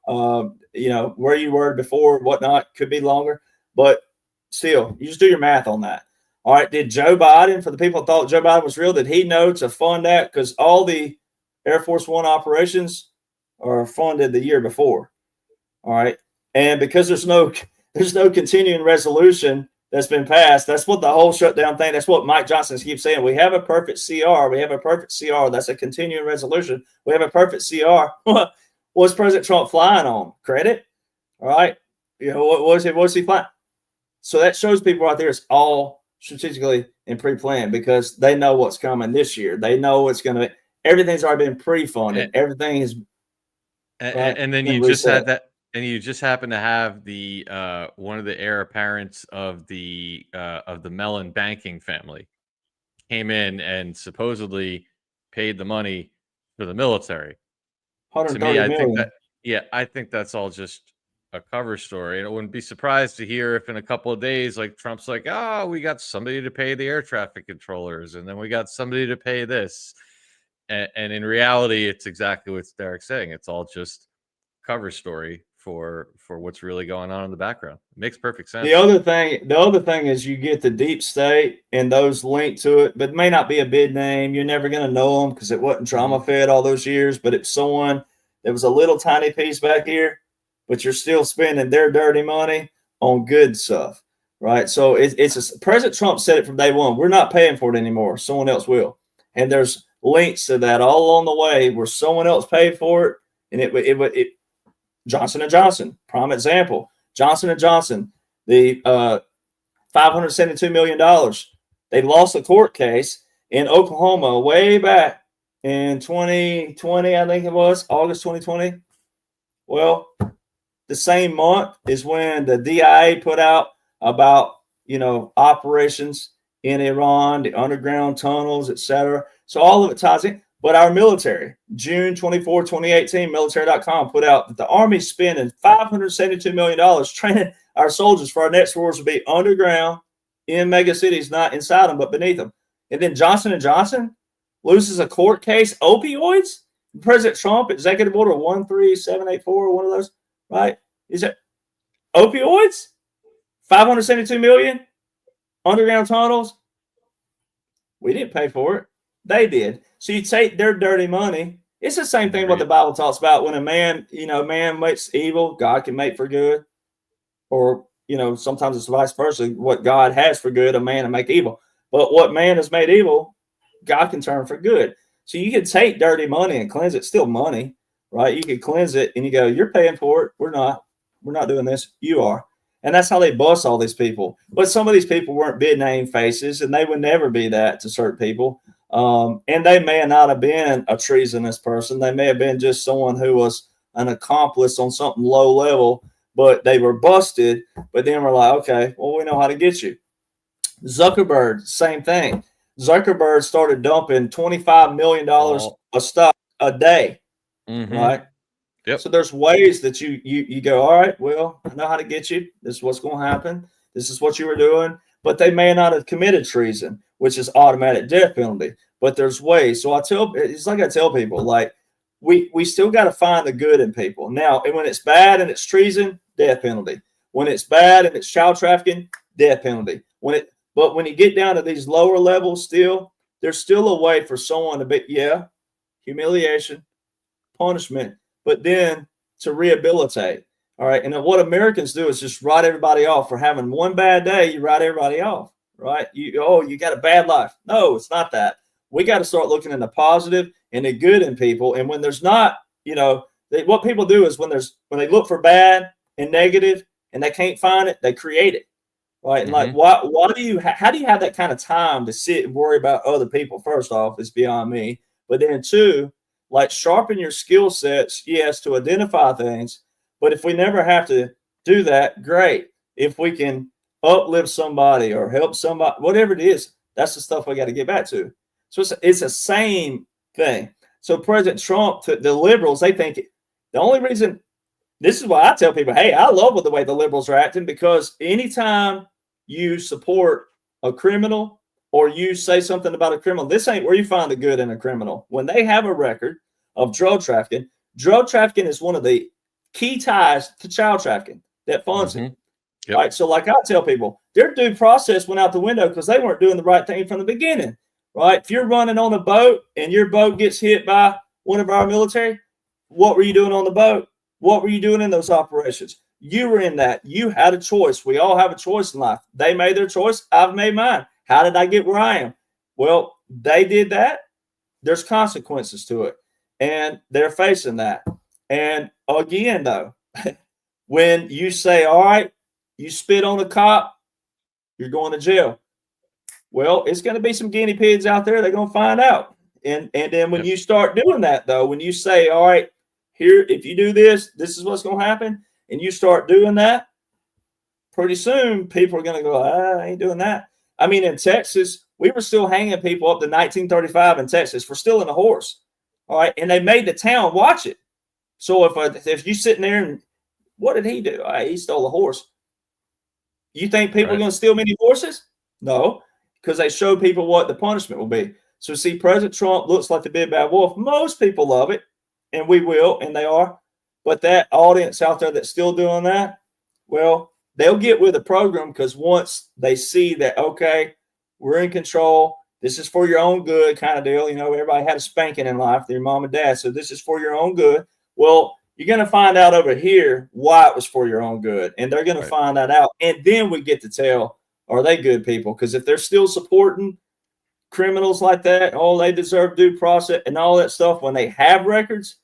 Speaker 7: where you were before, whatnot, could be longer, but still, you just do your math on that. All right, did Joe Biden, for the people who thought Joe Biden was real, did he know to fund that? Because all the Air Force One operations are funded the year before. All right, and because there's no continuing resolution that's been passed, that's what the whole shutdown thing, that's what Mike Johnson keeps saying. We have a perfect CR. We have a perfect CR. That's a continuing resolution. We have a perfect CR. What's President Trump flying on? Credit? All right. What's he flying? So that shows people out there it's all strategically and pre-planned because they know what's coming this year. They know it's going to, everything's already been pre-funded. Everything is.
Speaker 8: And then you just had that, and you just happen to have the one of the heir apparents of the Mellon banking family came in and supposedly paid the money for the military. To me, I think that's all just a cover story. And I wouldn't be surprised to hear if in a couple of days, like Trump's like, oh, we got somebody to pay the air traffic controllers, and then we got somebody to pay this. And in reality, it's exactly what Derek's saying. It's all just cover story for what's really going on in the background. It makes perfect sense.
Speaker 7: The other thing is you get the deep state and those linked to it, but it may not be a big name. You're never going to know them because it wasn't trauma fed all those years, but it's someone that was a little tiny piece back here, but you're still spending their dirty money on good stuff, right? So President Trump said it from day one. We're not paying for it anymore. Someone else will. And there's links to that all along the way where someone else paid for it. And it Johnson & Johnson, prime example. Johnson & Johnson, the $572 million. They lost a court case in Oklahoma way back in 2020, I think it was, August 2020. Well, the same month is when the DIA put out about, operations in Iran, the underground tunnels, etc. So all of it ties in. But our military, June 24, 2018, military.com put out that the Army's spending $572 million training our soldiers for our next wars to be underground in mega cities, not inside them, but beneath them. And then Johnson & Johnson loses a court case, opioids. President Trump, Executive Order 13784, one of those, right? Is it opioids? $572 million? Underground tunnels? We didn't pay for it. They did. So you take their dirty money. It's the same thing what the Bible talks about. When a man, man makes evil, God can make for good. Or, sometimes it's vice versa. What God has for good, a man to make evil. But what man has made evil, God can turn for good. So you can take dirty money and cleanse it. Still money, right? You can cleanse it and you go, you're paying for it. We're not doing this. You are. And that's how they bust all these people. But some of these people weren't big name faces, and they would never be that to certain people. And they may not have been a treasonous person. They may have been just someone who was an accomplice on something low level, but they were busted. But then we're like, okay, well, we know how to get you. Zuckerberg, same thing. Zuckerberg started dumping $25 million of stuff a day, right?
Speaker 8: Yep.
Speaker 7: So there's ways that you go, all right, well, I know how to get you. This is what's going to happen. This is what you were doing. But they may not have committed treason, which is automatic death penalty. But there's ways. So it's like I tell people, like, we still got to find the good in people. Now, and when it's bad and it's treason, death penalty. When it's bad and it's child trafficking, death penalty. But when you get down to these lower levels, there's still a way for someone to be, humiliation, punishment, but then to rehabilitate. All right. And then what Americans do is just write everybody off for having one bad day. You write everybody off, right? You got a bad life. No, it's not that. We got to start looking in the positive and the good in people. And when there's not, what people do is when they look for bad and negative and they can't find it, they create it. Right. And like, how do you have that kind of time to sit and worry about other people? First off, it's beyond me. But then two, like, sharpen your skill sets, yes, to identify things. But if we never have to do that, great. If we can uplift somebody or help somebody, whatever it is, that's the stuff we got to get back to. So it's the same thing. So President Trump, the liberals, they think the only reason, this is why I tell people, hey, I love the way the liberals are acting, because anytime you support a criminal or you say something about a criminal, this ain't where you find the good in a criminal. When they have a record of drug trafficking is one of the key ties to child trafficking that funds it.
Speaker 8: Yep.
Speaker 7: Right. So like I tell people, their due process went out the window because they weren't doing the right thing from the beginning. Right. If you're running on a boat and your boat gets hit by one of our military, what were you doing on the boat? What were you doing in those operations? You were in that. You had a choice. We all have a choice in life. They made their choice. I've made mine. How did I get where I am? Well, they did that. There's consequences to it. And they're facing that. And again, though, when you say, all right, you spit on a cop, you're going to jail. Well, it's going to be some guinea pigs out there. They're going to find out. And then when you start doing that, though, when you say, all right, here, if you do this, this is what's going to happen, and you start doing that, pretty soon people are going to go, I ain't doing that. I mean, in Texas, we were still hanging people up to 1935 in Texas for stealing a horse. All right. And they made the town watch it. So if you're sitting there and what did he do? He stole a horse. You think people are going to steal many horses? No, because they show people what the punishment will be. So see, President Trump looks like the big bad wolf. Most people love it, and we will, and they are. But that audience out there that's still doing that, well, they'll get with the program, because once they see that, okay, we're in control, this is for your own good kind of deal. Everybody had a spanking in life, their mom and dad. So this is for your own good. Well, you're going to find out over here why it was for your own good. And they're going to find that out. And then we get to tell, are they good people? Because if they're still supporting criminals like that, they deserve due process and all that stuff, when they have records,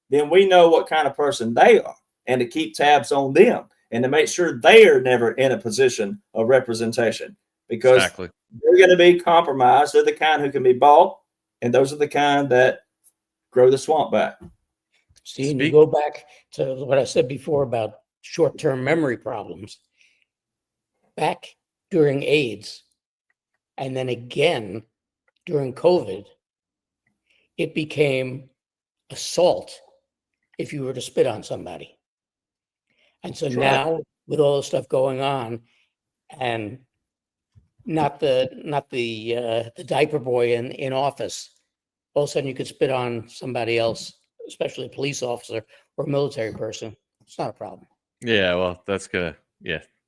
Speaker 7: then we know what kind of person they are, and to keep tabs on them and to make sure they are never in a position of representation, because they're going to be compromised. They're the kind who can be bought, and those are the kind that grow the swamp back.
Speaker 6: See, and you go back to what I said before about short-term memory problems. Back during AIDS, and then again during COVID, it became assault if you were to spit on somebody. And so now, with all the stuff going on, and not the diaper boy in office, all of a sudden you could spit on somebody else, especially a police officer or a military person. It's not a problem.
Speaker 8: Yeah, well, that's gonna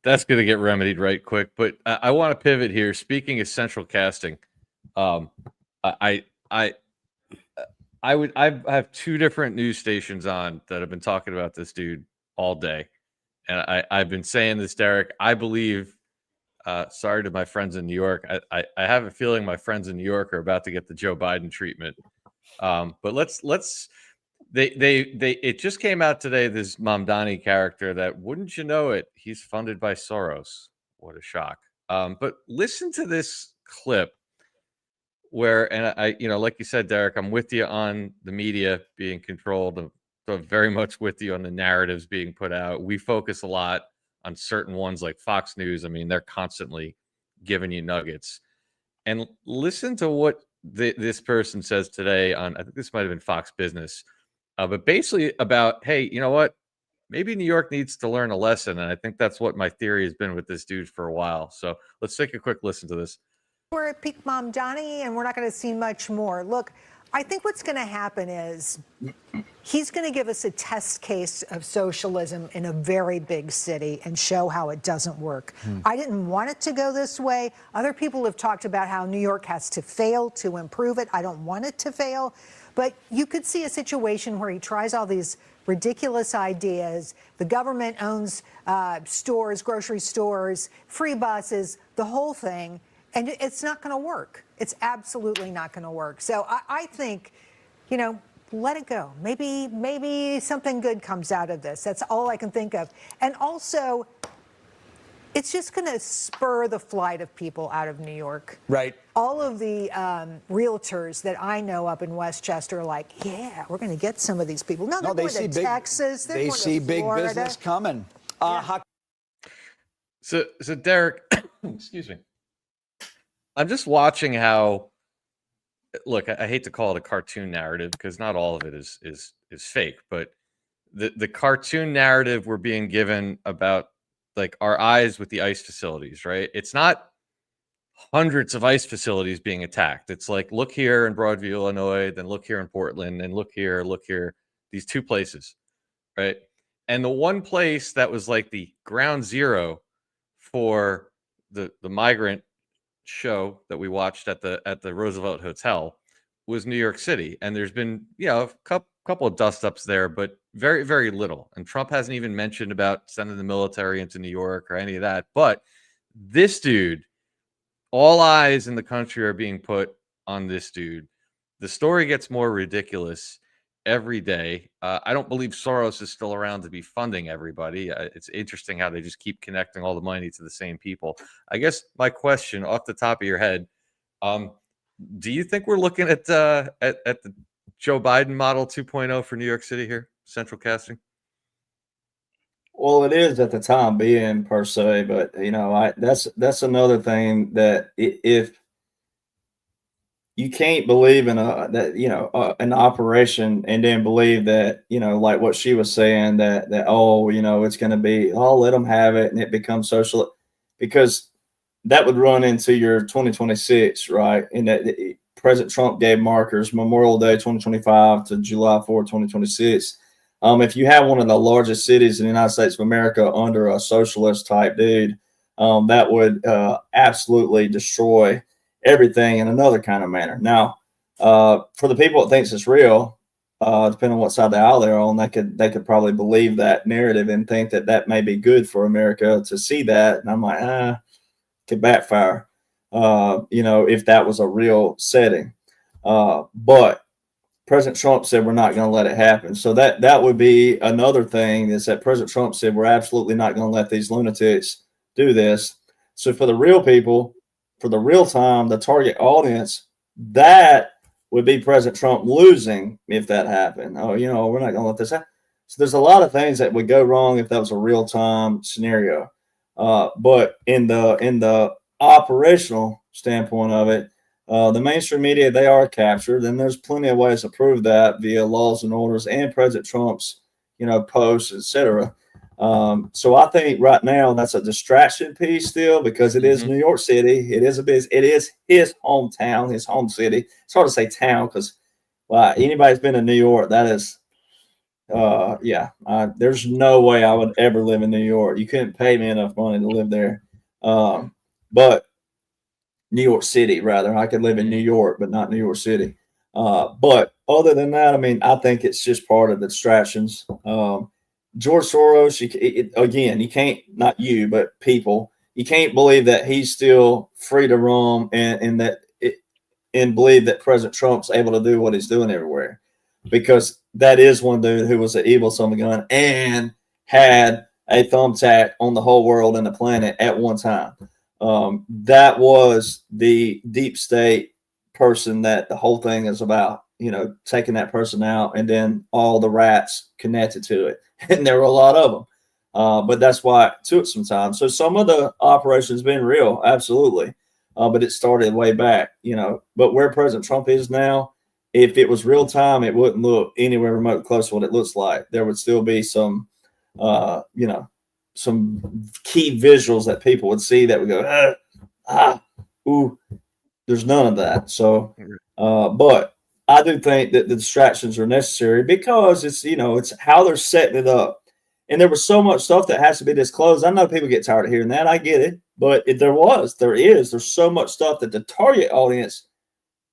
Speaker 8: get remedied right quick. But I want to pivot here. Speaking of central casting, I have two different news stations on that have been talking about this dude all day, and I've been saying this, Derek. I believe. Sorry to my friends in New York. I have a feeling my friends in New York are about to get the Joe Biden treatment But let's they it just came out today, this Mamdani character that, wouldn't you know it, he's funded by Soros. What a shock. But listen to this clip where, and I, like you said, Derek, I'm with you on the media being controlled. I'm very much with you on the narratives being put out. We focus a lot on certain ones like Fox News. I mean, they're constantly giving you nuggets. And listen to what this person says today on, I think this might have been Fox Business, but basically about, hey, you know what? Maybe New York needs to learn a lesson. And I think that's what my theory has been with this dude for a while. So let's take a quick listen to this.
Speaker 9: We're at peak Mamdani, and we're not going to see much more. Look, I think what's going to happen is he's going to give us a test case of socialism in a very big city and show how it doesn't work. I didn't want it to go this way. Other people have talked about how New York has to fail to improve it. I don't want it to fail. But you could see a situation where he tries all these ridiculous ideas. The government owns stores, grocery stores, free buses, the whole thing. And it's not going to work. It's absolutely not going to work. So I think, let it go. Maybe something good comes out of this. That's all I can think of. And also, it's just going to spur the flight of people out of New York.
Speaker 10: Right.
Speaker 9: All of the realtors that I know up in Westchester are like, yeah, we're going to get some of these people. No, they're going to Texas. They're
Speaker 10: They
Speaker 9: going
Speaker 10: see
Speaker 9: to
Speaker 10: big
Speaker 9: Florida.
Speaker 10: business coming.
Speaker 8: So Derek, excuse me. I'm just watching how, look, I hate to call it a cartoon narrative because not all of it is fake, but the cartoon narrative we're being given about like our eyes with the ICE facilities, right? It's not hundreds of ICE facilities being attacked. It's like, look here in Broadview, Illinois, then look here in Portland, and look here, these two places, right? And the one place that was like the ground zero for the migrant show that we watched at the Roosevelt Hotel was New York City. And there's been, a couple of dust ups there, but very, very little. And Trump hasn't even mentioned about sending the military into New York or any of that. But this dude, all eyes in the country are being put on this dude. The story gets more ridiculous every day. I don't believe Soros is still around to be funding everybody. It's interesting how they just keep connecting all the money to the same people. I guess my question off the top of your head, do you think we're looking at the Joe Biden model 2.0 for New York City here, central casting?
Speaker 7: Well, it is at the time being per se, but that's another thing that if you can't believe in an operation and then believe that, like what she was saying that it's going to be, let them have it and it becomes social, because that would run into your 2026, right? And that President Trump gave markers Memorial Day 2025 to July 4, 2026. If you have one of the largest cities in the United States of America under a socialist type dude, that would absolutely destroy everything in another kind of manner. Now, for the people that thinks it's real, depending on what side of the aisle they're on, they could probably believe that narrative and think that may be good for America to see that. And I'm like, could backfire, if that was a real setting. But President Trump said we're not going to let it happen. So that would be another thing, is that President Trump said we're absolutely not going to let these lunatics do this. So for the real people, for the real time, the target audience, that would be President Trump losing if that happened. We're not going to let this happen. So there's a lot of things that would go wrong if that was a real time scenario. But in the operational standpoint of it, the mainstream media, they are captured, and there's plenty of ways to prove that via laws and orders and President Trump's, posts, etc. So I think right now that's a distraction piece still, because it is New York City. It is it is his hometown, his home city. It's hard to say town because, anybody's been to New York, that is, there's no way I would ever live in New York. You couldn't pay me enough money to live there. But New York City, rather, I could live in New York, but not New York City. But other than that, I think it's just part of the distractions. George Soros, you can't, not you, but people, you can't believe that he's still free to roam and that and believe that President Trump's able to do what he's doing everywhere, because that is one dude who was an evil son of a gun and had a thumbtack on the whole world and the planet at one time. That was the deep state person that the whole thing is about, taking that person out, and then all the rats connected to it. And there were a lot of them. But that's why it took some time. So some of the operations been real, absolutely. But it started way back, But where President Trump is now, if it was real time, it wouldn't look anywhere remote close to what it looks like. There would still be some, some key visuals that people would see that would go, ooh. There's none of that. So, but I do think that the distractions are necessary, because it's how they're setting it up. And there was so much stuff that has to be disclosed. I know people get tired of hearing that. I get it. But there's so much stuff that the target audience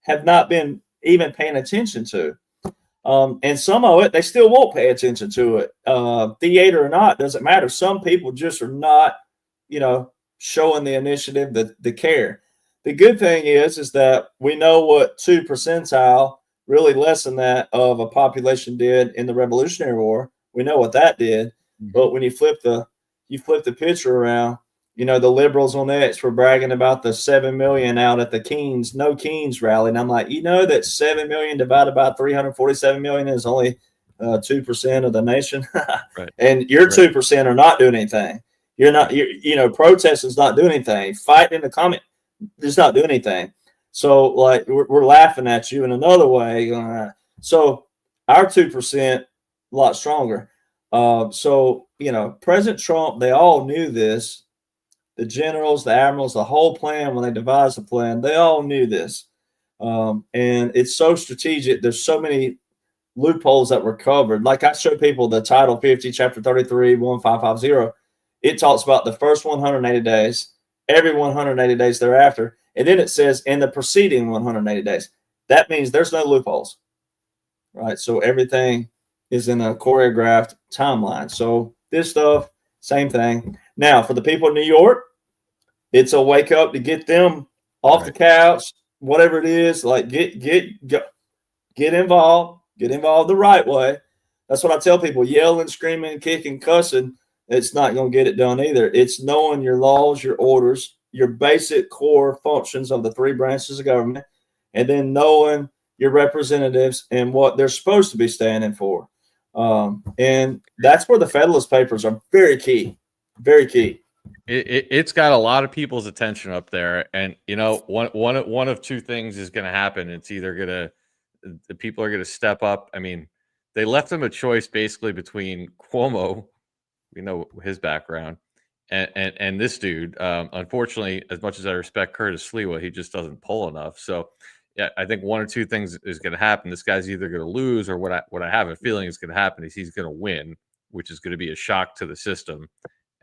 Speaker 7: have not been even paying attention to. And some of it, they still won't pay attention to it. Theater or not, doesn't matter. Some people just are not, showing the initiative, the care. The good thing is that we know what 2 percentile, really less than that, of a population did in the Revolutionary War. We know what that did. But when you flip the picture around, the liberals on X were bragging about the 7 million out at the No Keynes rally. And I'm like, that 7 million divided by 347 million is only 2% of the nation.
Speaker 8: Right.
Speaker 7: And your 2% are not doing anything. Protesting is not doing anything. Fighting in the comment, it's not doing anything. So like we're laughing at you in another way. So our 2% a lot stronger. So President Trump, they all knew this. The generals, the admirals, the whole plan, when they devised the plan, they all knew this. And it's so strategic. There's so many loopholes that were covered. Like I show people the Title 50, Chapter 33, 1550. It talks about the first 180 days, every 180 days thereafter. And then it says in the preceding 180 days. That means there's no loopholes, right? So everything is in a choreographed timeline. So this stuff, same thing. Now, for the people in New York, it's a wake up to get them off the couch, whatever it is. Like get involved the right way. That's what I tell people: yelling, screaming, kicking, cussing. It's not going to get it done either. It's knowing your laws, your orders, your basic core functions of the 3 branches of government, and then knowing your representatives and what they're supposed to be standing for. And that's where the Federalist Papers are very key. Very key.
Speaker 8: It's got a lot of people's attention up there, and one of two things is going to happen. It's either the people are going to step up. I mean, they left them a choice basically between Cuomo, we know his background, and this dude. Unfortunately, as much as I respect Curtis Sliwa, he just doesn't pull enough. So yeah, I think one or two things is going to happen. This guy's either going to lose, or what I have a feeling is going to happen is he's going to win, which is going to be a shock to the system.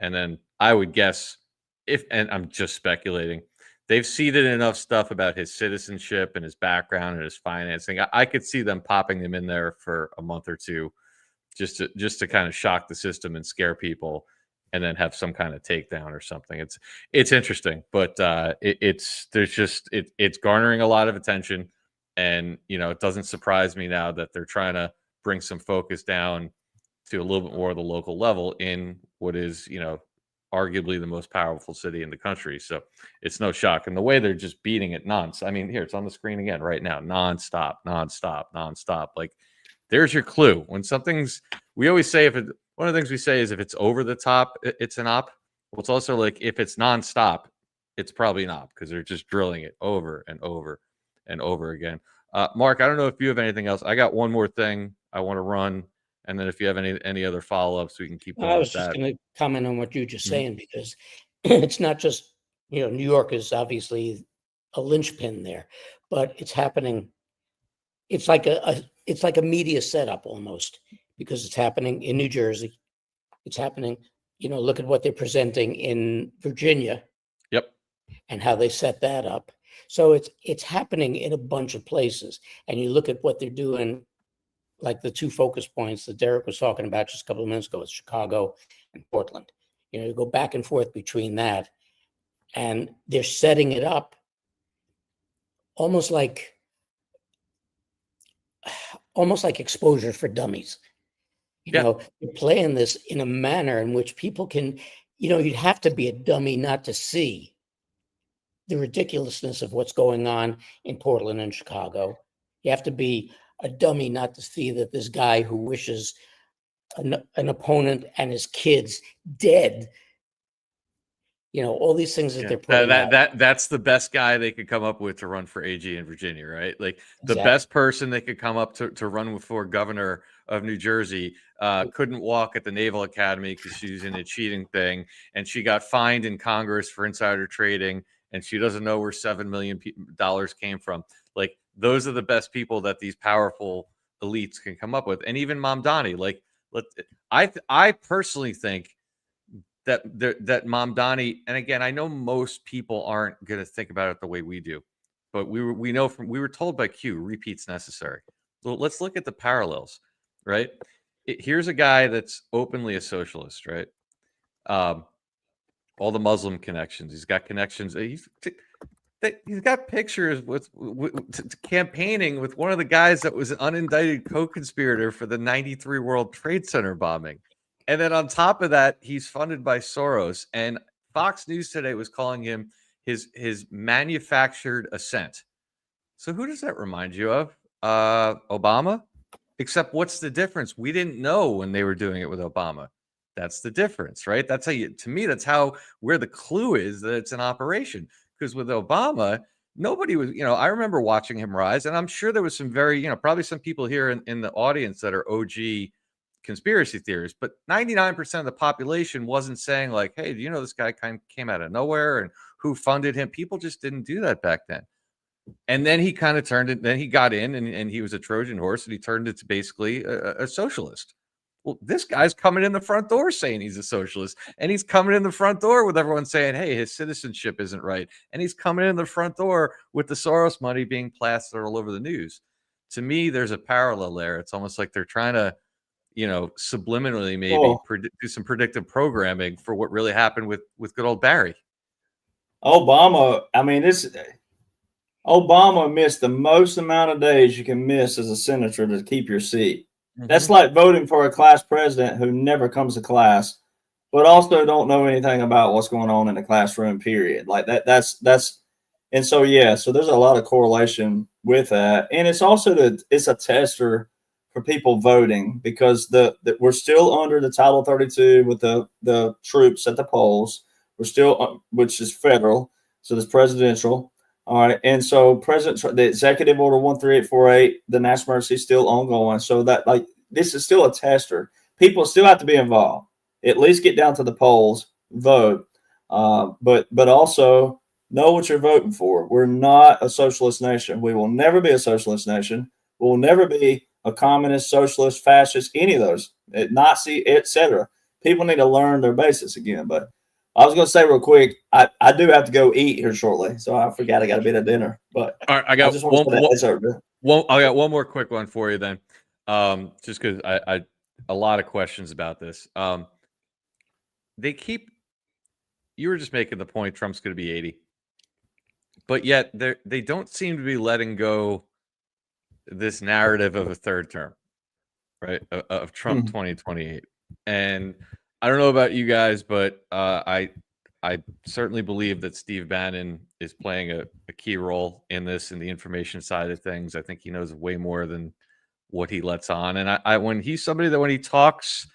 Speaker 8: And then I would guess, and I'm just speculating, they've seeded enough stuff about his citizenship and his background and his financing. I could see them popping him in there for a month or two, just to kind of shock the system and scare people, and then have some kind of takedown or something. It's interesting, but it's garnering a lot of attention, and it doesn't surprise me now that they're trying to bring some focus down to a little bit more of the local level in what is, arguably the most powerful city in the country. So it's no shock. And the way they're just beating it nonstop. I mean, here, it's on the screen again right now, nonstop. Like, there's your clue. When we always say one of the things we say is if it's over the top, it's an op. Well, it's also like if it's nonstop, it's probably an op, because they're just drilling it over and over and over again. Mark, I don't know if you have anything else. I got one more thing I want to run. And then if you have any other follow-ups, we can keep going.
Speaker 6: I was just going to comment on what you were just saying, because it's not just, New York is obviously a linchpin there, but it's happening. It's like a media setup almost, because it's happening in New Jersey. It's happening, look at what they're presenting in Virginia.
Speaker 8: Yep.
Speaker 6: And how they set that up. So it's happening in a bunch of places. And you look at what they're doing, like the 2 focus points that Derek was talking about just a couple of minutes ago, it's Chicago and Portland. You go back and forth between that, and they're setting it up almost like exposure for dummies.
Speaker 8: Yeah.
Speaker 6: You're playing this in a manner in which people can, you'd have to be a dummy not to see the ridiculousness of what's going on in Portland and Chicago. You have to be a dummy not to see that this guy who wishes an opponent and his kids dead, all these things that they're putting out.
Speaker 8: That's the best guy they could come up with to run for AG in Virginia, right? Like the
Speaker 6: Exactly.
Speaker 8: best person they could come up to run for governor of New Jersey couldn't walk at the Naval Academy because she was in a cheating thing, and she got fined in Congress for insider trading, and she doesn't know where $7 million came from. Like those are the best people that these powerful elites can come up with, and even Mamdani. Like, I personally think that Mamdani, and again, I know most people aren't going to think about it the way we do, but we were told by Q, repeats necessary. So let's look at the parallels, right? Here's a guy that's openly a socialist, right? All the Muslim connections. He's got connections. He's got pictures with campaigning with one of the guys that was an unindicted co-conspirator for the '93 World Trade Center bombing. And then on top of that, he's funded by Soros. And Fox News today was calling him his manufactured ascent. So who does that remind you of? Obama? Except what's the difference? We didn't know when they were doing it with Obama. That's the difference, right? That's how to me, that's where the clue is that it's an operation. Because with Obama, nobody was, I remember watching him rise. And I'm sure there was some very, probably some people here in the audience that are OG conspiracy theorists, but 99% of the population wasn't saying like, hey, do you know this guy came out of nowhere and who funded him? People just didn't do that back then. And then he kind of turned it, then he got in and he was a Trojan horse and he turned it to basically a socialist. Well, this guy's coming in the front door saying he's a socialist, and he's coming in the front door with everyone saying, hey, his citizenship isn't right. And he's coming in the front door with the Soros money being plastered all over the news. To me, there's a parallel there. It's almost like they're trying to, subliminally maybe do some predictive programming for what really happened with good old Barry.
Speaker 7: Obama, Obama missed the most amount of days you can miss as a senator to keep your seat. Mm-hmm. That's like voting for a class president who never comes to class, but also don't know anything about what's going on in the classroom, period. Like that's and so so there's a lot of correlation with that. And it's also it's a tester for people voting because we're still under the Title 32 with the troops at the polls. We're still, which is federal, so there's presidential. All right, and so the Executive Order 13848, the national emergency is still ongoing. So that this is still a tester. People still have to be involved. At least get down to the polls, vote, but also know what you're voting for. We're not a socialist nation. We will never be a socialist nation. We will never be a communist, socialist, fascist, any of those, Nazi, etc. People need to learn their basics again. But I was going to say real quick, I do have to go eat here shortly, so I forgot I got to be at dinner. But
Speaker 8: all right, I got one more quick one for you then, just because I a lot of questions about this. You were just making the point Trump's going to be 80, but yet they don't seem to be letting go this narrative of a third term, right? Of Trump 2028. And I don't know about you guys, but I certainly believe that Steve Bannon is playing a key role in this, in the information side of things. I think he knows way more than what he lets on. And when he's somebody that when he talks,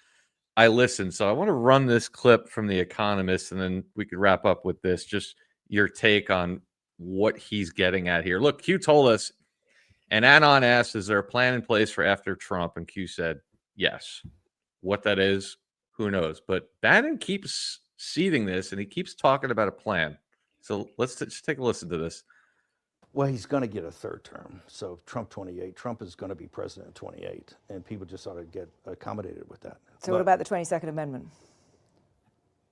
Speaker 8: I listen. So I want to run this clip from The Economist, and then we could wrap up with this. Just your take on what he's getting at here. Look, Q told us, and Anon asked, is there a plan in place for after Trump? And Q said, yes. What that is, who knows? But Bannon keeps seeding this, and he keeps talking about a plan. So let's just take a listen to this.
Speaker 10: Well, he's going to get a third term. So Trump 28, Trump is going to be president in 28, and people just ought to get accommodated with that.
Speaker 11: So what about the 22nd Amendment?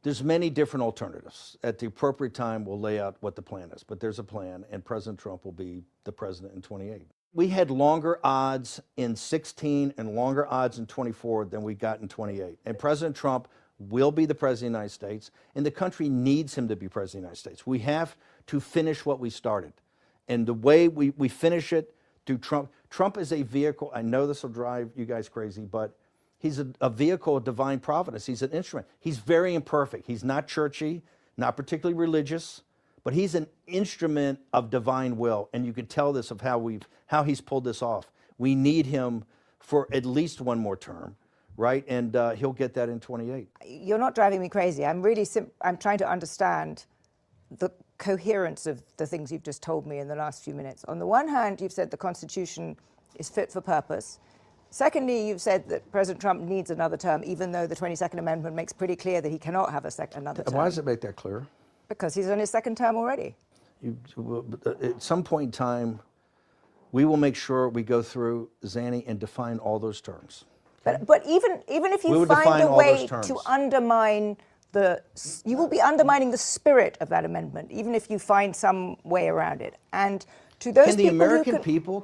Speaker 10: There's many different alternatives. At the appropriate time, we'll lay out what the plan is, but there's a plan, and President Trump will be the president in 28. We had longer odds in 16 and longer odds in 24 than we got in 28. And President Trump will be the president of the United States, and the country needs him to be president of the United States. We have to finish what we started. And the way we finish it through Trump. Trump is a vehicle. I know this will drive you guys crazy, but he's a vehicle of divine providence. He's an instrument. He's very imperfect. He's not churchy, not particularly religious, but he's an instrument of divine will. And you can tell this of how he's pulled this off. We need him for at least one more term, right? And he'll get that in 28.
Speaker 11: You're not driving me crazy. I'm really I'm trying to understand the coherence of the things you've just told me in the last few minutes. On the one hand, you've said the Constitution is fit for purpose. Secondly, you've said that President Trump needs another term, even though the 22nd Amendment makes pretty clear that he cannot have another term.
Speaker 10: Why does it make that clear?
Speaker 11: Because he's on his second term already.
Speaker 10: At some point in time, we will make sure we go through, Zanny, and define all those terms.
Speaker 11: But even if you find a way to undermine you will be undermining the spirit of that amendment, even if you find some way around it. And to those
Speaker 10: Can the American people,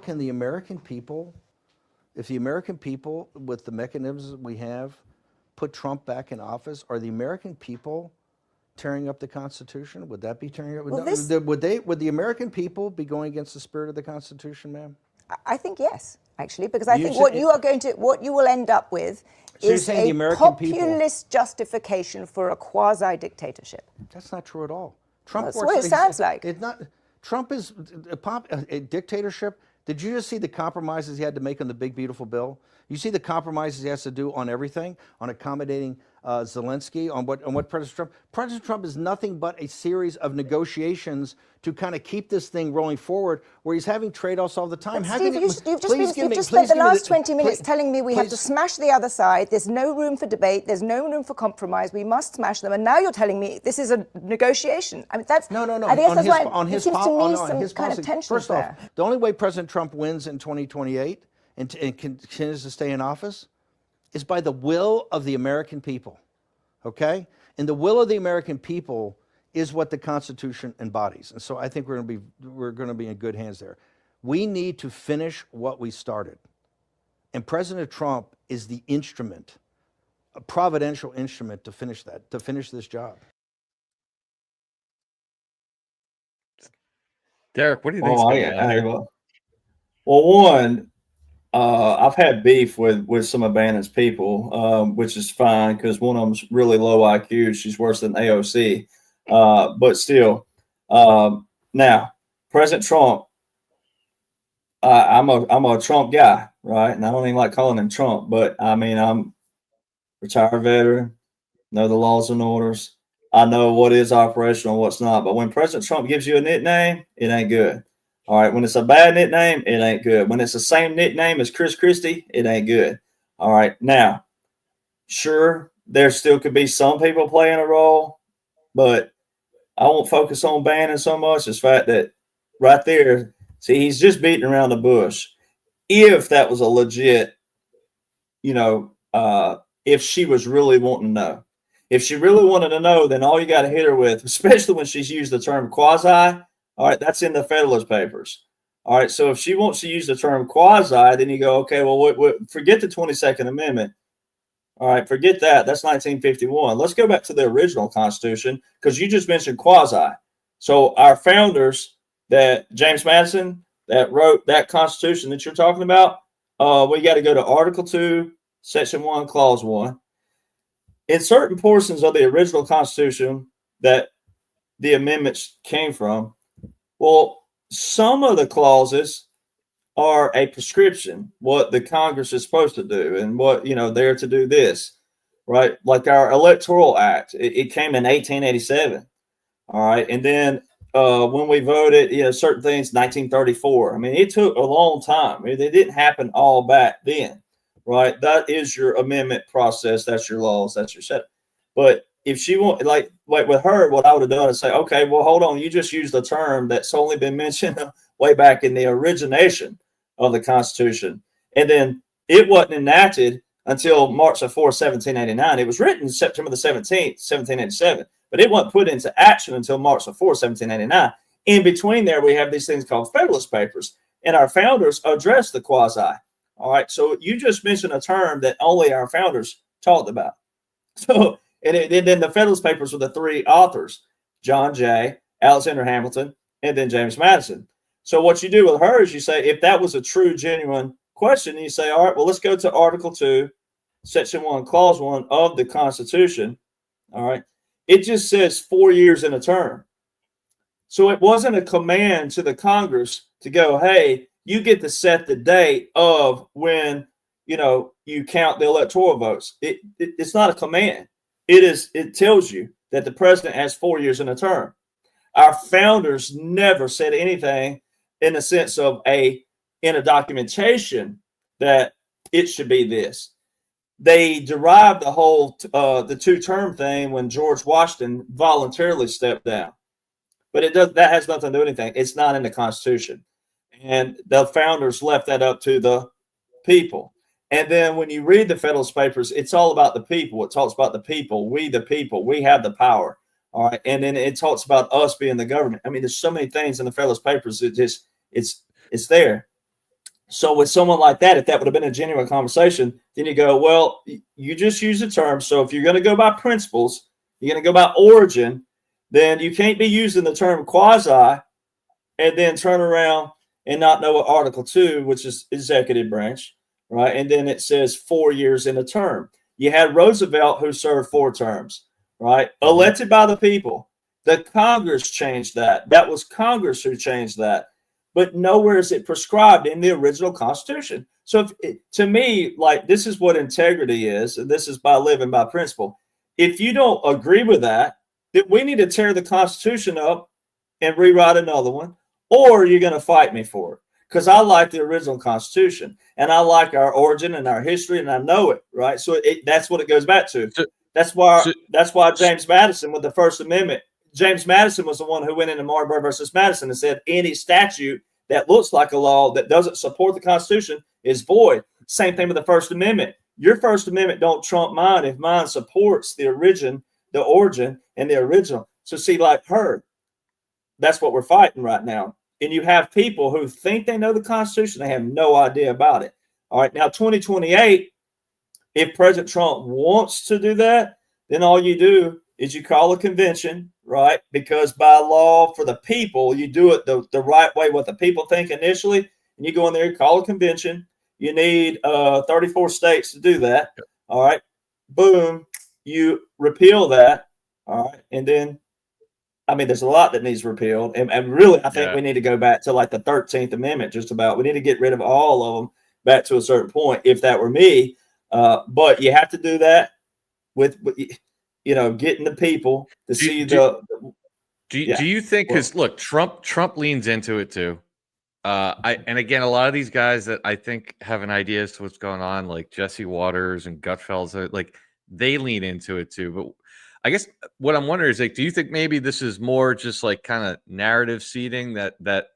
Speaker 10: if the American people, with the mechanisms we have, put Trump back in office, are the American people tearing up the Constitution? Would that be tearing up?
Speaker 11: Well,
Speaker 10: would the American people be going against the spirit of the Constitution, ma'am?
Speaker 11: I think yes, actually, because I think what you will end up with is a populist justification for a quasi-dictatorship.
Speaker 10: That's not true at all. Trump
Speaker 11: That's what it sounds like.
Speaker 10: It's not. Trump is a dictatorship. Did you just see the compromises he had to make on the big, beautiful bill? You see the compromises he has to do on everything, on accommodating Zelensky, on what President Trump. President Trump is nothing but a series of negotiations to kind of keep this thing rolling forward, where he's having trade-offs all the time.
Speaker 11: Steve, you've just spent the last 20 minutes telling me we have to smash the other side. There's no room for debate. There's no room for compromise. We must smash them. And now you're telling me this is a negotiation. I mean, that's
Speaker 10: no.
Speaker 11: I guess that's why
Speaker 10: on his
Speaker 11: seems to me some
Speaker 10: his
Speaker 11: kind
Speaker 10: policy.
Speaker 11: of tension
Speaker 10: First
Speaker 11: there.
Speaker 10: off, the only way President Trump wins in 2028 and continues to stay in office is by the will of the American people. Okay? And the will of the American people is what the Constitution embodies. And so I think we're going to be in good hands there. We need to finish what we started. And President Trump is the instrument, a providential instrument to finish this job.
Speaker 8: Derek, what do you think?
Speaker 7: Well, one, I've had beef with some of Bannon's people, which is fine because one of them's really low IQ. She's worse than AOC. But still, now President Trump, I'm a Trump guy, right? And I don't even like calling him Trump, but I mean, I'm retired veteran, know the laws and orders. I know what is operational and what's not. But when President Trump gives you a nickname, it ain't good. All right. When it's a bad nickname, it ain't good. When it's the same nickname as Chris Christie, it ain't good. All right. Now, sure, there still could be some people playing a role, but I won't focus on Bannon so much as the fact that right there, see, he's just beating around the bush. If that was a legit, if she was really wanting to know. If she really wanted to know, then all you got to hit her with, especially when she's used the term quasi, all right, that's in the Federalist Papers. All right, so if she wants to use the term quasi, then you go, okay, well, forget the 22nd Amendment. All right, forget that. That's 1951. Let's go back to the original Constitution because you just mentioned quasi. So our founders, that James Madison, that wrote that Constitution that you're talking about, we got to go to Article 2, Section 1, Clause 1. In certain portions of the original Constitution that the amendments came from, well, some of the clauses are a prescription, what the Congress is supposed to do and what, they're to do this, right? Like our Electoral Act, it came in 1887. All right. And then when we voted, certain things, 1934. I mean, it took a long time. I mean, they didn't happen all back then. Right, that is your amendment process. That's your laws. That's your set. But if she want, like with her, what I would have done is say, okay, well, hold on. You just used a term that's only been mentioned way back in the origination of the Constitution, and then it wasn't enacted until March 4, 1789. It was written September the 17th, 1787, but it wasn't put into action until March 4, 1789. In between there, we have these things called Federalist Papers, and our founders addressed the quasi. All right, so you just mentioned a term that only our founders talked about. So, and then the Federalist Papers were the three authors, John Jay, Alexander Hamilton, and then James Madison. So what you do with her is you say, if that was a true, genuine question, you say, all right, well, let's go to Article 2, Section 1, Clause 1 of the Constitution. All right. It just says 4 years in a term. So it wasn't a command to the Congress to go, hey, you get to set the date of when, you count the electoral votes. It's not a command. It tells you that the president has 4 years in a term. Our founders never said anything in the sense of in a documentation that it should be this. They derived the whole the two-term thing when George Washington voluntarily stepped down. But that has nothing to do with anything. It's not in the Constitution. And the founders left that up to the people. And then when you read the Federalist Papers, it's all about the people. It talks about the people, we have the power. All right. And then it talks about us being the government. I mean, there's so many things in the Federalist Papers that it's there. So with someone like that, if that would have been a genuine conversation, then you go, well, you just use the term. So if you're going to go by principles, you're going to go by origin, then you can't be using the term quasi and then turn around and not know what Article 2, which is executive branch, right? And then it says 4 years in a term. You had Roosevelt who served 4 terms, right? Elected by the people. The Congress changed that. That was Congress who changed that. But nowhere is it prescribed in the original Constitution. So to me, like, this is what integrity is, and this is by living by principle. If you don't agree with that, then we need to tear the Constitution up and rewrite another one, or you're going to fight me for it. Because I like the original Constitution, and I like our origin and our history, and I know it, right? So that's what it goes back to. That's why James Madison with the First Amendment. James Madison was the one who went into Marbury versus Madison and said any statute that looks like a law that doesn't support the Constitution is void. Same thing with the First Amendment. Your First Amendment don't trump mine if mine supports the origin, and the original. So see, like her, that's what we're fighting right now. And you have people who think they know the Constitution. They have no idea about it. All right. Now, 2028, if President Trump wants to do that, then all you do is you call a convention, right? Because by law for the people, you do it the right way, what the people think initially. And you go in there, call a convention. You need 34 states to do that. All right. Boom. You repeal that. All right. And then, I mean, there's a lot that needs repealed. And really, I think we need to go back to like the 13th Amendment, just about. We need to get rid of all of them back to a certain point, if that were me. But you have to do that with getting the people to see the.
Speaker 8: Do you think, because look, Trump leans into it too. And again, a lot of these guys that I think have an idea as to what's going on, like Jesse Waters and Gutfeld, like they lean into it too. But I guess what I'm wondering is, like, do you think maybe this is more just like kind of narrative seeding that there's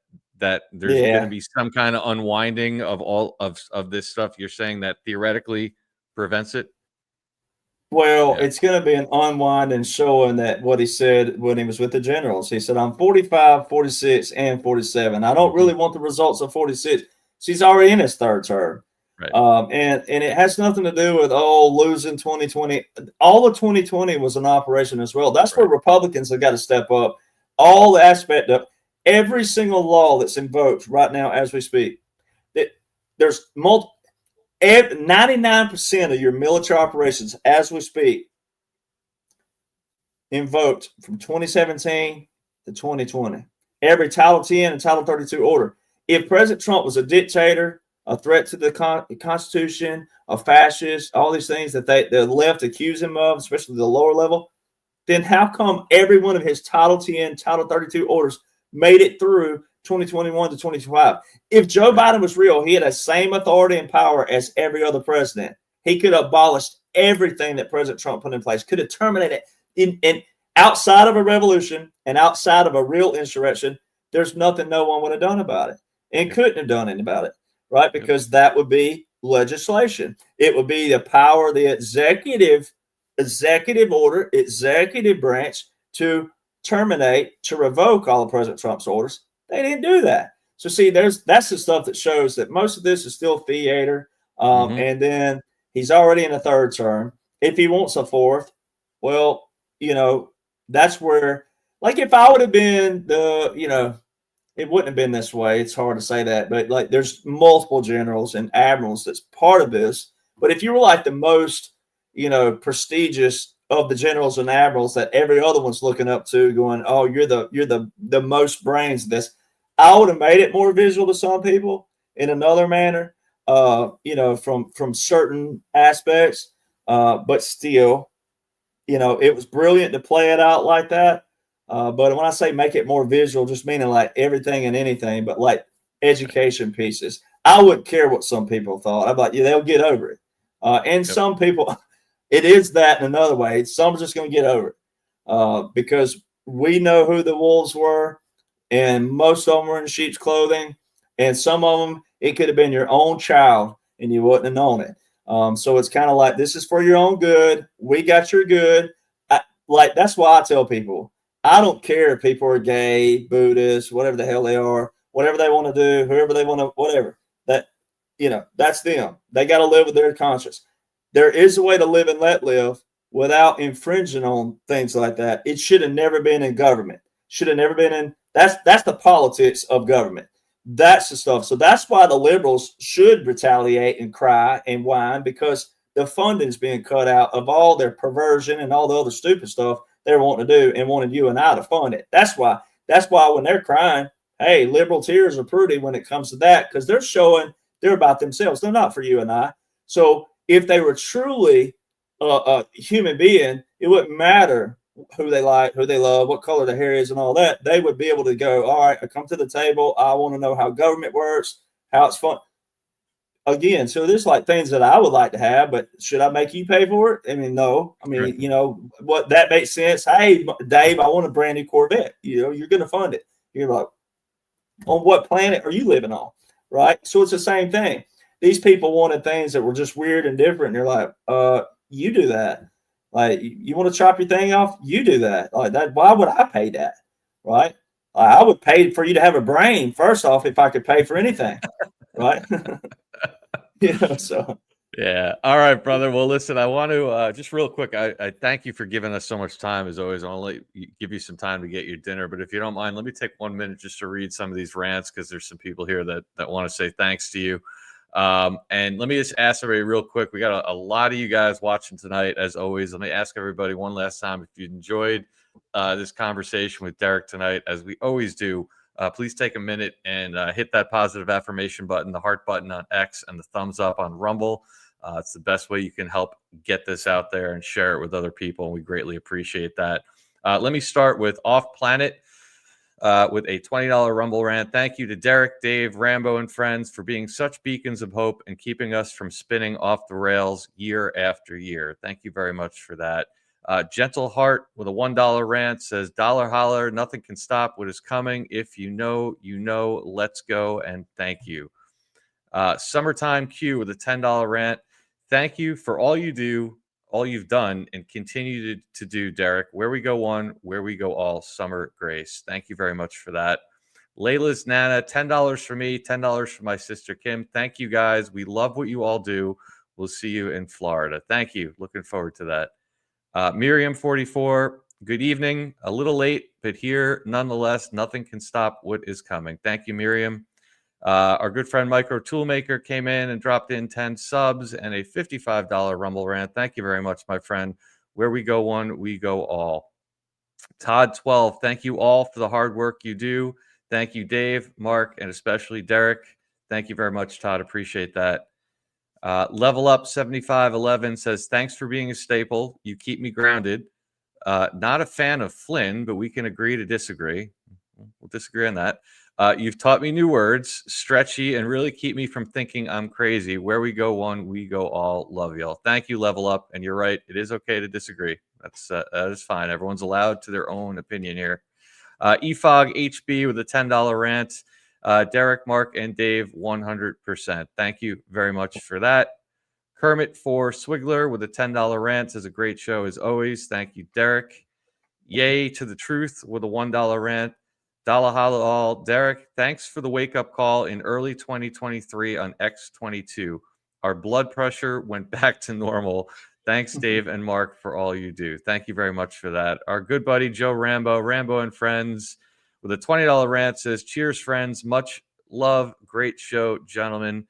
Speaker 8: going to be some kind of unwinding of all of this stuff you're saying that theoretically prevents it?
Speaker 7: Well, it's going to be an unwind and showing that what he said when he was with the generals. He said, I'm 45, 46, and 47. I don't really want the results of 46. So he's already in his third term. Right. And it has nothing to do with, losing 2020. All of 2020 was an operation as well. That's where Republicans have got to step up. All the aspect of every single law that's invoked right now as we speak. There's multiple. 99% of your military operations as we speak invoked from 2017 to 2020. Every Title 10 and Title 32 order. If President Trump was a dictator, a threat to the Constitution, a fascist, all these things that the left accuse him of, especially the lower level, then how come every one of his Title 10, Title 32 orders made it through 2021 to 2025? If Joe Biden was real, he had the same authority and power as every other president. He could have abolished everything that President Trump put in place, could have terminated it. In outside of a revolution and outside of a real insurrection, there's nothing no one would have done about it and couldn't have done anything about it, right? Because that would be legislation. It would be the power of the executive order, executive branch to terminate, to revoke all of President Trump's orders. They didn't do that. So see, that's the stuff that shows that most of this is still theater. And then he's already in a third term. If he wants a fourth, well, that's where, like, if I would have been it wouldn't have been this way. It's hard to say that, but like there's multiple generals and admirals that's part of this. But if you were like the most, prestigious of the generals and admirals that every other one's looking up to, going, "Oh, you're the most brains of this," I would have made it more visual to some people in another manner, from certain aspects. But still, it was brilliant to play it out like that. But when I say make it more visual, just meaning like everything and anything, but like education pieces. I wouldn't care what some people thought. I'm like, yeah, they'll get over it. And some people, it is that in another way. Some are just going to get over it because we know who the wolves were, and most of them were in sheep's clothing, and some of them it could have been your own child, and you wouldn't have known it. So it's kind of like, this is for your own good. We got your good. That's why I tell people, I don't care if people are gay, Buddhist, whatever the hell they are, whatever they want to do, whoever they want to, whatever. That's them. They got to live with their conscience. There is a way to live and let live without infringing on things like that. It should have never been in government. Should have never been in. That's the politics of government. That's the stuff. So that's why the liberals should retaliate and cry and whine, because the funding is being cut out of all their perversion and all the other stupid stuff they're wanting to do and wanted you and I to fund it. That's why when they're crying, hey, liberal tears are pretty when it comes to that, because they're showing they're about themselves. They're not for you and I. So if they were truly a human being, it wouldn't matter who they like, who they love, what color their hair is, and all that. They would be able to go, all right, I come to the table. I want to know how government works, how it's fun. Again, so there's like things that I would like to have, but should I make you pay for it? I mean, no. I mean, what that makes sense. Hey, Dave, I want a brand new Corvette. You're going to fund it. You're like, on what planet are you living on? Right. So it's the same thing. These people wanted things that were just weird and different. And they're like, you do that. Like, you want to chop your thing off? You do that. Like that. Why would I pay that? Right. I would pay for you to have a brain first off, if I could pay for anything. Right. So.
Speaker 8: Yeah. All right, brother. Well, listen, I want to just real quick. I thank you for giving us so much time. As always, I'll give you some time to get your dinner. But if you don't mind, let me take 1 minute just to read some of these rants, because there's some people here that want to say thanks to you. And let me just ask everybody real quick. We got a lot of you guys watching tonight, as always. Let me ask everybody one last time, if you enjoyed this conversation with Derek tonight, as we always do. Please take a minute and hit that positive affirmation button, the heart button on X, and the thumbs up on Rumble. It's the best way you can help get this out there and share it with other people, and we greatly appreciate that. Let me start with Off Planet with a $20 Rumble rant. Thank you to Derek, Dave, Rambo, and friends for being such beacons of hope and keeping us from spinning off the rails year after year. Thank you very much for that. Gentle Heart with a $1 rant says, "Dollar holler, nothing can stop what is coming. If you know, let's go, and thank you." Summertime Q with a $10 rant. "Thank you for all you do, all you've done, and continue to do, Derek. Where we go one, where we go all. Summer Grace." Thank you very much for that. Layla's Nana, $10 for me, $10 for my sister Kim. Thank you, guys. We love what you all do. We'll see you in Florida. Thank you. Looking forward to that. Miriam 44, good evening. A little late, but here nonetheless. Nothing can stop what is coming. Thank you, Miriam. Our good friend Micro Toolmaker came in and dropped in 10 subs and a $55 Rumble rant. Thank you very much, my friend. Where we go one, we go all. Todd 12, thank you all for the hard work you do. Thank you, Dave, Mark, and especially Derek. Thank you very much, Todd. Appreciate that. Level Up 7511 says, "Thanks for being a staple. You keep me grounded. Not a fan of Flynn, but we can agree to disagree." We'll disagree on that. "You've taught me new words, stretchy, and really keep me from thinking I'm crazy. Where we go one, we go all. Love y'all." Thank you, Level Up. And you're right. It is okay to disagree. That is fine. Everyone's allowed to their own opinion here. EFOG HB with a $10 rant. Derek, Mark, and Dave, 100%. Thank you very much for that. Kermit for Swigler with a $10 rant says, "A great show as always." Thank you, Derek. Yay to the Truth with a $1 rant. Dollar holla all. "Derek, thanks for the wake-up call in early 2023 on X22. Our blood pressure went back to normal. Thanks, Dave and Mark, for all you do." Thank you very much for that. Our good buddy Joe Rambo and friends with a $20 rant says, cheers, friends. Much love. Great show, gentlemen.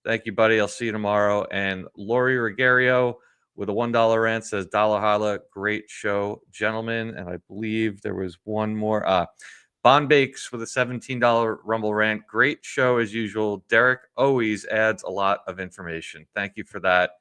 Speaker 8: Thank you, buddy. I'll see you tomorrow. And Lori Regario with a $1 rant says, Dala Hala. Great show, gentlemen. And I believe there was one more. Bon Bakes with a $17 Rumble rant. Great show as usual. Derek always adds a lot of information. Thank you for that.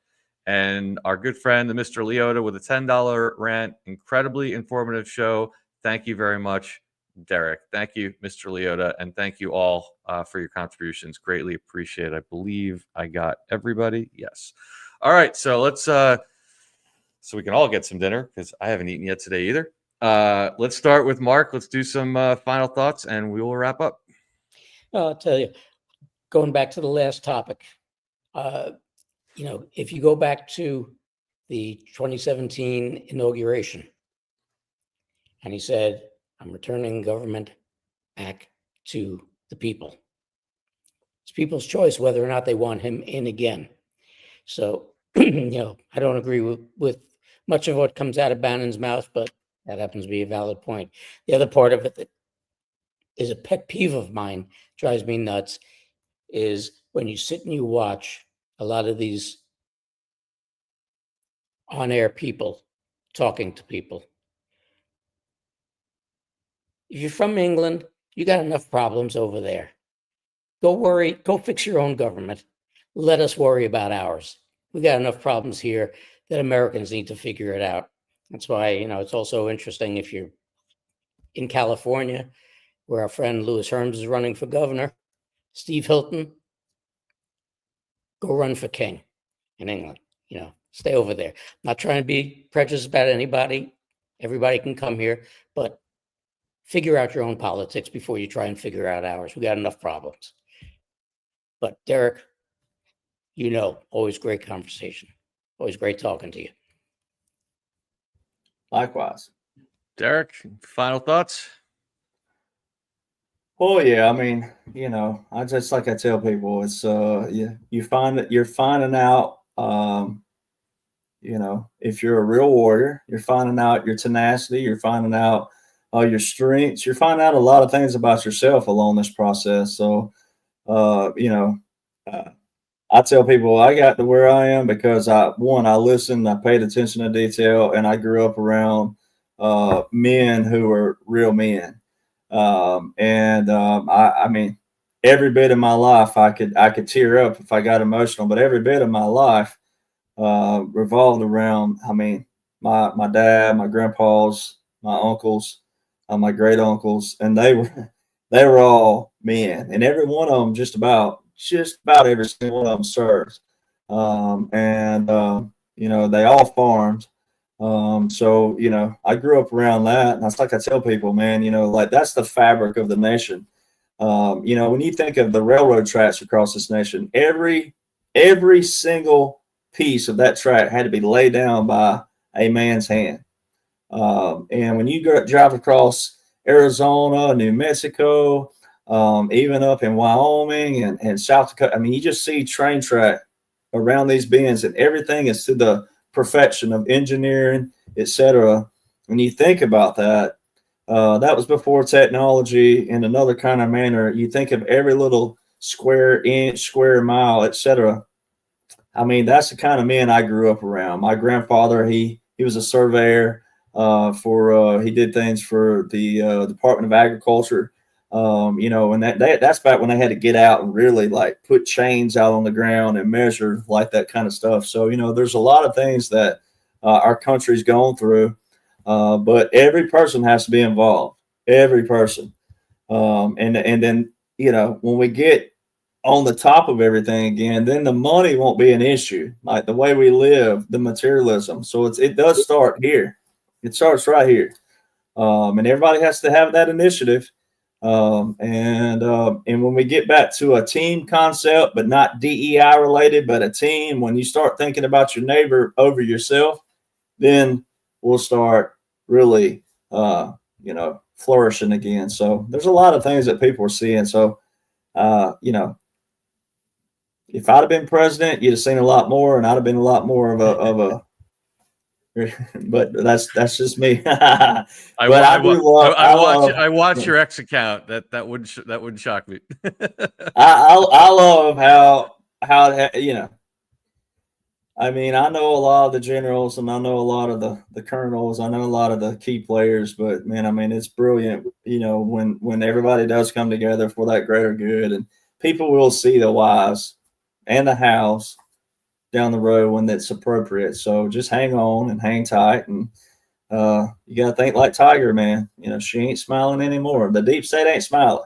Speaker 8: And our good friend, the Mr. Leota, with a $10 rant. Incredibly informative show. Thank you very much, Derek. Thank you, Mr. Leota. And thank you all for your contributions. Greatly appreciate it. I believe I got everybody. Yes. All right. So let's, so we can all get some dinner because I haven't eaten yet today either. Let's start with Mark. Let's do some final thoughts and we will wrap up.
Speaker 6: I'll tell you, going back to the last topic, if you go back to the 2017 inauguration, and he said, I'm returning government back to the people. It's people's choice whether or not they want him in again. So, I don't agree with much of what comes out of Bannon's mouth, but that happens to be a valid point. The other part of it that is a pet peeve of mine, drives me nuts, is when you sit and you watch a lot of these on-air people talking to people. If you're from England, you got enough problems over there. Go fix your own government. Let us worry about ours. We got enough problems here that Americans need to figure it out. That's why, it's also interesting if you're in California, where our friend Louis Herms is running for governor, Steve Hilton, go run for king in England. Stay over there. I'm not trying to be prejudiced about anybody. Everybody can come here, but figure out your own politics before you try and figure out ours. We got enough problems. But Derek, always great conversation. Always great talking to you.
Speaker 7: Likewise.
Speaker 8: Derek, final thoughts?
Speaker 7: Well, yeah, I mean, I just, like I tell people, it's you find that you're finding out, if you're a real warrior, you're finding out your tenacity, you're finding out your strengths, you're finding out a lot of things about yourself along this process. So, I tell people I got to where I am because I listened, I paid attention to detail, and I grew up around men who were real men. I mean, every bit of my life, I could tear up if I got emotional, but every bit of my life revolved around, my dad, my grandpas, my uncles, my great uncles, and they were all men, and every one of them, just about every single one of them served. They all farmed. So, I grew up around that. And that's like I tell people, man, that's the fabric of the nation. When you think of the railroad tracks across this nation, every single piece of that track had to be laid down by a man's hand. And when you drive across Arizona, New Mexico, even up in Wyoming and South Dakota, you just see train track around these bends, and everything is to the perfection of engineering, etc. When you think about that, that was before technology in another kind of manner. You think of every little square inch, square mile, etc. That's the kind of men I grew up around. My grandfather, he was a surveyor he did things for the Department of Agriculture. And that's back when they had to get out and really like put chains out on the ground and measure like that kind of stuff. So, there's a lot of things that our country's gone through, but every person has to be involved, every person. And then, when we get on the top of everything again, then the money won't be an issue, like the way we live, the materialism. So it does start here. It starts right here. And everybody has to have that initiative. And when we get back to a team concept, but not DEI related, but a team, when you start thinking about your neighbor over yourself, then we'll start really, flourishing again. So there's a lot of things that people are seeing. So, if I'd have been president, you'd have seen a lot more, and I'd have been a lot more of a but that's just me.
Speaker 8: I watch your X account. That wouldn't shock me.
Speaker 7: I love how you know. I mean, I know a lot of the generals, and I know a lot of the colonels. I know a lot of the key players, but man, I mean, it's brilliant. You know, when everybody does come together for that greater good, and people will see the whys and the hows down the road when that's appropriate. So just hang on and hang tight, and you got to think like Tiger, man. You know, she ain't smiling anymore. The deep state ain't smiling.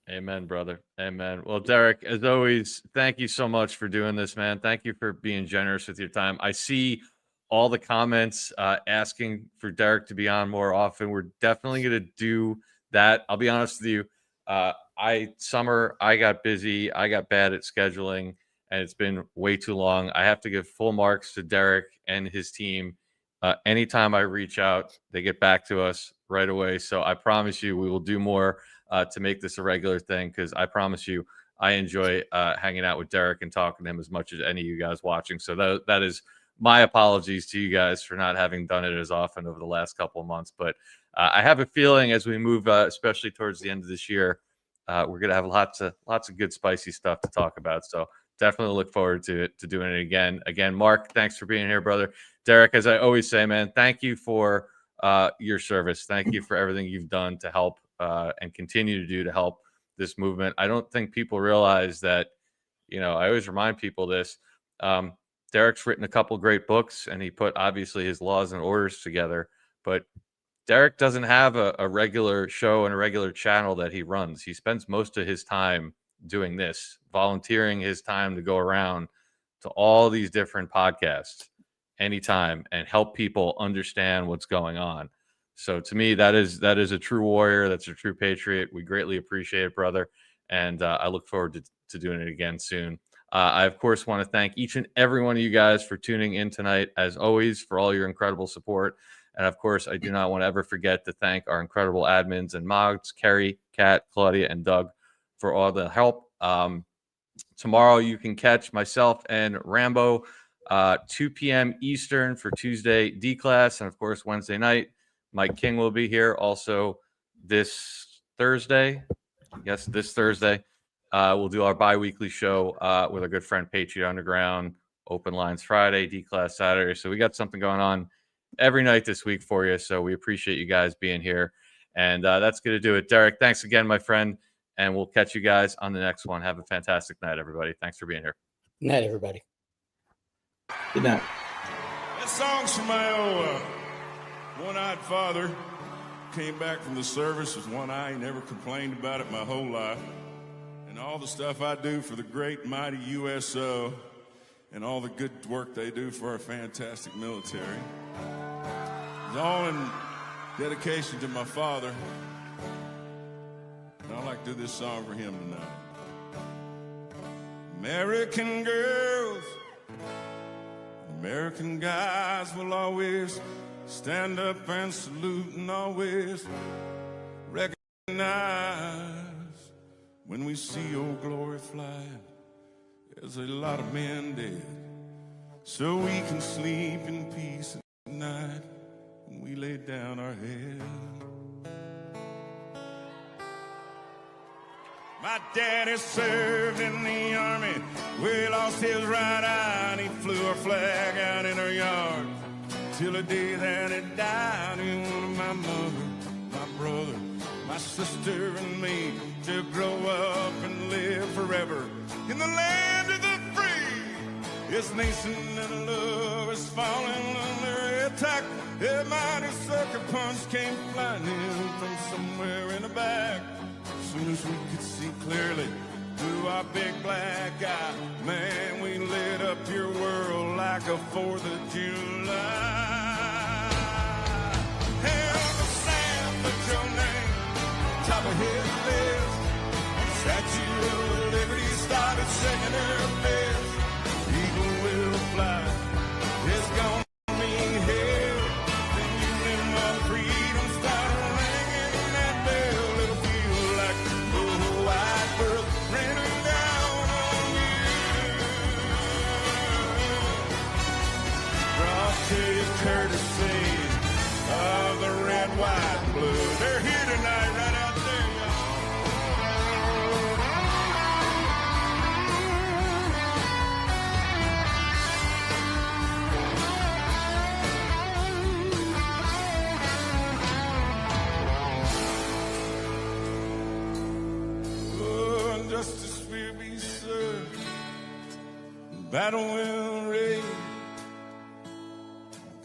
Speaker 8: Amen, brother. Amen. Well, Derek, as always, thank you so much for doing this, man. Thank you for being generous with your time. I see all the comments asking for Derek to be on more often. We're definitely going to do that. I'll be honest with you. I got busy. I got bad at scheduling, and it's been way too long. I have to give full marks to Derek and his team. Anytime I reach out, they get back to us right away. So I promise you we will do more to make this a regular thing, because I promise you I enjoy hanging out with Derek and talking to him as much as any of you guys watching. So that is my apologies to you guys for not having done it as often over the last couple of months. But I have a feeling as we move, especially towards the end of this year, we're going to have lots of good spicy stuff to talk about. So definitely look forward to doing it again. Again, Mark, thanks for being here, brother. Derek, as I always say, man, thank you for your service. Thank you for everything you've done to help and continue to do to help this movement. I don't think people realize that, I always remind people this. Derek's written a couple great books, and he put obviously his laws and orders together, but Derek doesn't have a regular show and a regular channel that he runs. He spends most of his time doing this, volunteering his time to go around to all these different podcasts anytime and help people understand what's going on. So to me, that is a true warrior. That's a true patriot. We greatly appreciate it, brother. And I look forward to doing it again soon. I, of course, want to thank each and every one of you guys for tuning in tonight, as always, for all your incredible support. And of course, I do not want to ever forget to thank our incredible admins and mods, Kerry, Kat, Claudia, and Doug, for all the help. Tomorrow you can catch myself and Rambo 2 p.m. Eastern for Tuesday D class. And of course, Wednesday night, Mike King will be here. Also this Thursday, we'll do our bi-weekly show with our good friend Patriot Underground, Open Lines Friday, D class Saturday. So we got something going on every night this week for you. So we appreciate you guys being here. And that's going to do it. Derek, thanks again, my friend. And we'll catch you guys on the next one. Have a fantastic night, everybody. Thanks for being here.
Speaker 6: Good night, everybody.
Speaker 7: Good night.
Speaker 12: That song's from my old one-eyed father. Came back from the service with one eye. He never complained about it my whole life. And all the stuff I do for the great, mighty USO and all the good work they do for our fantastic military. It's all in dedication to my father. And I'd like to do this song for him tonight. American girls, American guys will always stand up and salute and always recognize when we see old glory flying. There's a lot of men dead, so we can sleep in peace at night when we lay down our head. My daddy served in the army. We lost his right eye and he flew our flag out in our yard. Till the day that he died, he wanted my mother, my brother, my sister and me to grow up and live forever in the land of the free. This nation and love is falling under attack. A mighty sucker punch came flying in from somewhere in the back. As soon as we could see clearly through our big black eye, man, we lit up your world like a 4th of July. Hey, Uncle Sam, put your name top of his list. And the Statue of Liberty started shaking her fist. Eagle will fly, it's gonna mean hell. Then you and my freedom start ringing that bell. It'll feel like the whole wide world raining down on you. I'll tell you battle will rage.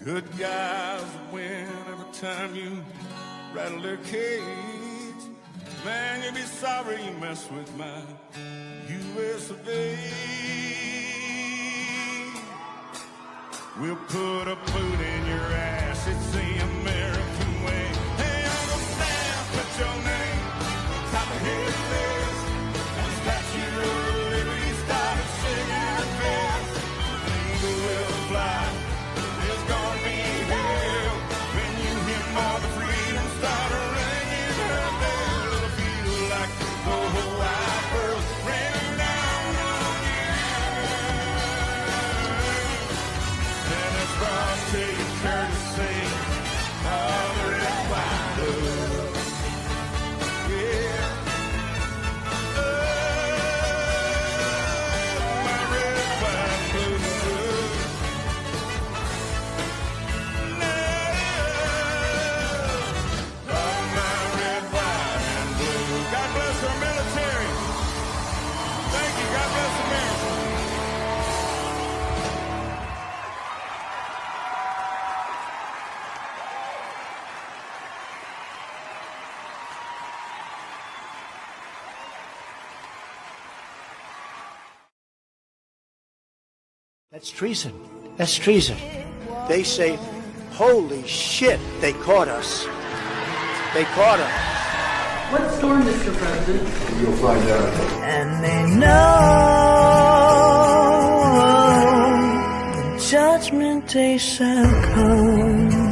Speaker 12: Good guys win every time you rattle their cage. Man, you'll be sorry you mess with my U.S. of A. We'll put a boot in your ass, it's the American way. Hey, Uncle Sam, put your name on top of his list. And the Statue of Liberty started singing fast. The eagle will fly, there's gonna be hell when you hear Mother Freedom start ringing her bell. It'll feel like the whole wide world raining down on you. And it's from Tate courtesy of the red, white, blue. Yeah. Oh, my red, white, blue. No. Oh, my red, white, and blue. God bless our military. Thank you. God bless America.
Speaker 4: That's treason. That's treason. They say, holy shit, they caught us. They caught us.
Speaker 3: What storm, Mr. President?
Speaker 4: You'll find out.
Speaker 3: And they know the judgment day shall come.